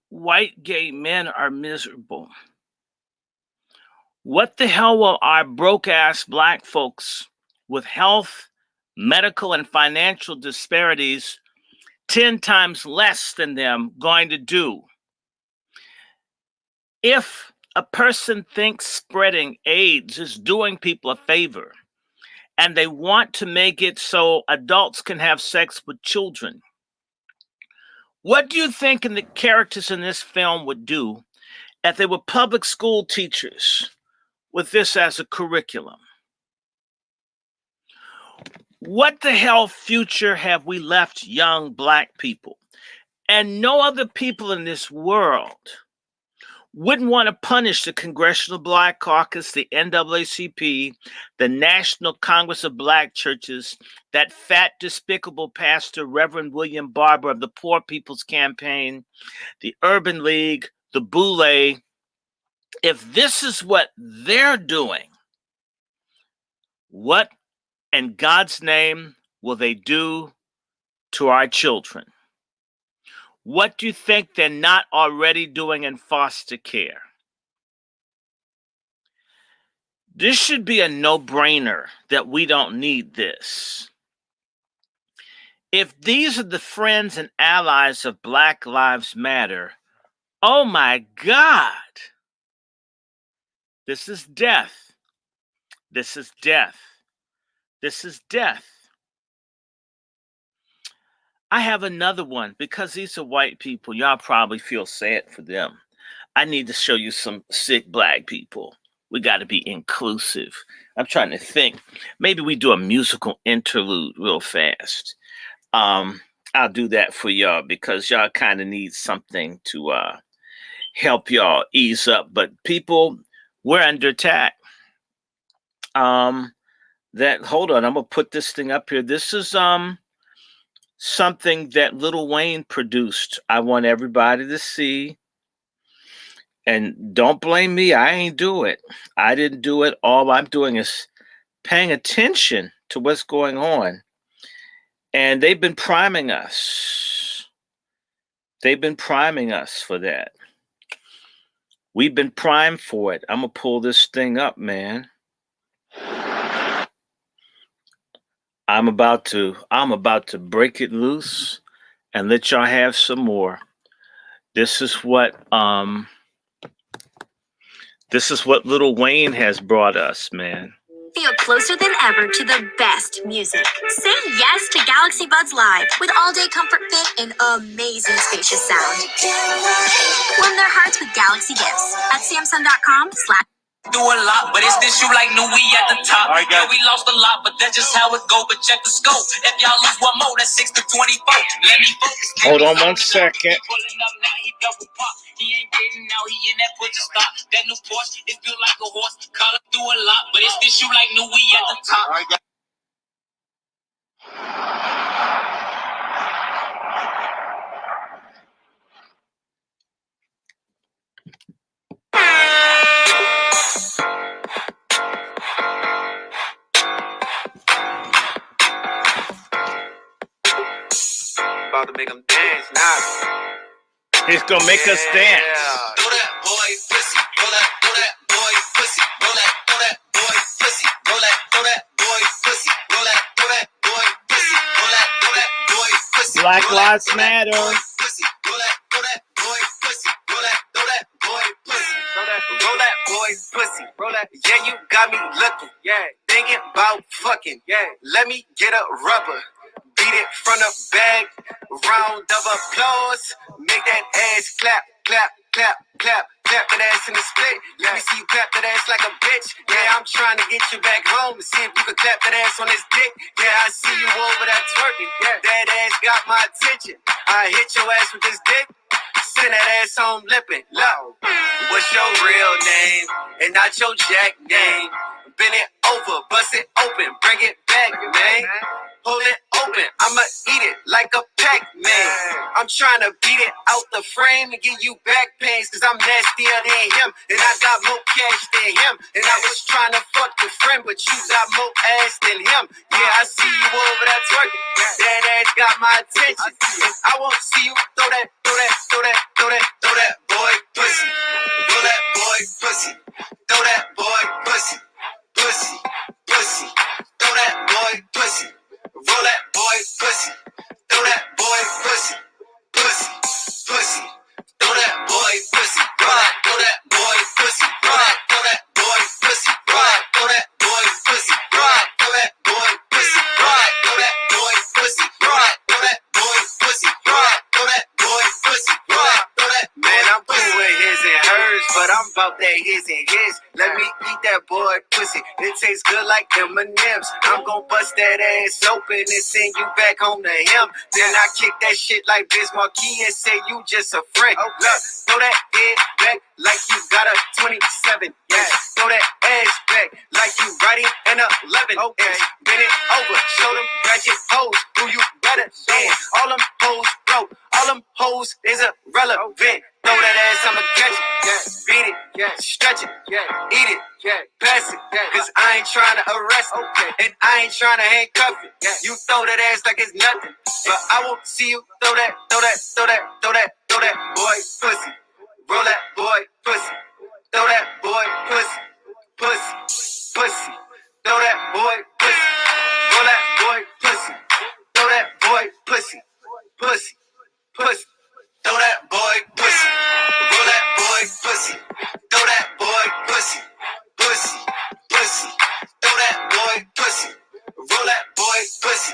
white gay men are miserable, what the hell will our broke-ass black folks with health, medical, and financial disparities 10 times less than them going to do? If a person thinks spreading AIDS is doing people a favor, and they want to make it so adults can have sex with children, what do you think the characters in this film would do if they were public school teachers with this as a curriculum? What the hell future have we left young black people? And no other people in this world wouldn't want to punish the Congressional Black Caucus, the NAACP, the National Congress of Black Churches, that fat, despicable pastor, Reverend William Barber of the Poor People's Campaign, the Urban League, the Boule. If this is what they're doing, what in God's name will they do to our children? What do you think they're not already doing in foster care? This should be a no-brainer that we don't need this. If these are the friends and allies of Black Lives Matter, oh my God. This is death. This is death. This is death. I have another one because these are white people. Y'all probably feel sad for them. I need to show you some sick Black people. We got to be inclusive. I'm trying to think. Maybe we do a musical interlude real fast. I'll do that for y'all because y'all kind of need something to help y'all ease up. But people, we're under attack. Hold on, I'm gonna put this thing up here. This is something that Lil Wayne produced. I want everybody to see. And don't blame me. I ain't do it. I didn't do it. All I'm doing is paying attention to what's going on. And they've been priming us. They've been priming us for that. We've been primed for it. I'm going to pull this thing up, man. I'm about to break it loose and let y'all have some more. This is what Lil Wayne has brought us, man. Feel closer than ever to the best music. Say yes to Galaxy Buds Live with all-day comfort fit and amazing spacious sound. Warm their hearts with Galaxy gifts at Samsung.com/. Do a lot, but it's this you like new we at the top. Yeah, we lost a lot, but that's just how it go. But check the scope. If y'all lose one more, that's 6 to 24. Let me focus. Hold on 1 second. He ain't getting out, he in that push stop. That new Porsche, it feel like a horse. Call it through a lot, but it's this you like new we at the top. About to make them dance now. He's gonna make us dance. Throw that boy pussy, roll that boy pussy, roll that boy pussy, roll that boy pussy, roll that boy pussy, roll that boy pussy. Black Lives Matter. Pussy, roll that boy pussy, roll that boy pussy, roll that boy pussy, roll that. Yeah, you got me looking. Yeah, thinking about fucking. Yeah, let me get a rubber. Beat it from the back, round of applause. Make that ass clap, clap, clap, clap, clap that ass in the split. Let me see you clap that ass like a bitch. Yeah, I'm trying to get you back home and see if you can clap that ass on this dick. Yeah, I see you over there twerking. Yeah, that ass got my attention. I hit your ass with this dick. Send that ass home lipping. Look, what's your real name and not your jack name? Bend it over, bust it open, bring it back, man. Hold it open, I'ma eat it like a Pac-Man. I'm trying to beat it out the frame and give you back pains, cause I'm nastier than him, and I got more cash than him. And I was trying to fuck your friend, but you got more ass than him. Yeah, I see you over there twerking. That ass got my attention. And I won't see you throw that boy pussy. Throw that boy pussy. Throw that boy pussy. Pussy, pussy. Throw that boy pussy. Roll that boy pussy, throw that boy pussy, pussy, pussy, throw that boy pussy, roll that boy pussy, roll that boy pussy, roll that boy pussy, roll that boy pussy, roll that boy pussy, roll that boy pussy, roll that boy pussy, roll that. Man, I'm cool with his and hers, but I'm about that his and his. Let me eat that boy pussy. It tastes good like M&M's. I'm gon' bust that ass open and send you back home to him. Then I kick that shit like Biz Marquis and say you just a friend. Look, throw that head back like you got a 27. Yeah, throw that ass back like you riding an 11. Okay, bend it over, show them ratchet hoes who you better than. All them hoes broke, all them hoes is irrelevant. Throw that ass, I'ma catch it, yeah. Beat it, yeah. Stretch it, yeah. Eat it, yeah. Pass it, yeah. Cause I ain't trying to arrest it, okay. And I ain't trying to handcuff it, yeah. You throw that ass like it's nothing, but I won't see you throw that boy pussy. Roll that boy pussy. Throw that boy pussy. Pussy, pussy. Throw that boy pussy. Roll that boy pussy. Throw that boy pussy. Pussy. Pussy. Throw that boy pussy. Roll that boy pussy. Throw that boy pussy. Pussy. Pussy. Throw that boy pussy. Roll that boy pussy.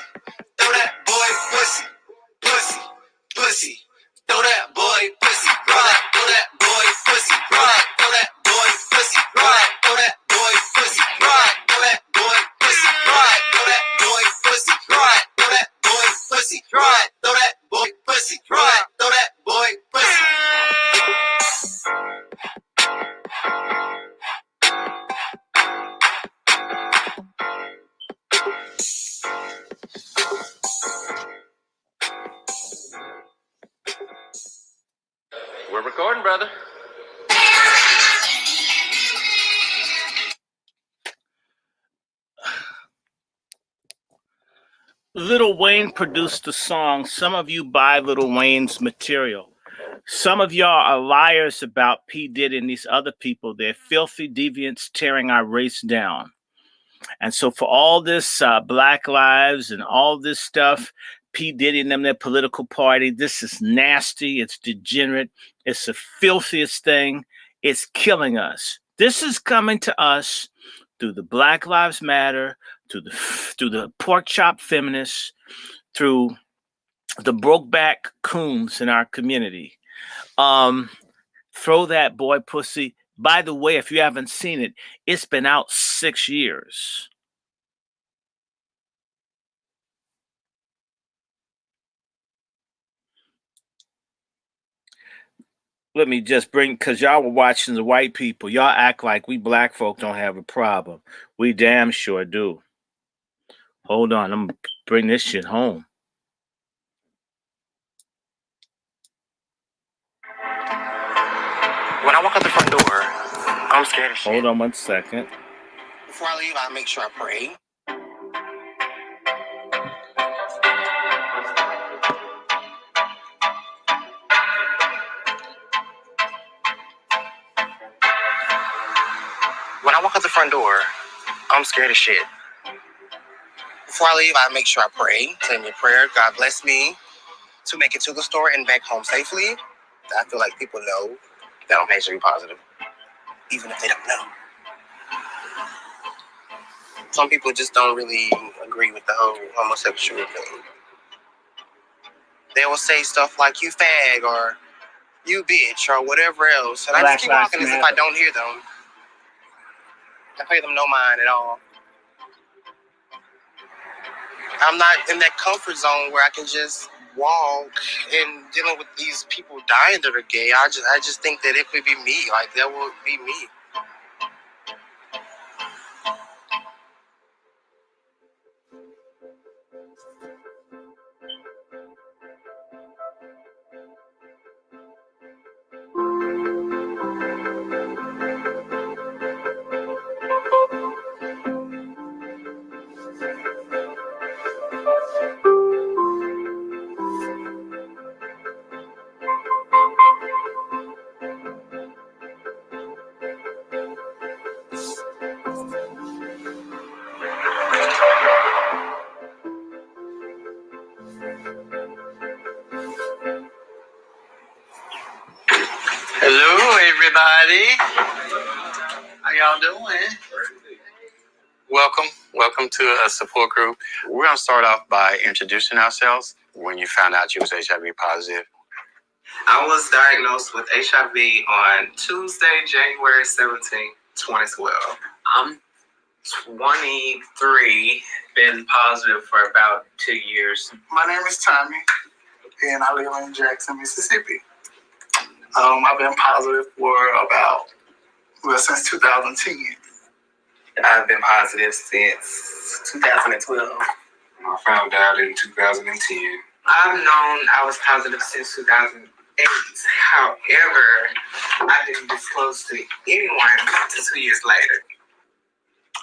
Throw that boy pussy. Pussy. Pussy. Throw that boy pussy. Roll that. Throw that boy pussy. Roll that. Throw that boy pussy. Roll that. Throw that boy pussy. Roll that. Throw that boy pussy. Roll that. Throw that boy pussy. Roll that. Throw that boy pussy. Roll that. Throw that boy pussy. Roll that. Throw that boy pussy. We're recording, brother. Lil Wayne produced a song. Some of you buy Lil Wayne's material. Some of y'all are liars about P. Diddy and these other people. They're filthy deviants tearing our race down. And so for all this Black Lives and all this stuff, P. Diddy and them, their political party, this is nasty. It's degenerate. It's the filthiest thing. It's killing us. This is coming to us through the Black Lives Matter, through the pork chop feminists, through the brokeback coons in our community. Throw that boy pussy. By the way, if you haven't seen it, it's been out 6 years. Let me just bring, because y'all were watching the white people. Y'all act like we black folk don't have a problem. We damn sure do. Hold on, I'm going to bring this shit home. When I walk out the front door, I'm scared of shit. Hold on 1 second. Before I leave, I make sure I pray. When I walk out the front door, I'm scared of shit. Before I leave, I make sure I pray. Say me a prayer. God bless me to make it to the store and back home safely. I feel like people know that I'm HIV positive, even if they don't know. Some people just don't really agree with the whole homosexual thing. They will say stuff like "you fag" or "you bitch" or whatever else, and I just keep walking as if I don't hear them. I pay them no mind at all. I'm not in that comfort zone where I can just walk and dealing with these people dying that are gay. I just think that it could be me. Like, that would be me. Hello, everybody. How y'all doing? Welcome to a support group. We're gonna start off by introducing ourselves. When you found out you was HIV positive, I was diagnosed with HIV on Tuesday, January 17, 2012. I'm 23, been positive for about 2 years. My name is Tommy, and I live in Jackson, Mississippi. I've been positive for since 2010. I've been positive since 2012. I found out in 2010. I've known I was positive since 2008. However, I didn't disclose to anyone until 2 years later.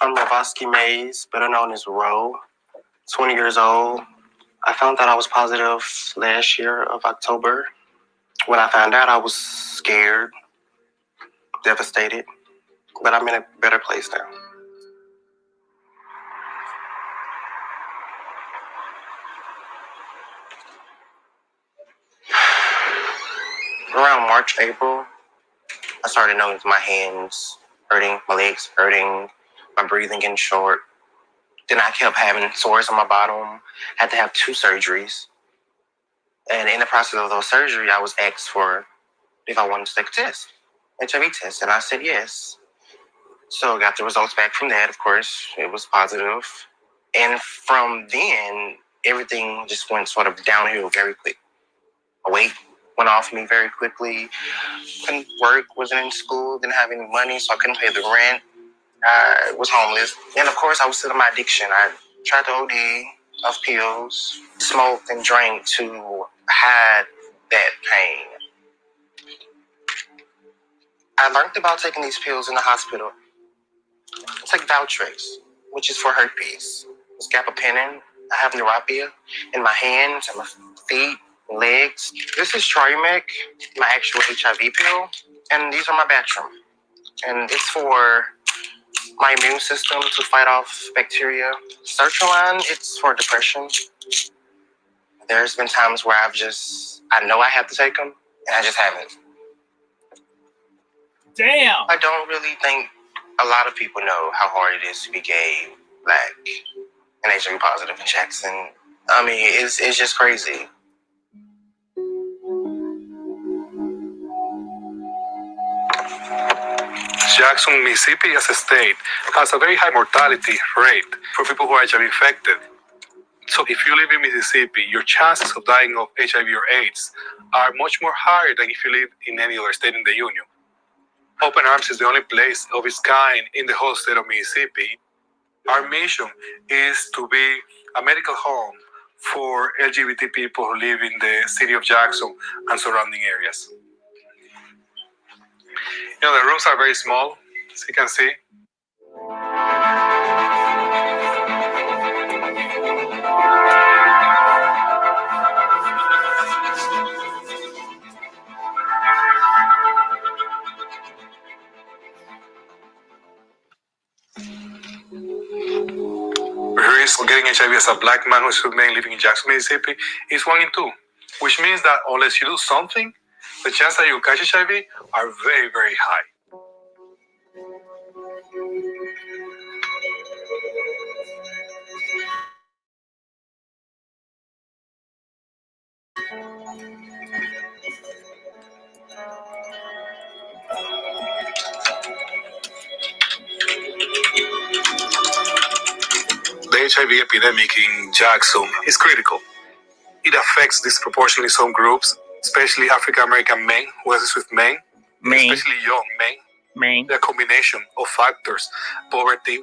I'm Ravosky Mays, better known as Ro, 20 years old. I found out I was positive last year of October. When I found out, I was scared, devastated, but I'm in a better place now. around March, April, I started noticing my hands hurting, my legs hurting, my breathing getting short. Then I kept having sores on my bottom. Had to have 2 surgeries. And in the process of those surgeries, I was asked for if I wanted to take a test, HIV test, and I said yes. So I got the results back from that, of course. It was positive. And from then, everything just went sort of downhill very quick. My weight went off me very quickly. Couldn't work, wasn't in school, didn't have any money, so I couldn't pay the rent. I was homeless. And of course, I was still in my addiction. I tried to OD off pills, smoked and drank to hide that pain. I learned about taking these pills in the hospital. It's like Valtrex, which is for herpes. It's gabapentin. I have neuropia in my hands and my feet and legs. This is Triumec, my actual HIV pill, and these are my Bactrim. And it's for my immune system to fight off bacteria. Sertraline, it's for depression. There's been times where I know I have to take them, and I just haven't. Damn. I don't really think a lot of people know how hard it is to be gay, black, and HIV positive in Jackson. I mean, it's just crazy. Jackson, Mississippi as a state has a very high mortality rate for people who are HIV infected. So if you live in Mississippi, your chances of dying of HIV or AIDS are much more higher than if you live in any other state in the Union. Open Arms is the only place of its kind in the whole state of Mississippi. Our mission is to be a medical home for LGBT people who live in the city of Jackson and surrounding areas. You know, the rooms are very small, as you can see. The risk of getting HIV as a black man who's living in Jackson, Mississippi is 1 in 2, which means that unless you do something, the chances that you catch HIV are very, very high. The HIV epidemic in Jackson is critical. It affects disproportionately some groups, especially African American men, who are with men, especially young men. The combination of factors, poverty,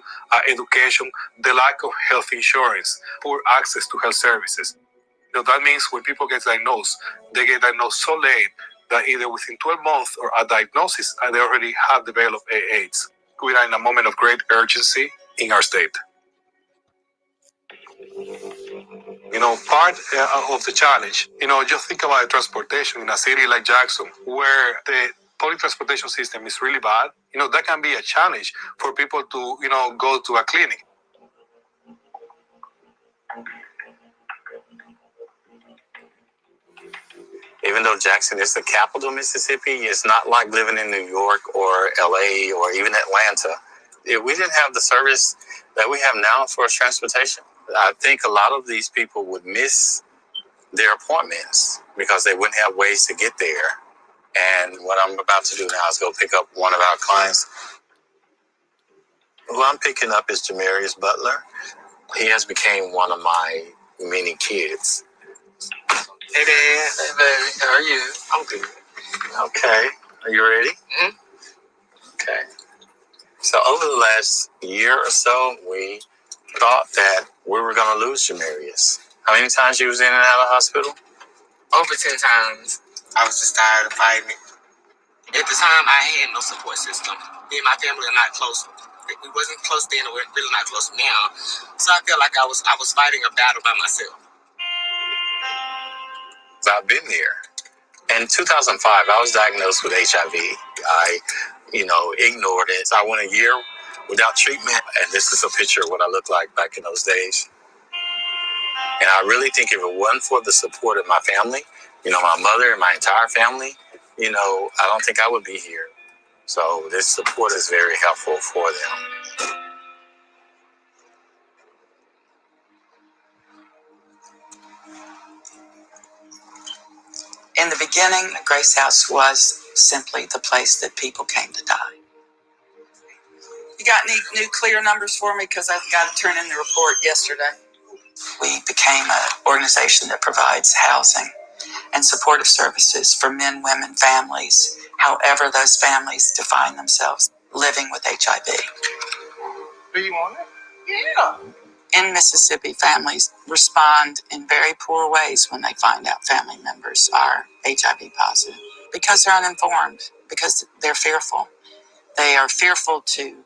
education, the lack of health insurance, poor access to health services. You know, that means when people get diagnosed, they get diagnosed so late that either within 12 months or at diagnosis, they already have developed AIDS. We are in a moment of great urgency in our state. You know, part of the challenge, you know, just think about the transportation in a city like Jackson, where the public transportation system is really bad. You know, that can be a challenge for people to, you know, go to a clinic. Even though Jackson is the capital of Mississippi, it's not like living in New York or LA or even Atlanta. If we didn't have the service that we have now for transportation, I think a lot of these people would miss their appointments because they wouldn't have ways to get there. And what I'm about to do now is go pick up one of our clients. Who I'm picking up is Jamarius Butler. He has become one of my many kids. Hey, Dad. Hey, baby. How are you? I'm good. Okay. Are you ready? Mm-hmm. Okay. So over the last year or so, we thought that we were going to lose Jamarius. How many times you was in and out of the hospital? Over 10 times. I was just tired of fighting it. At the time, I had no support system. Me and my family are not close. We wasn't close then, and we're really not close now. So I felt like I was fighting a battle by myself. I've been there. In 2005, I was diagnosed with HIV. I, ignored it. So I went a year without treatment, and this is a picture of what I looked like back in those days. And I really think if it wasn't for the support of my family, my mother and my entire family, I don't think I would be here. So this support is very helpful for them. In the beginning, Grace House was simply the place that people came to die. You got any new clear numbers for me? Because I've got to turn in the report yesterday. We became an organization that provides housing and supportive services for men, women, families, however those families define themselves, living with HIV. Do you want it? Yeah. In Mississippi, families respond in very poor ways when they find out family members are HIV positive because they're uninformed, because they're fearful. They are fearful to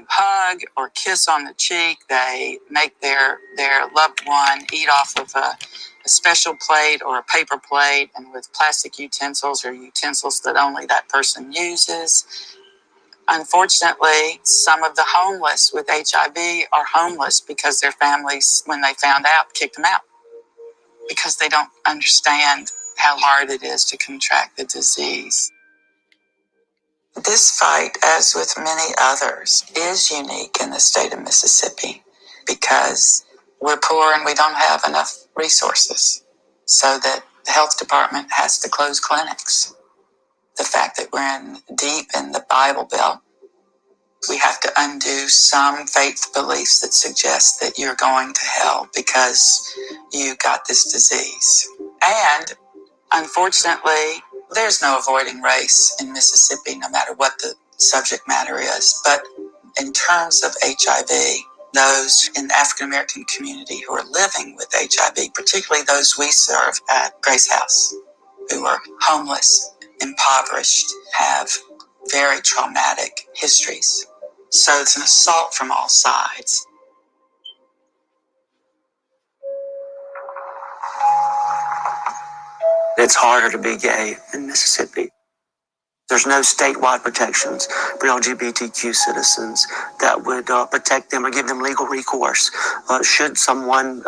hug or kiss on the cheek. They make their loved one eat off of a special plate or a paper plate and with plastic utensils or utensils that only that person uses. Unfortunately, some of the homeless with HIV are homeless because their families, when they found out, kicked them out because they don't understand how hard it is to contract the disease. This fight, as with many others, is unique in the state of Mississippi because we're poor and we don't have enough resources, so that the health department has to close clinics. The fact that we're deep in the Bible Belt, we have to undo some faith beliefs that suggest that you're going to hell because you got this disease. And unfortunately, there's no avoiding race in Mississippi, no matter what the subject matter is. But in terms of HIV, those in the African American community who are living with HIV, particularly those we serve at Grace House, who are homeless, impoverished, have very traumatic histories. So it's an assault from all sides. It's harder to be gay in Mississippi. There's no statewide protections for LGBTQ citizens that would protect them or give them legal recourse should someone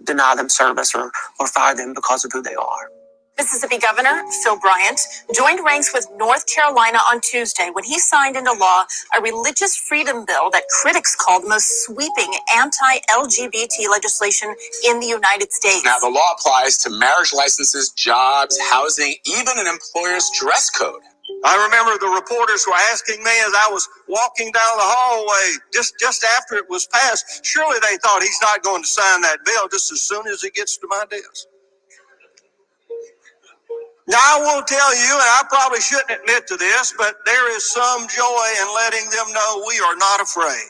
deny them service or fire them because of who they are. Mississippi Governor Phil Bryant joined ranks with North Carolina on Tuesday when he signed into law a religious freedom bill that critics called the most sweeping anti-LGBT legislation in the United States. Now, the law applies to marriage licenses, jobs, housing, even an employer's dress code. I remember the reporters were asking me as I was walking down the hallway just after it was passed, surely they thought he's not going to sign that bill just as soon as it gets to my desk. Now, I will tell you, and I probably shouldn't admit to this, but there is some joy in letting them know we are not afraid.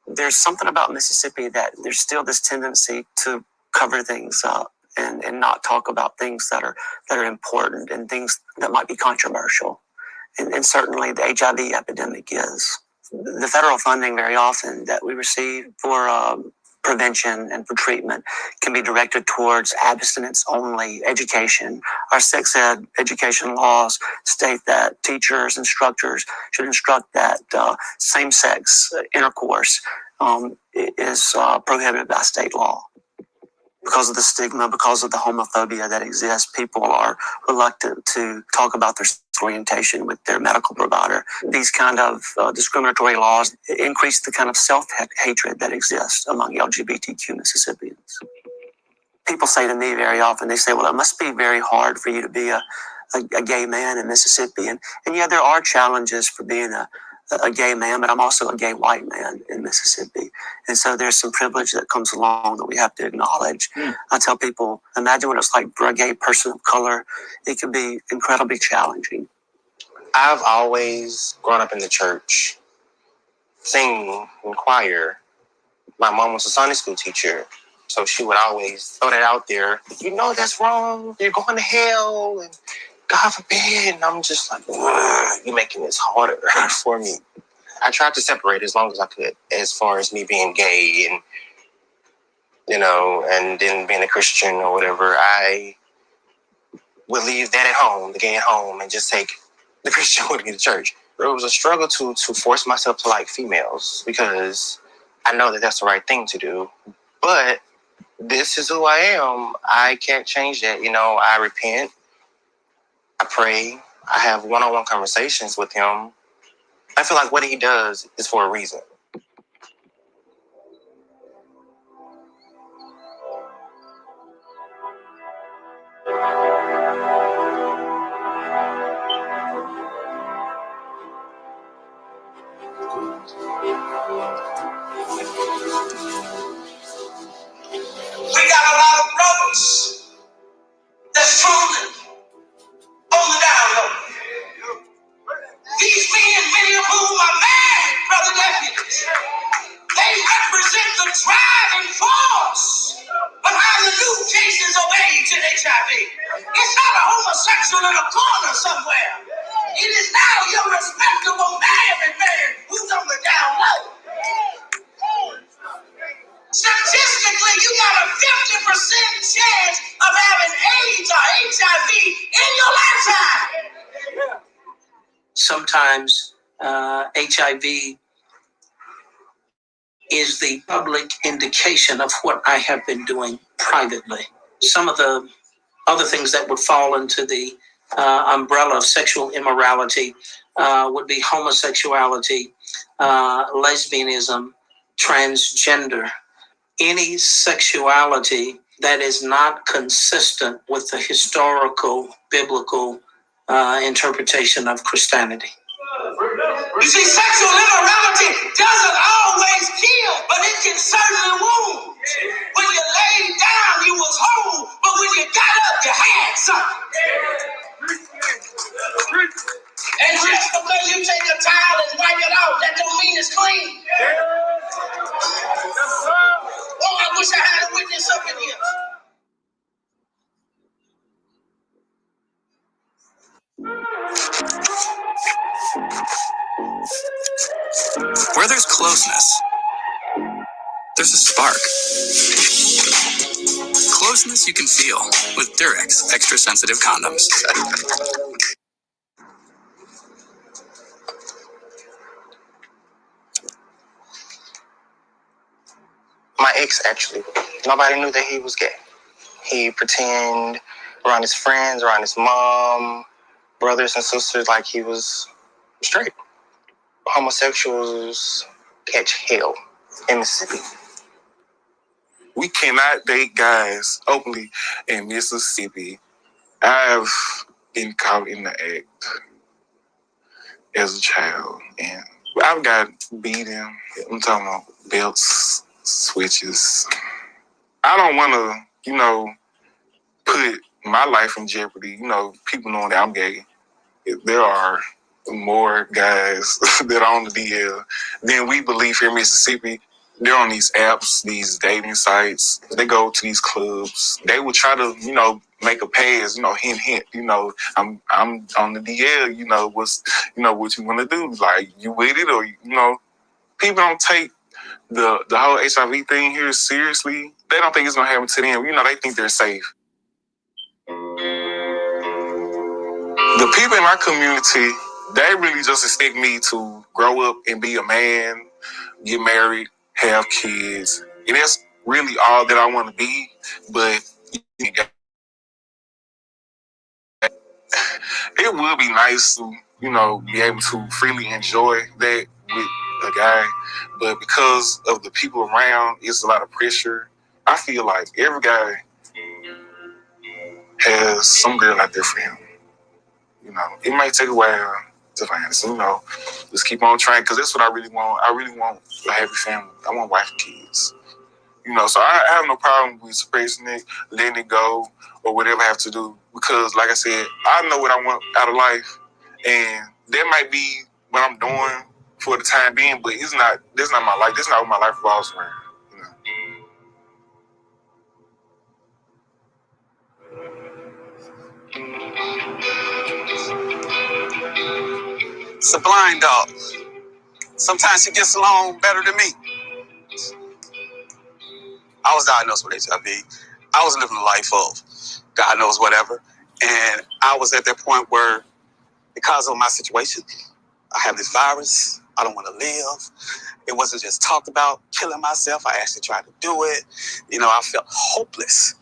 There's something about Mississippi that there's still this tendency to cover things up and not talk about things that are important and things that might be controversial. And certainly the HIV epidemic is. The federal funding very often that we receive for prevention and for treatment can be directed towards abstinence-only education. Our sex ed education laws state that teachers, instructors should instruct that same-sex intercourse is prohibited by state law. Because of the stigma, because of the homophobia that exists, people are reluctant to talk about their orientation with their medical provider. These kind of discriminatory laws increase the kind of self-hatred that exists among LGBTQ Mississippians. People say to me very often, they say, well, it must be very hard for you to be a gay man in Mississippi. And yeah, there are challenges for being a gay man, but I'm also a gay white man in Mississippi. And so there's some privilege that comes along that we have to acknowledge. I tell people, imagine what it's like for a gay person of color. It can be incredibly challenging. I've always grown up in the church, singing in choir. My mom was a Sunday school teacher, so she would always throw that out there. You know that's wrong. You're going to hell, and God forbid. And I'm just like, you're making this harder for me. I tried to separate as long as I could, as far as me being gay and, and then being a Christian or whatever. I would leave that at home, the gay at home, and just take the Christian with me to church. It was a struggle to force myself to like females because I know that that's the right thing to do. But this is who I am. I can't change that. You know, I repent. I pray. I have one-on-one conversations with him. I feel like what he does is for a reason. We got a lot of brothers that's truly on the down low. These men, many of whom are married, brother deputies, they represent the driving force behind the new cases of AIDS and HIV. It's not a homosexual in a corner somewhere. It is now your respectable married man who's on the down low. Statistically, you got a 50% chance of having AIDS or HIV in your lifetime. Sometimes HIV is the public indication of what I have been doing privately. Some of the other things that would fall into the umbrella of sexual immorality would be homosexuality, lesbianism, transgender, any sexuality that is not consistent with the historical, biblical interpretation of Christianity. You see, sexual immorality doesn't always kill, but it can certainly wound. When you laid down, you was whole, but when you got up, you had something. And just because you take a towel and wipe it out, that don't mean it's clean. Oh, I wish I had a witness up in here. Where there's closeness, there's a spark. Closeness you can feel with Durex Extra Sensitive Condoms. My ex, actually, nobody knew that he was gay. He pretended around his friends, around his mom, brothers and sisters, like he was straight. Homosexuals catch hell in Mississippi. We cannot date guys openly in Mississippi. I've been caught in the act as a child, and I've got beaten. I'm talking about belts, switches. I don't want to, put my life in jeopardy. People knowing that I'm gay. There are more guys that are on the DL than we believe here in Mississippi. They're on these apps, these dating sites. They go to these clubs. They will try to, make a pass, hint, hint. I'm on the DL. What you want to do? Like, you with it, or people don't take the whole HIV thing here seriously. They don't think it's gonna happen to them. They think they're safe. The people in my community, they really just expect me to grow up and be a man, get married, have kids. And that's really all that I want to be. But it would be nice to, be able to freely enjoy that with a guy. But because of the people around, it's a lot of pressure. I feel like every guy has some girl out there for him. It might take a while to find some, just keep on trying, because that's what I really want. I really want a happy family. I want wife and kids. So I have no problem with suppressing it, letting it go, or whatever I have to do. Because, like I said, I know what I want out of life, and that might be what I'm doing for the time being, but that's not my life. That's not what my life revolves around. It's a blind dog. Sometimes he gets along better than me. I was diagnosed with HIV. I was living a life of God knows whatever. And I was at that point where, because of my situation, I have this virus. I don't want to live. It wasn't just talked about killing myself. I actually tried to do it. I felt hopeless.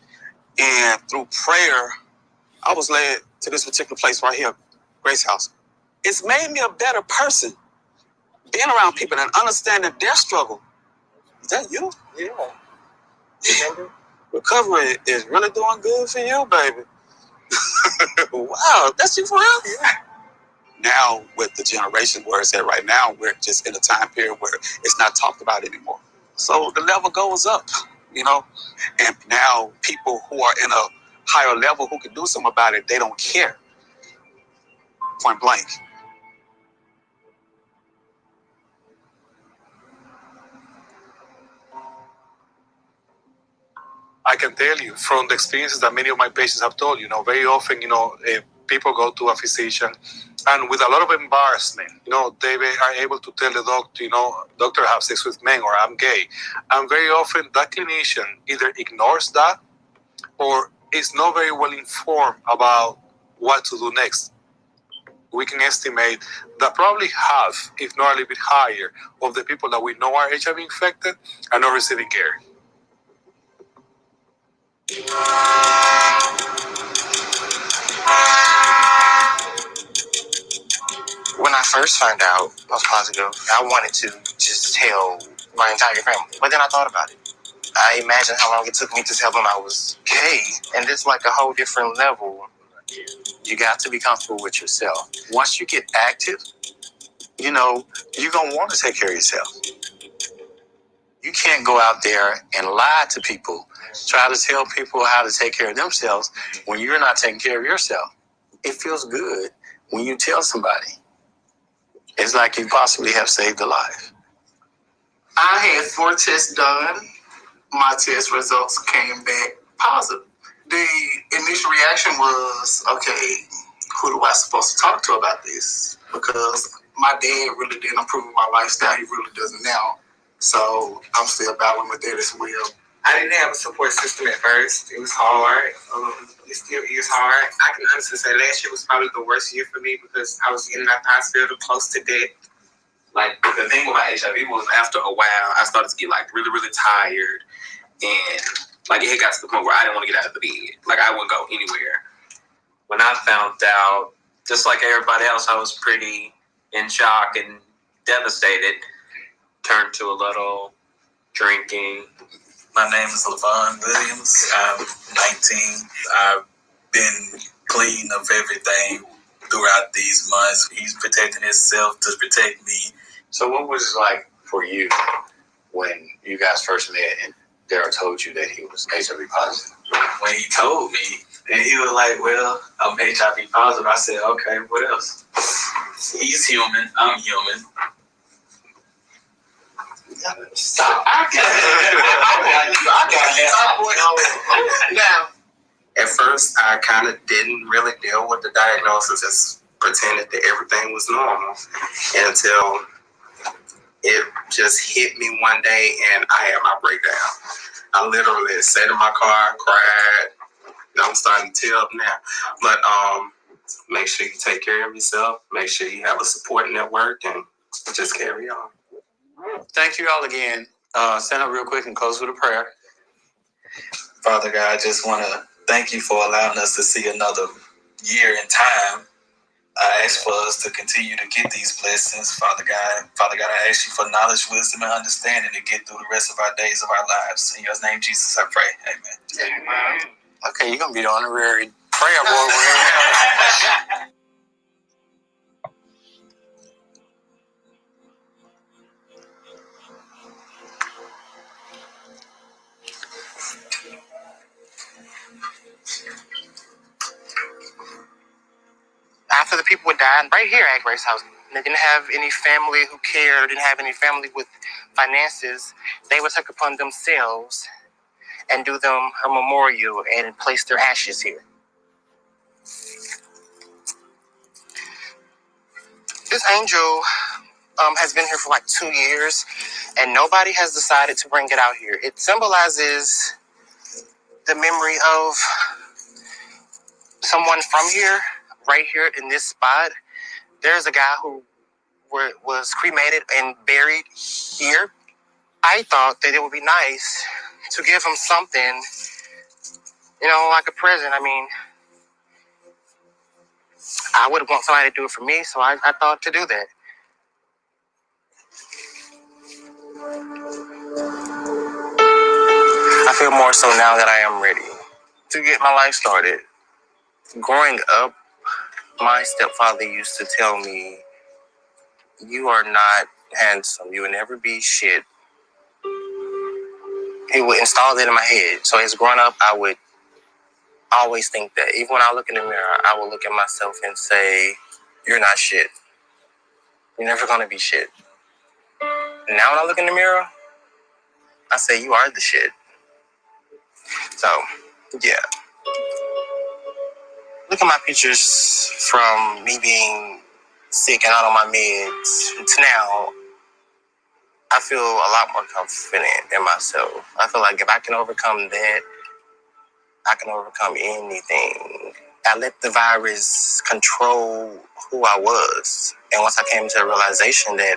And through prayer, I was led to this particular place right here, Grace House. It's made me a better person. Being around people and understanding their struggle. Is that you? Yeah. Recovery is really doing good for you, baby. Wow, that's you for real? Yeah. Now, with the generation where it's at right now, we're just in a time period where it's not talked about anymore. So the level goes up, and now people who are in a higher level who can do something about it, they don't care. Point blank. I can tell you from the experiences that many of my patients have told, very often, people go to a physician and with a lot of embarrassment, they are able to tell the doctor, doctor, I have sex with men or I'm gay. And very often that clinician either ignores that or is not very well informed about what to do next. We can estimate that probably half, if not a little bit higher, of the people that we know are HIV infected are not receiving care. When I first found out I was positive, I wanted to just tell my entire family. But then I thought about it. I imagined how long it took me to tell them I was gay. And it's like a whole different level. You got to be comfortable with yourself. Once you get active, you're going to want to take care of yourself. You can't go out there and lie to people, try to tell people how to take care of themselves when you're not taking care of yourself. It feels good when you tell somebody. It's like you possibly have saved a life. I had 4 tests done. My test results came back positive. The initial reaction was, okay, who do I supposed to talk to about this? Because my dad really didn't approve of my lifestyle. He really doesn't now. So I'm still battling with that as well. I didn't have a support system at first. It was hard. It still is hard. I can honestly say last year was probably the worst year for me because I was in that hospital close to death. Like, the thing with my HIV was after a while, I started to get really, really tired. And it had got to the point where I didn't want to get out of the bed. I wouldn't go anywhere. When I found out, just like everybody else, I was pretty in shock and devastated. Turned to a little drinking. My name is LaVon Williams. I'm 19. I've been clean of everything throughout these months. He's protecting himself to protect me. So what was it like for you when you guys first met and Daryl told you that he was HIV positive? When he told me, and he was like, well, I'm HIV positive. I said, okay, what else? He's human. I'm human. Stop. Now, at first, I kind of didn't really deal with the diagnosis, just pretended that everything was normal until it just hit me one day and I had my breakdown. I literally sat in my car, cried. I'm starting to tear up now. But make sure you take care of yourself. Make sure you have a support network and just carry on. Thank you all again. Stand up real quick and close with a prayer. Father God, I just want to thank you for allowing us to see another year in time. I ask for us to continue to get these blessings, Father God. Father God, I ask you for knowledge, wisdom, and understanding to get through the rest of our days of our lives. In your name, Jesus, I pray. Amen. Amen. Okay, you're going to be the honorary prayer boy. After the people would die, right here at Grace House, they didn't have any family who cared, or didn't have any family with finances, they would take upon themselves and do them a memorial and place their ashes here. This angel has been here for 2 years, and nobody has decided to bring it out here. It symbolizes the memory of someone from here, right here in this spot. There's a guy who was cremated and buried here. I thought that it would be nice to give him something, like a present. I mean, I would want somebody to do it for me, so I thought to do that. I feel more so now that I am ready to get my life started. Growing up, my stepfather used to tell me, you are not handsome. You will never be shit. He would install that in my head. So as growing up, I would always think that. Even when I look in the mirror, I will look at myself and say, you're not shit. You're never going to be shit. And now when I look in the mirror, I say, you are the shit. So, yeah. Look at my pictures from me being sick and out on my meds to now. I feel a lot more confident in myself. I feel like if I can overcome that, I can overcome anything. I let the virus control who I was. And once I came to a realization that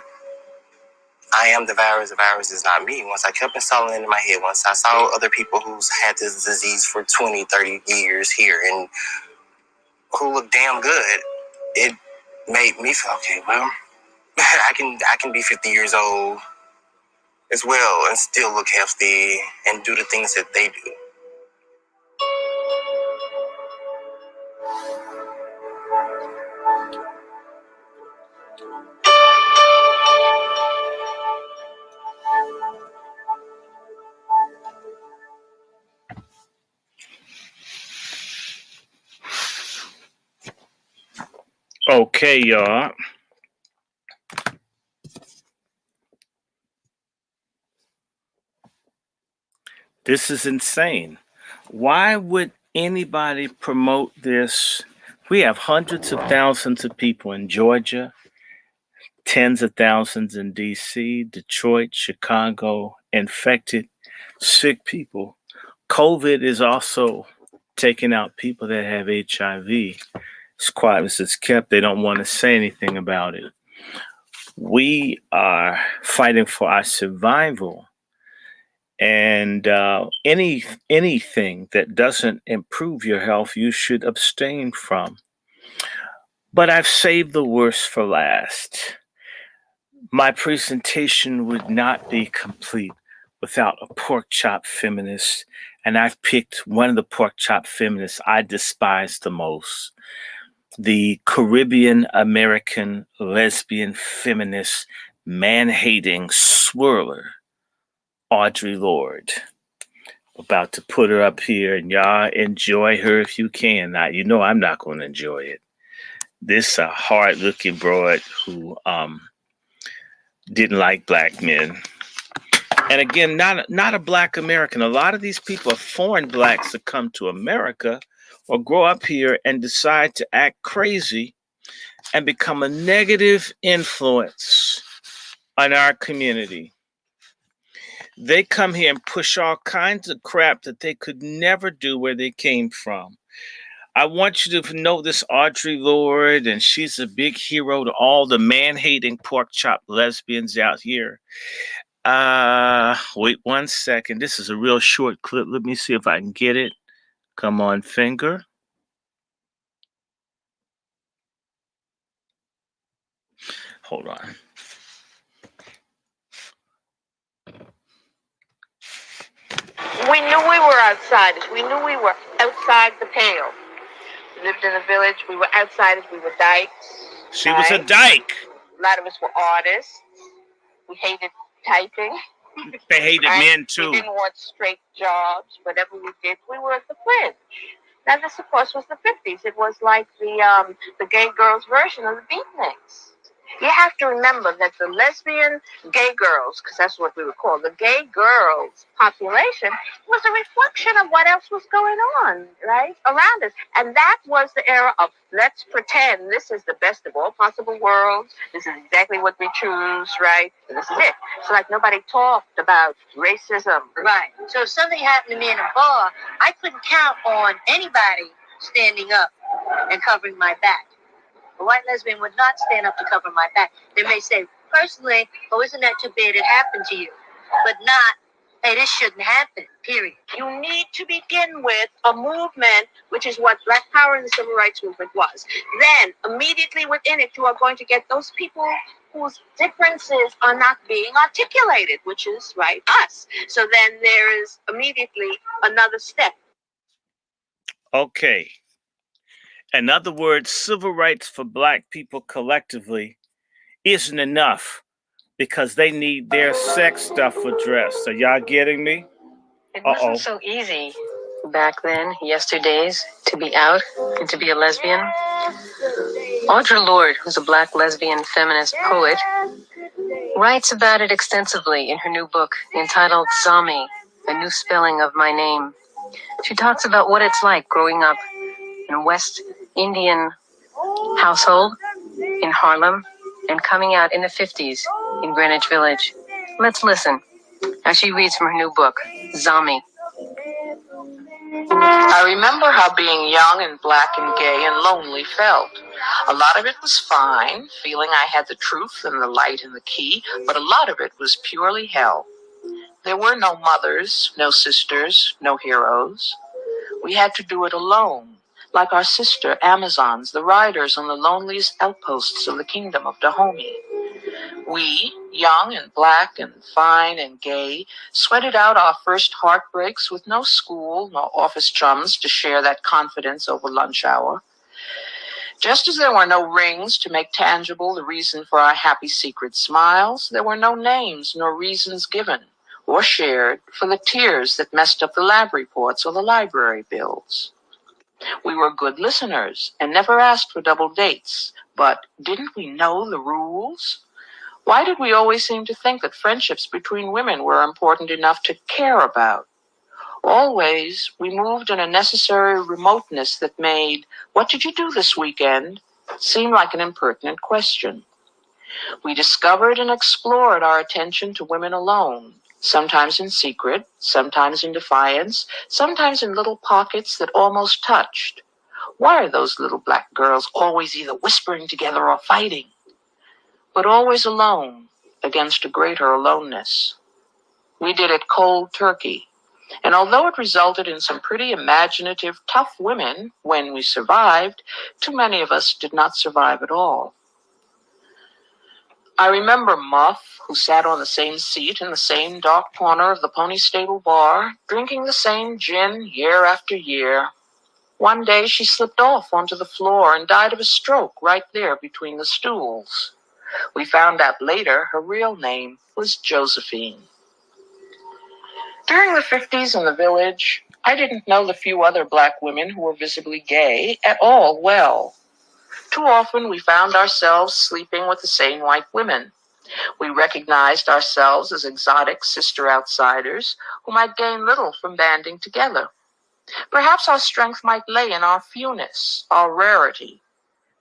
I am the virus is not me. Once I kept installing it in my head, once I saw other people who's had this disease for 20, 30 years here and who look damn good, it made me feel, okay, well, I can be 50 years old as well and still look healthy and do the things that they do. Okay, y'all. This is insane. Why would anybody promote this? We have hundreds of thousands of people in Georgia, tens of thousands in DC, Detroit, Chicago, infected, sick people. COVID is also taking out people that have HIV. As quiet as it's kept, they don't want to say anything about it. We are fighting for our survival. And anything that doesn't improve your health, you should abstain from. But I've saved the worst for last. My presentation would not be complete without a pork chop feminist. And I've picked one of the pork chop feminists I despise the most. The Caribbean American lesbian feminist, man-hating swirler, Audre Lorde. About to put her up here, and y'all enjoy her if you can. Now, you know I'm not going to enjoy it. This a hard-looking broad who didn't like black men. And again, not a black American. A lot of these people are foreign blacks that come to America or grow up here and decide to act crazy and become a negative influence on our community. They come here and push all kinds of crap that they could never do where they came from. I want you to know this Audre Lorde, and she's a big hero to all the man-hating pork chop lesbians out here. Wait 1 second. This is a real short clip. Let me see if I can get it. Come on, finger. Hold on. We knew we were outsiders. We knew we were outside the pale. We lived in a village. We were outsiders. We were dykes. She was a dyke. A lot of us were artists. We hated typing. They hated men too. We didn't want straight jobs. Whatever we did, we were at the fringe. Now this, of course, was the 50s. It was like the gay girls' version of the beatniks. You have to remember that the lesbian gay girls, because that's what we would call the gay girls population, was a reflection of what else was going on, right, around us. And that was the era of let's pretend this is the best of all possible worlds. This is exactly what we choose, right? And this is it. So like nobody talked about racism. Right. So if something happened to me in a bar, I couldn't count on anybody standing up and covering my back. A white lesbian would not stand up to cover my back. They may say, personally, oh, isn't that too bad it happened to you? But not, hey, this shouldn't happen, period. You need to begin with a movement, which is what Black Power and the Civil Rights Movement was. Then, immediately within it, you are going to get those people whose differences are not being articulated, which is, right, us. So then there is immediately another step. Okay. In other words, civil rights for Black people collectively isn't enough because they need their sex stuff addressed. Are y'all getting me? It wasn't so easy back then, yesterdays, to be out and to be a lesbian. Audre Lorde, who's a Black lesbian feminist poet, writes about it extensively in her new book entitled Zami, A New Spelling of My Name. She talks about what it's like growing up in a West Indian household in Harlem and coming out in the 50s in Greenwich Village. Let's listen as she reads from her new book, Zami. I remember how being young and Black and gay and lonely felt. A lot of it was fine, feeling I had the truth and the light and the key, but a lot of it was purely hell. There were no mothers, no sisters, no heroes. We had to do it alone, like our sister Amazons, the riders on the loneliest outposts of the kingdom of Dahomey. We, young and Black and fine and gay, sweated out our first heartbreaks with no school, no office chums to share that confidence over lunch hour. Just as there were no rings to make tangible the reason for our happy secret smiles, there were no names nor reasons given or shared for the tears that messed up the lab reports or the library bills. We were good listeners and never asked for double dates, but didn't we know the rules? Why did we always seem to think that friendships between women were important enough to care about? Always, we moved in a necessary remoteness that made, "What did you do this weekend?" seem like an impertinent question. We discovered and explored our attention to women alone, sometimes in secret, sometimes in defiance, sometimes in little pockets that almost touched. Why are those little Black girls always either whispering together or fighting? But always alone, against a greater aloneness. We did it cold turkey, and although it resulted in some pretty imaginative, tough women when we survived, too many of us did not survive at all. I remember Muff, who sat on the same seat in the same dark corner of the Pony Stable bar, drinking the same gin year after year. One day she slipped off onto the floor and died of a stroke right there between the stools. We found out later her real name was Josephine. During the 50s in the village, I didn't know the few other Black women who were visibly gay at all well. Too often we found ourselves sleeping with the same white women. We recognized ourselves as exotic sister outsiders who might gain little from banding together. Perhaps our strength might lay in our fewness, our rarity.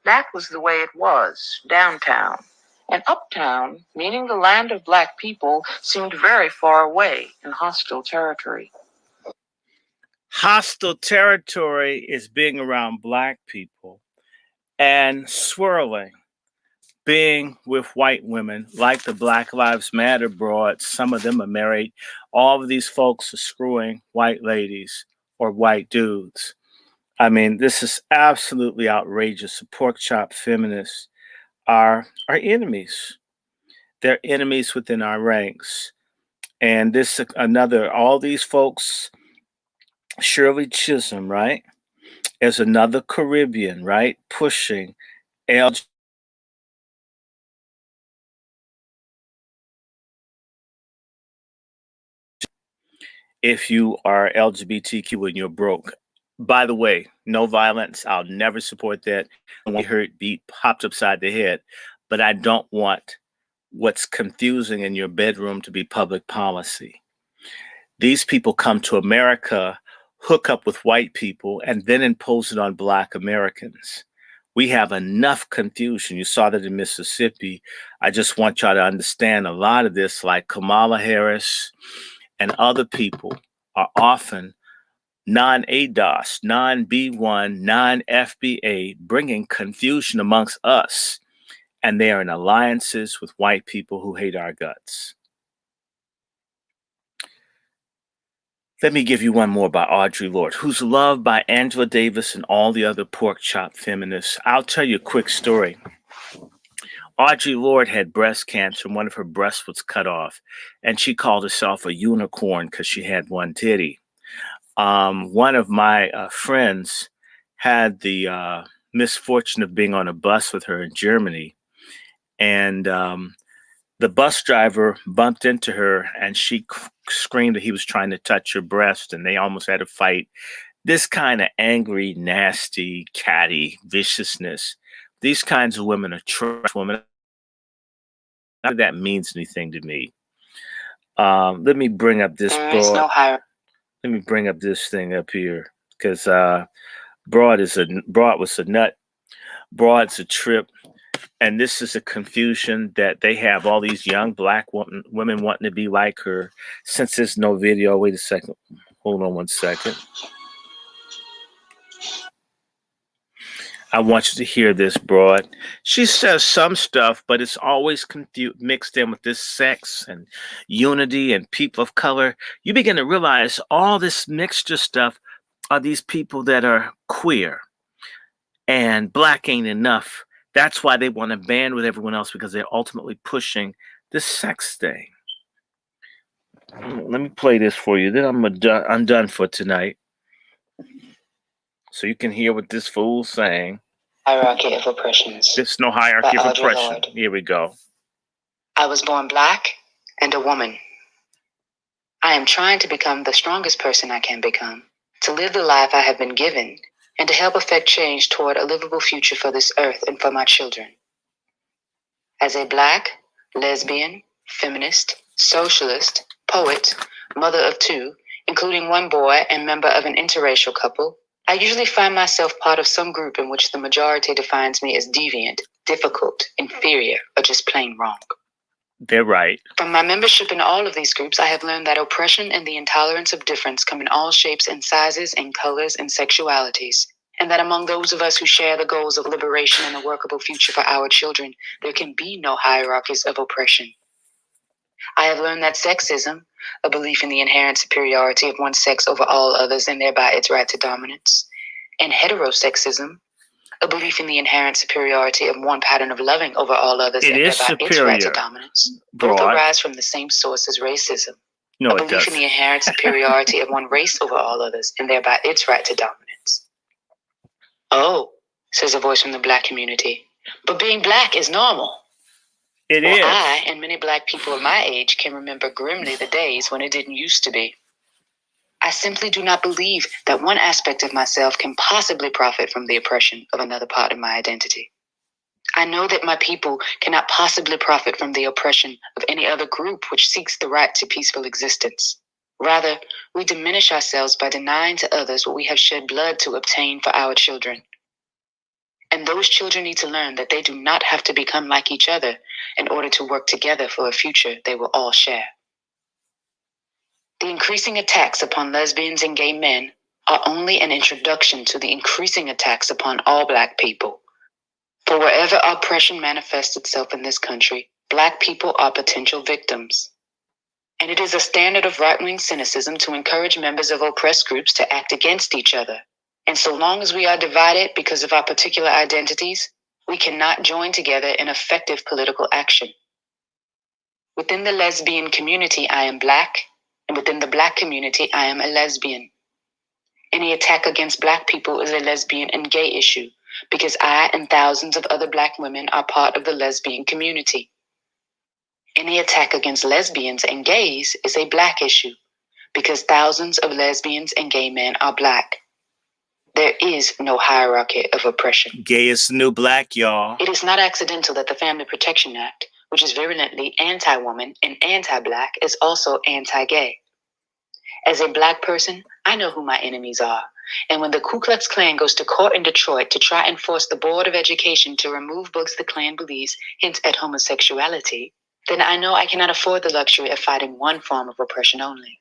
That was the way it was, downtown. And uptown, meaning the land of Black people, seemed very far away in hostile territory. Hostile territory is being around Black people and swirling, being with white women like the Black Lives Matter broads. Some of them are married. All of these folks are screwing white ladies or white dudes. I mean, this is absolutely outrageous. The pork chop feminists are our enemies. They're enemies within our ranks. And this another, all these folks, Shirley Chisholm, right, is another Caribbean, right, pushing LGBT. If you are LGBTQ and you're broke. By the way, no violence. I'll never support that. I want her to be popped upside the head, but I don't want what's confusing in your bedroom to be public policy. These people come to America, hook up with white people, and then impose it on Black Americans. We have enough confusion. You saw that in Mississippi. I just want y'all to understand a lot of this, like Kamala Harris and other people are often non-ADOS, non-B1, non-FBA, bringing confusion amongst us. And they are in alliances with white people who hate our guts. Let me give you one more by Audre Lorde, who's loved by Angela Davis and all the other pork chop feminists. I'll tell you a quick story. Audre Lorde had breast cancer, and one of her breasts was cut off, and she called herself a unicorn because she had one titty. One of my friends had the misfortune of being on a bus with her in Germany, and the bus driver bumped into her, and she screamed that he was trying to touch her breast, and they almost had a fight. This kind of angry, nasty, catty viciousness. These kinds of women are trash women. None of that means anything to me. Let me bring up this broad. Let me bring up this thing up here, because Broad was a nut. Broad's a trip. And this is a confusion that they have, all these young black women wanting to be like her. Since there's no video, wait a second. Hold on one second. I want you to hear this, Broad. She says some stuff, but it's always mixed in with this sex and unity and people of color. You begin to realize all this mixture stuff are these people that are queer, and black ain't enough. That's why they want to band with everyone else, because they're ultimately pushing this sex thing. Let me play this for you. Then I'm done for tonight. So you can hear what this fool's saying. Hierarchy of Oppressions. There's no hierarchy of Audre oppression. Lorde. Here we go. I was born black and a woman. I am trying to become the strongest person I can become, to live the life I have been given, and to help effect change toward a livable future for this earth and for my children. As a black, lesbian, feminist, socialist, poet, mother of two, including one boy and member of an interracial couple, I usually find myself part of some group in which the majority defines me as deviant, difficult, inferior, or just plain wrong. They're right. From my membership in all of these groups, I have learned that oppression and the intolerance of difference come in all shapes and sizes and colors and sexualities, and that among those of us who share the goals of liberation and a workable future for our children, there can be no hierarchies of oppression. I have learned that sexism, a belief in the inherent superiority of one sex over all others and thereby its right to dominance, and heterosexism, a belief in the inherent superiority of one pattern of loving over all others and thereby its right to dominance, both arise from the same source as racism. No, a belief in the inherent superiority of one race over all others and thereby its right to dominance. Oh, says a voice from the black community, but being black is normal. It is. I and many black people of my age can remember grimly the days when it didn't used to be. I simply do not believe that one aspect of myself can possibly profit from the oppression of another part of my identity. I know that my people cannot possibly profit from the oppression of any other group which seeks the right to peaceful existence. Rather, we diminish ourselves by denying to others what we have shed blood to obtain for our children. And those children need to learn that they do not have to become like each other in order to work together for a future they will all share. The increasing attacks upon lesbians and gay men are only an introduction to the increasing attacks upon all black people. For wherever oppression manifests itself in this country, black people are potential victims. And it is a standard of right-wing cynicism to encourage members of oppressed groups to act against each other. And so long as we are divided because of our particular identities, we cannot join together in effective political action. Within the lesbian community, I am black, and within the black community, I am a lesbian. Any attack against black people is a lesbian and gay issue, because I and thousands of other black women are part of the lesbian community. Any attack against lesbians and gays is a black issue, because thousands of lesbians and gay men are black. There is no hierarchy of oppression. Gay is the new black, y'all. It is not accidental that the Family Protection Act, which is virulently anti-woman and anti-black, is also anti-gay. As a black person, I know who my enemies are. And when the Ku Klux Klan goes to court in Detroit to try and force the Board of Education to remove books the Klan believes hint at homosexuality, then I know I cannot afford the luxury of fighting one form of oppression only.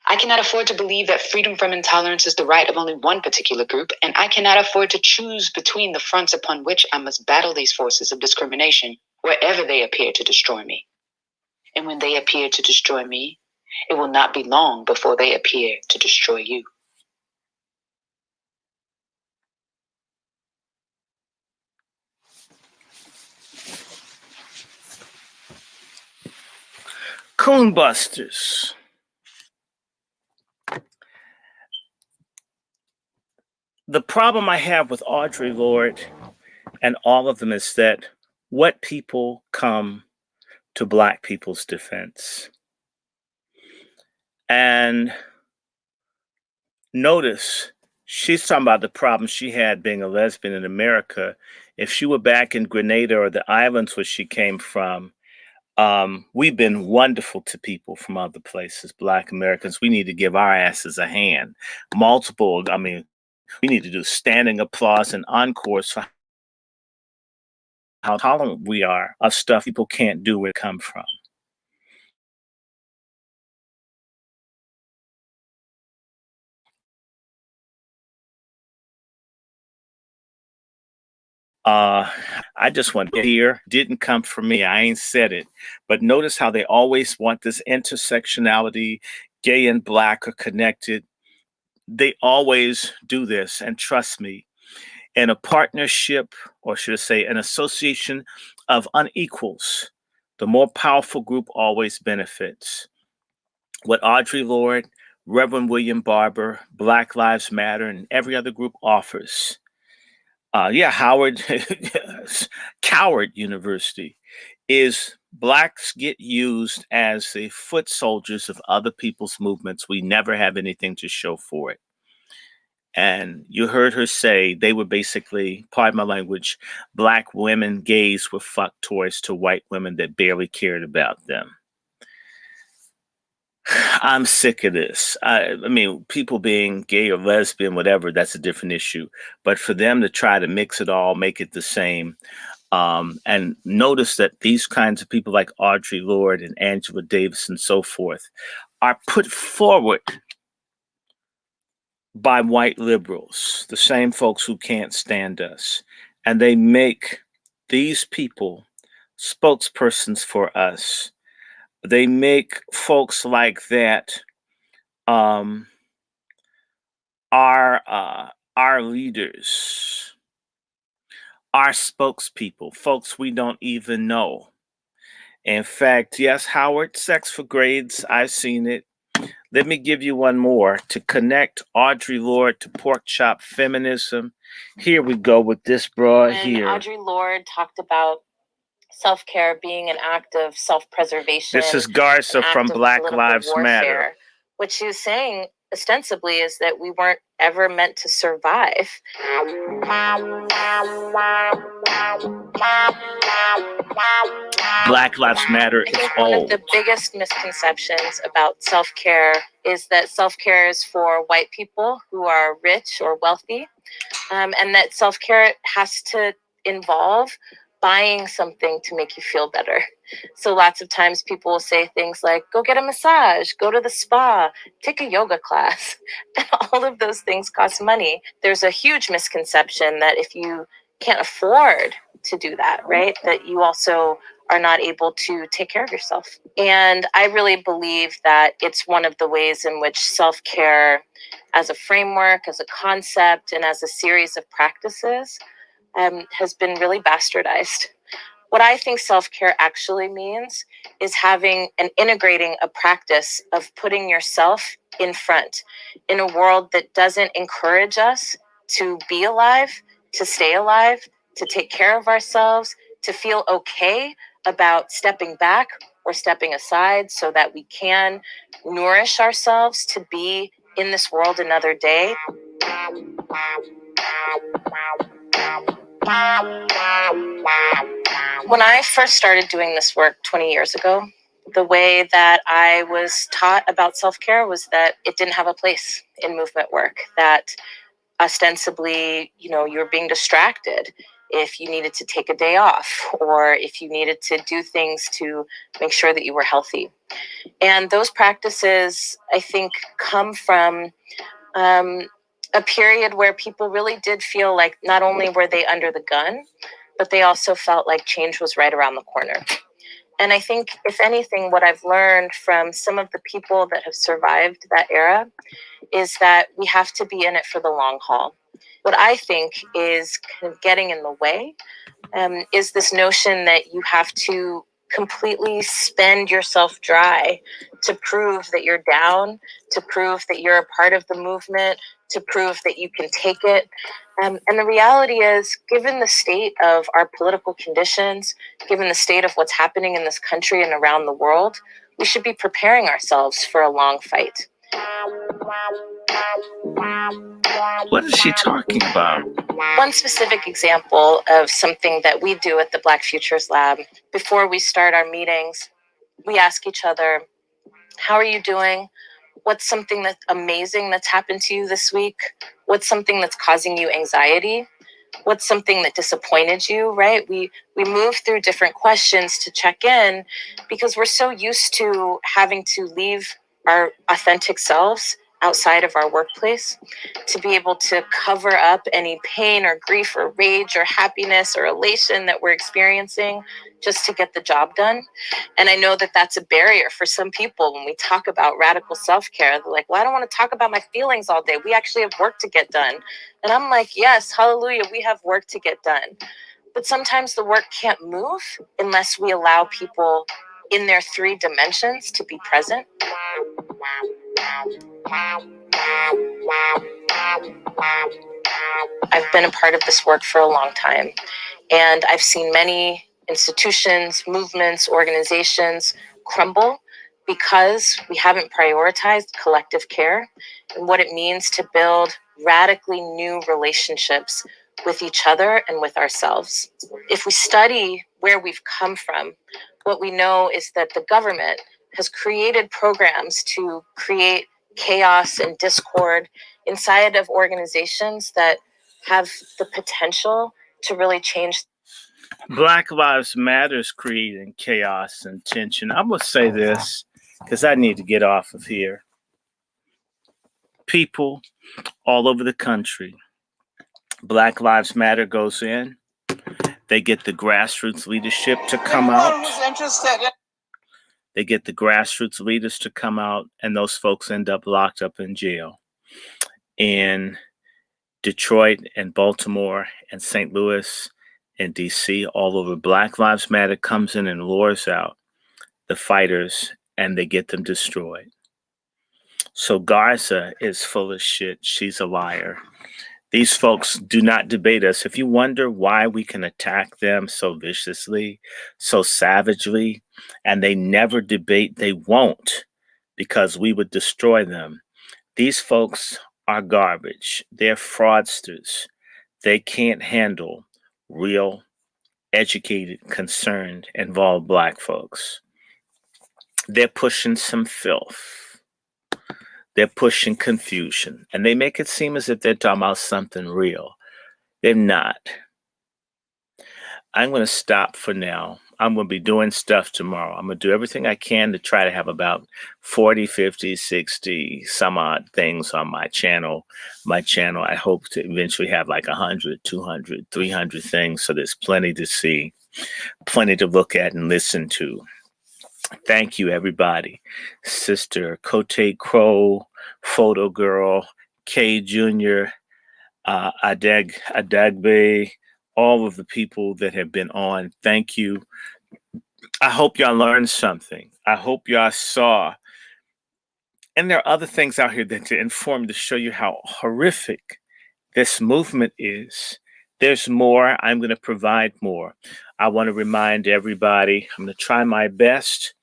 I cannot afford to believe that freedom from intolerance is the right of only one particular group, and I cannot afford to choose between the fronts upon which I must battle these forces of discrimination wherever they appear to destroy me. And when they appear to destroy me, it will not be long before they appear to destroy you. Coonbusters. The problem I have with Audre Lorde and all of them is that what people come to Black people's defense. And notice, she's talking about the problem she had being a lesbian in America. If she were back in Grenada or the islands where she came from, we've been wonderful to people from other places, Black Americans. We need to give our asses a hand. We need to do standing applause and encores for how tolerant we are of stuff people can't do where it come from. I just want to hear, didn't come from me. I ain't said it. But notice how they always want this intersectionality, gay and Black are connected. They always do this. And trust me, in a partnership, or should I say an association of unequals, the more powerful group always benefits. What Audre Lorde, Reverend William Barber, Black Lives Matter, and every other group offers. Howard University is Blacks get used as the foot soldiers of other people's movements. We never have anything to show for it. And you heard her say they were basically, pardon my language, Black women, gays were fuck toys to white women that barely cared about them. I'm sick of this. I mean, people being gay or lesbian, whatever, that's a different issue. But for them to try to mix it all, make it the same, and notice that these kinds of people like Audre Lorde and Angela Davis and so forth are put forward by white liberals, the same folks who can't stand us. And they make these people spokespersons for us. They make folks like that our leaders, our spokespeople, folks we don't even know. In fact, yes, Howard, sex for grades, I've seen it. Let me give you one more to connect Audre Lorde to pork chop feminism. Here we go with this broad here. Audre Lorde talked about self-care being an act of self-preservation. This is Garza from Black Lives Matter. What she was saying ostensibly is that we weren't ever meant to survive. Black Lives Matter is old. One of the biggest misconceptions about self-care is that self-care is for white people who are rich or wealthy, and that self-care has to involve buying something to make you feel better. So lots of times people will say things like, go get a massage, go to the spa, take a yoga class. And all of those things cost money. There's a huge misconception that if you can't afford to do that, right, that you also are not able to take care of yourself. And I really believe that it's one of the ways in which self-care as a framework, as a concept, and as a series of practices has been really bastardized. What I think self-care actually means is having and integrating a practice of putting yourself in front in a world that doesn't encourage us to be alive, to stay alive, to take care of ourselves, to feel okay about stepping back or stepping aside so that we can nourish ourselves to be in this world another day. When I first started doing this work 20 years ago, the way that I was taught about self-care was that it didn't have a place in movement work, that ostensibly, you're being distracted if you needed to take a day off or if you needed to do things to make sure that you were healthy. And those practices, I think, come from a period where people really did feel like not only were they under the gun, but they also felt like change was right around the corner. And I think, if anything, what I've learned from some of the people that have survived that era is that we have to be in it for the long haul. What I think is kind of getting in the way is this notion that you have to completely spend yourself dry to prove that you're down, to prove that you're a part of the movement, to prove that you can take it. And the reality is, given the state of our political conditions, given the state of what's happening in this country and around the world, we should be preparing ourselves for a long fight. What is she talking about? One specific example of something that we do at the Black Futures Lab, before we start our meetings, we ask each other, how are you doing? What's something that's amazing that's happened to you this week? What's something that's causing you anxiety? What's something that disappointed you, right? We move through different questions to check in because we're so used to having to leave our authentic selves outside of our workplace to be able to cover up any pain or grief or rage or happiness or elation that we're experiencing just to get the job done. And I know that that's a barrier for some people when we talk about radical self-care. They're like, well, I don't want to talk about my feelings all day. We actually have work to get done. And I'm like, yes, hallelujah, we have work to get done. But sometimes the work can't move unless we allow people in their 3 dimensions to be present. I've been a part of this work for a long time, and I've seen many institutions, movements, organizations crumble because we haven't prioritized collective care and what it means to build radically new relationships with each other and with ourselves. If we study where we've come from, what we know is that the government has created programs to create chaos and discord inside of organizations that have the potential to really change. Black Lives Matter is creating chaos and tension. I'm going to say this because I need to get off of here. People all over the country, Black Lives Matter goes in. They get the grassroots leadership to come out. They get the grassroots leaders to come out, and those folks end up locked up in jail. In Detroit and Baltimore and St. Louis and DC, all over, Black Lives Matter comes in and lures out the fighters, and they get them destroyed. So Garza is full of shit. She's a liar. These folks do not debate us. If you wonder why we can attack them so viciously, so savagely, and they never debate, they won't, because we would destroy them. These folks are garbage. They're fraudsters. They can't handle real, educated, concerned, involved Black folks. They're pushing some filth. They're pushing confusion, and they make it seem as if they're talking about something real. They're not. I'm going to stop for now. I'm going to be doing stuff tomorrow. I'm going to do everything I can to try to have about 40, 50, 60 some odd things on my channel. I hope to eventually have like 100, 200, 300 things. So there's plenty to see, plenty to look at and listen to. Thank you, everybody. Sister Cote Crow, Photo Girl, K Jr., Adagbe, all of the people that have been on. Thank you. I hope y'all learned something. I hope y'all saw. And there are other things out here that to inform to show you how horrific this movement is. There's more. I'm going to provide more. I want to remind everybody, I'm going to try my best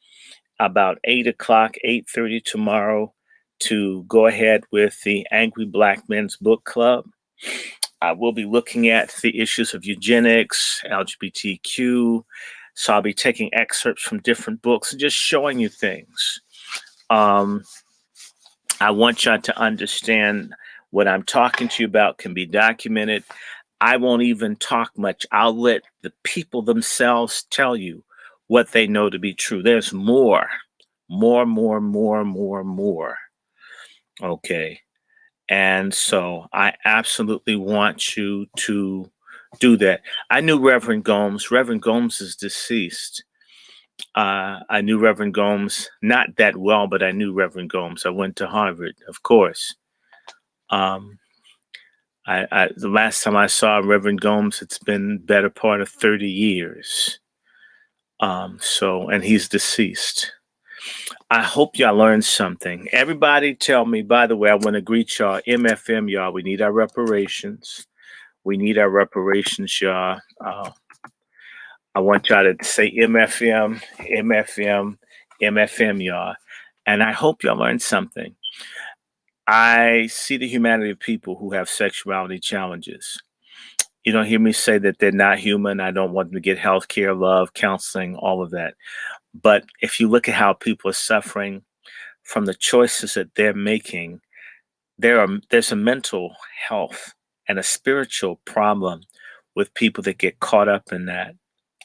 about 8 o'clock, 8:30 tomorrow to go ahead with the Angry Black Men's Book Club. I will be looking at the issues of eugenics, LGBTQ. So I'll be taking excerpts from different books and just showing you things. I want y'all to understand what I'm talking to you about can be documented. I won't even talk much. I'll let the people themselves tell you what they know to be true. There's more more. Okay. And so I absolutely want you to do that. I knew Reverend Gomes. Reverend Gomes is deceased. I knew Reverend Gomes not that well, but I knew Reverend Gomes. I went to Harvard, of course. The last time I saw Reverend Gomes, it's been better part of 30 years. And he's deceased. I hope y'all learned something. Everybody tell me, by the way, I want to greet y'all. MFM, y'all. We need our reparations. We need our reparations, y'all. I want y'all to say MFM, y'all. And I hope y'all learned something. I see the humanity of people who have sexuality challenges. You don't hear me say that they're not human. I don't want them to get health care, love, counseling, all of that. But if you look at how people are suffering from the choices that they're making, there's a mental health and a spiritual problem with people that get caught up in that.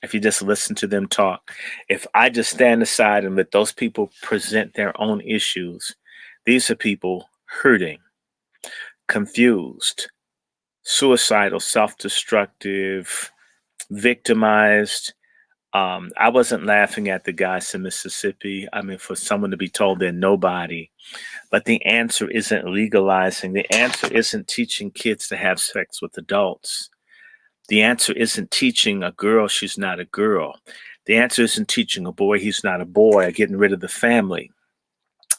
If you just listen to them talk, if I just stand aside and let those people present their own issues, these are people hurting, confused, suicidal, self-destructive, victimized. I wasn't laughing at the guys in Mississippi. I mean, for someone to be told they're nobody. But the answer isn't legalizing. The answer isn't teaching kids to have sex with adults. The answer isn't teaching a girl she's not a girl. The answer isn't teaching a boy he's not a boy or getting rid of the family.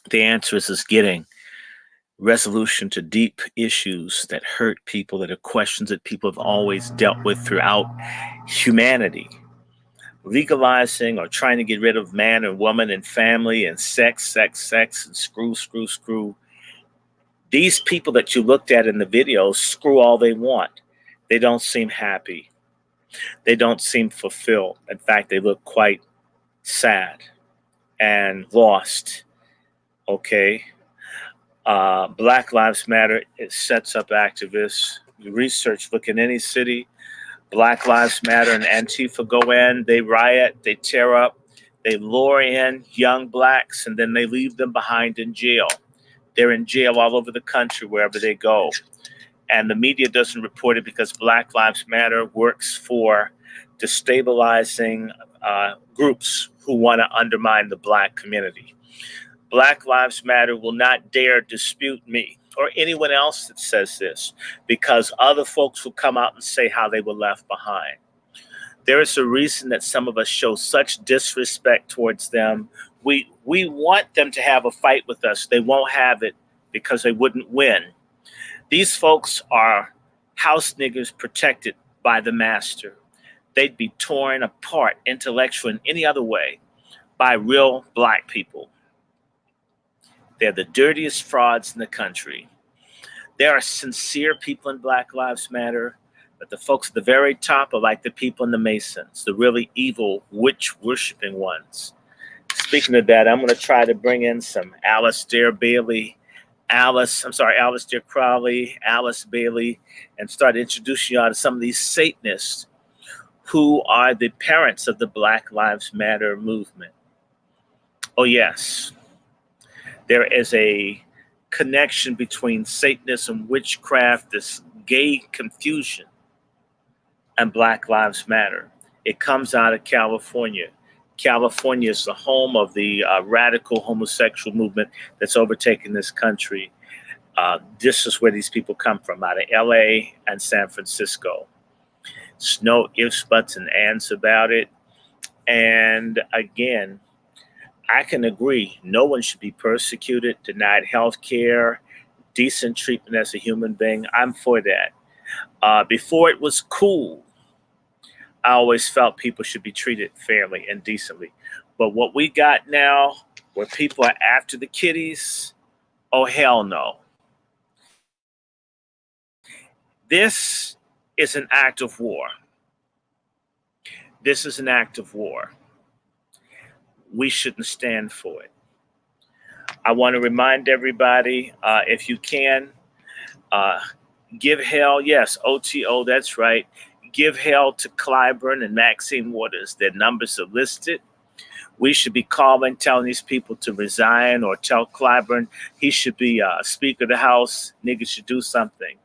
The answer is getting resolution to deep issues that hurt people, that are questions that people have always dealt with throughout humanity. Legalizing or trying to get rid of man and woman and family and sex, and screw. These people that you looked at in the videos screw all they want. They don't seem happy. They don't seem fulfilled. In fact, they look quite sad and lost. Okay. Black Lives Matter, it sets up activists. You research, look in any city, Black Lives Matter and Antifa go in, they riot, they tear up, they lure in young blacks, and then they leave them behind in jail. They're in jail all over the country, wherever they go. And the media doesn't report it because Black Lives Matter works for destabilizing groups who want to undermine the black community. Black Lives Matter will not dare dispute me or anyone else that says this, because other folks will come out and say how they were left behind. There is a reason that some of us show such disrespect towards them. We want them to have a fight with us. They won't have it because they wouldn't win. These folks are house niggers protected by the master. They'd be torn apart intellectually in any other way by real black people. They're the dirtiest frauds in the country. There are sincere people in Black Lives Matter, but the folks at the very top are like the people in the Masons, the really evil witch-worshipping ones. Speaking of that, I'm going to try to bring in some Aleister Crowley, Alice Bailey, and start introducing you all to some of these Satanists who are the parents of the Black Lives Matter movement. Oh, yes. There is a connection between Satanism, witchcraft, this gay confusion, and Black Lives Matter. It comes out of California. California is the home of the radical homosexual movement that's overtaken this country. This is where these people come from, out of LA and San Francisco. There's no ifs, buts, and ands about it. And again, I can agree, no one should be persecuted, denied health care, decent treatment as a human being. I'm for that. Before it was cool, I always felt people should be treated fairly and decently. But what we got now, where people are after the kiddies, oh, hell no. This is an act of war. This is an act of war. We shouldn't stand for it. I want to remind everybody, if you can, give hell, yes, OTO, that's right. Give hell to Clyburn and Maxine Waters. Their numbers are listed. We should be calling, telling these people to resign, or tell Clyburn he should be Speaker of the House. Niggas should do something.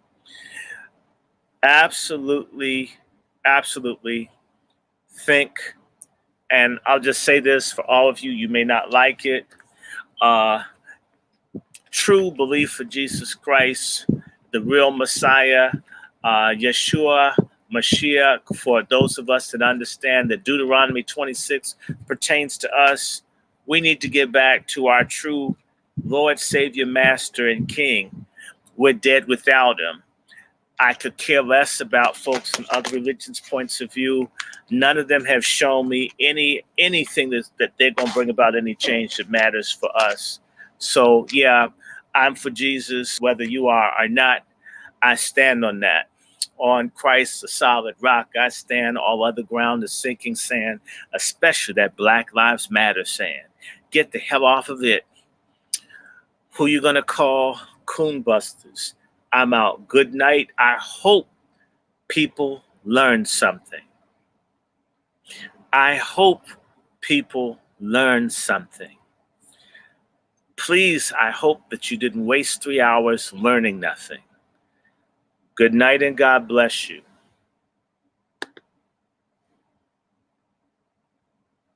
Absolutely, absolutely think, and I'll just say this for all of you, you may not like it. True belief of Jesus Christ, the real Messiah, Yeshua, Mashiach, for those of us that understand that Deuteronomy 26 pertains to us, we need to get back to our true Lord, Savior, Master, and King. We're dead without him. I could care less about folks in other religions' points of view. None of them have shown me anything that they're going to bring about any change that matters for us. So, yeah, I'm for Jesus, whether you are or not. I stand on that. On Christ, the solid rock, I stand. All other ground is sinking sand, especially that Black Lives Matter sand. Get the hell off of it. Who you going to call? Coon busters. I'm out. Good night. I hope people learn something. I hope people learn something. Please, I hope that you didn't waste 3 hours learning nothing. Good night and God bless you.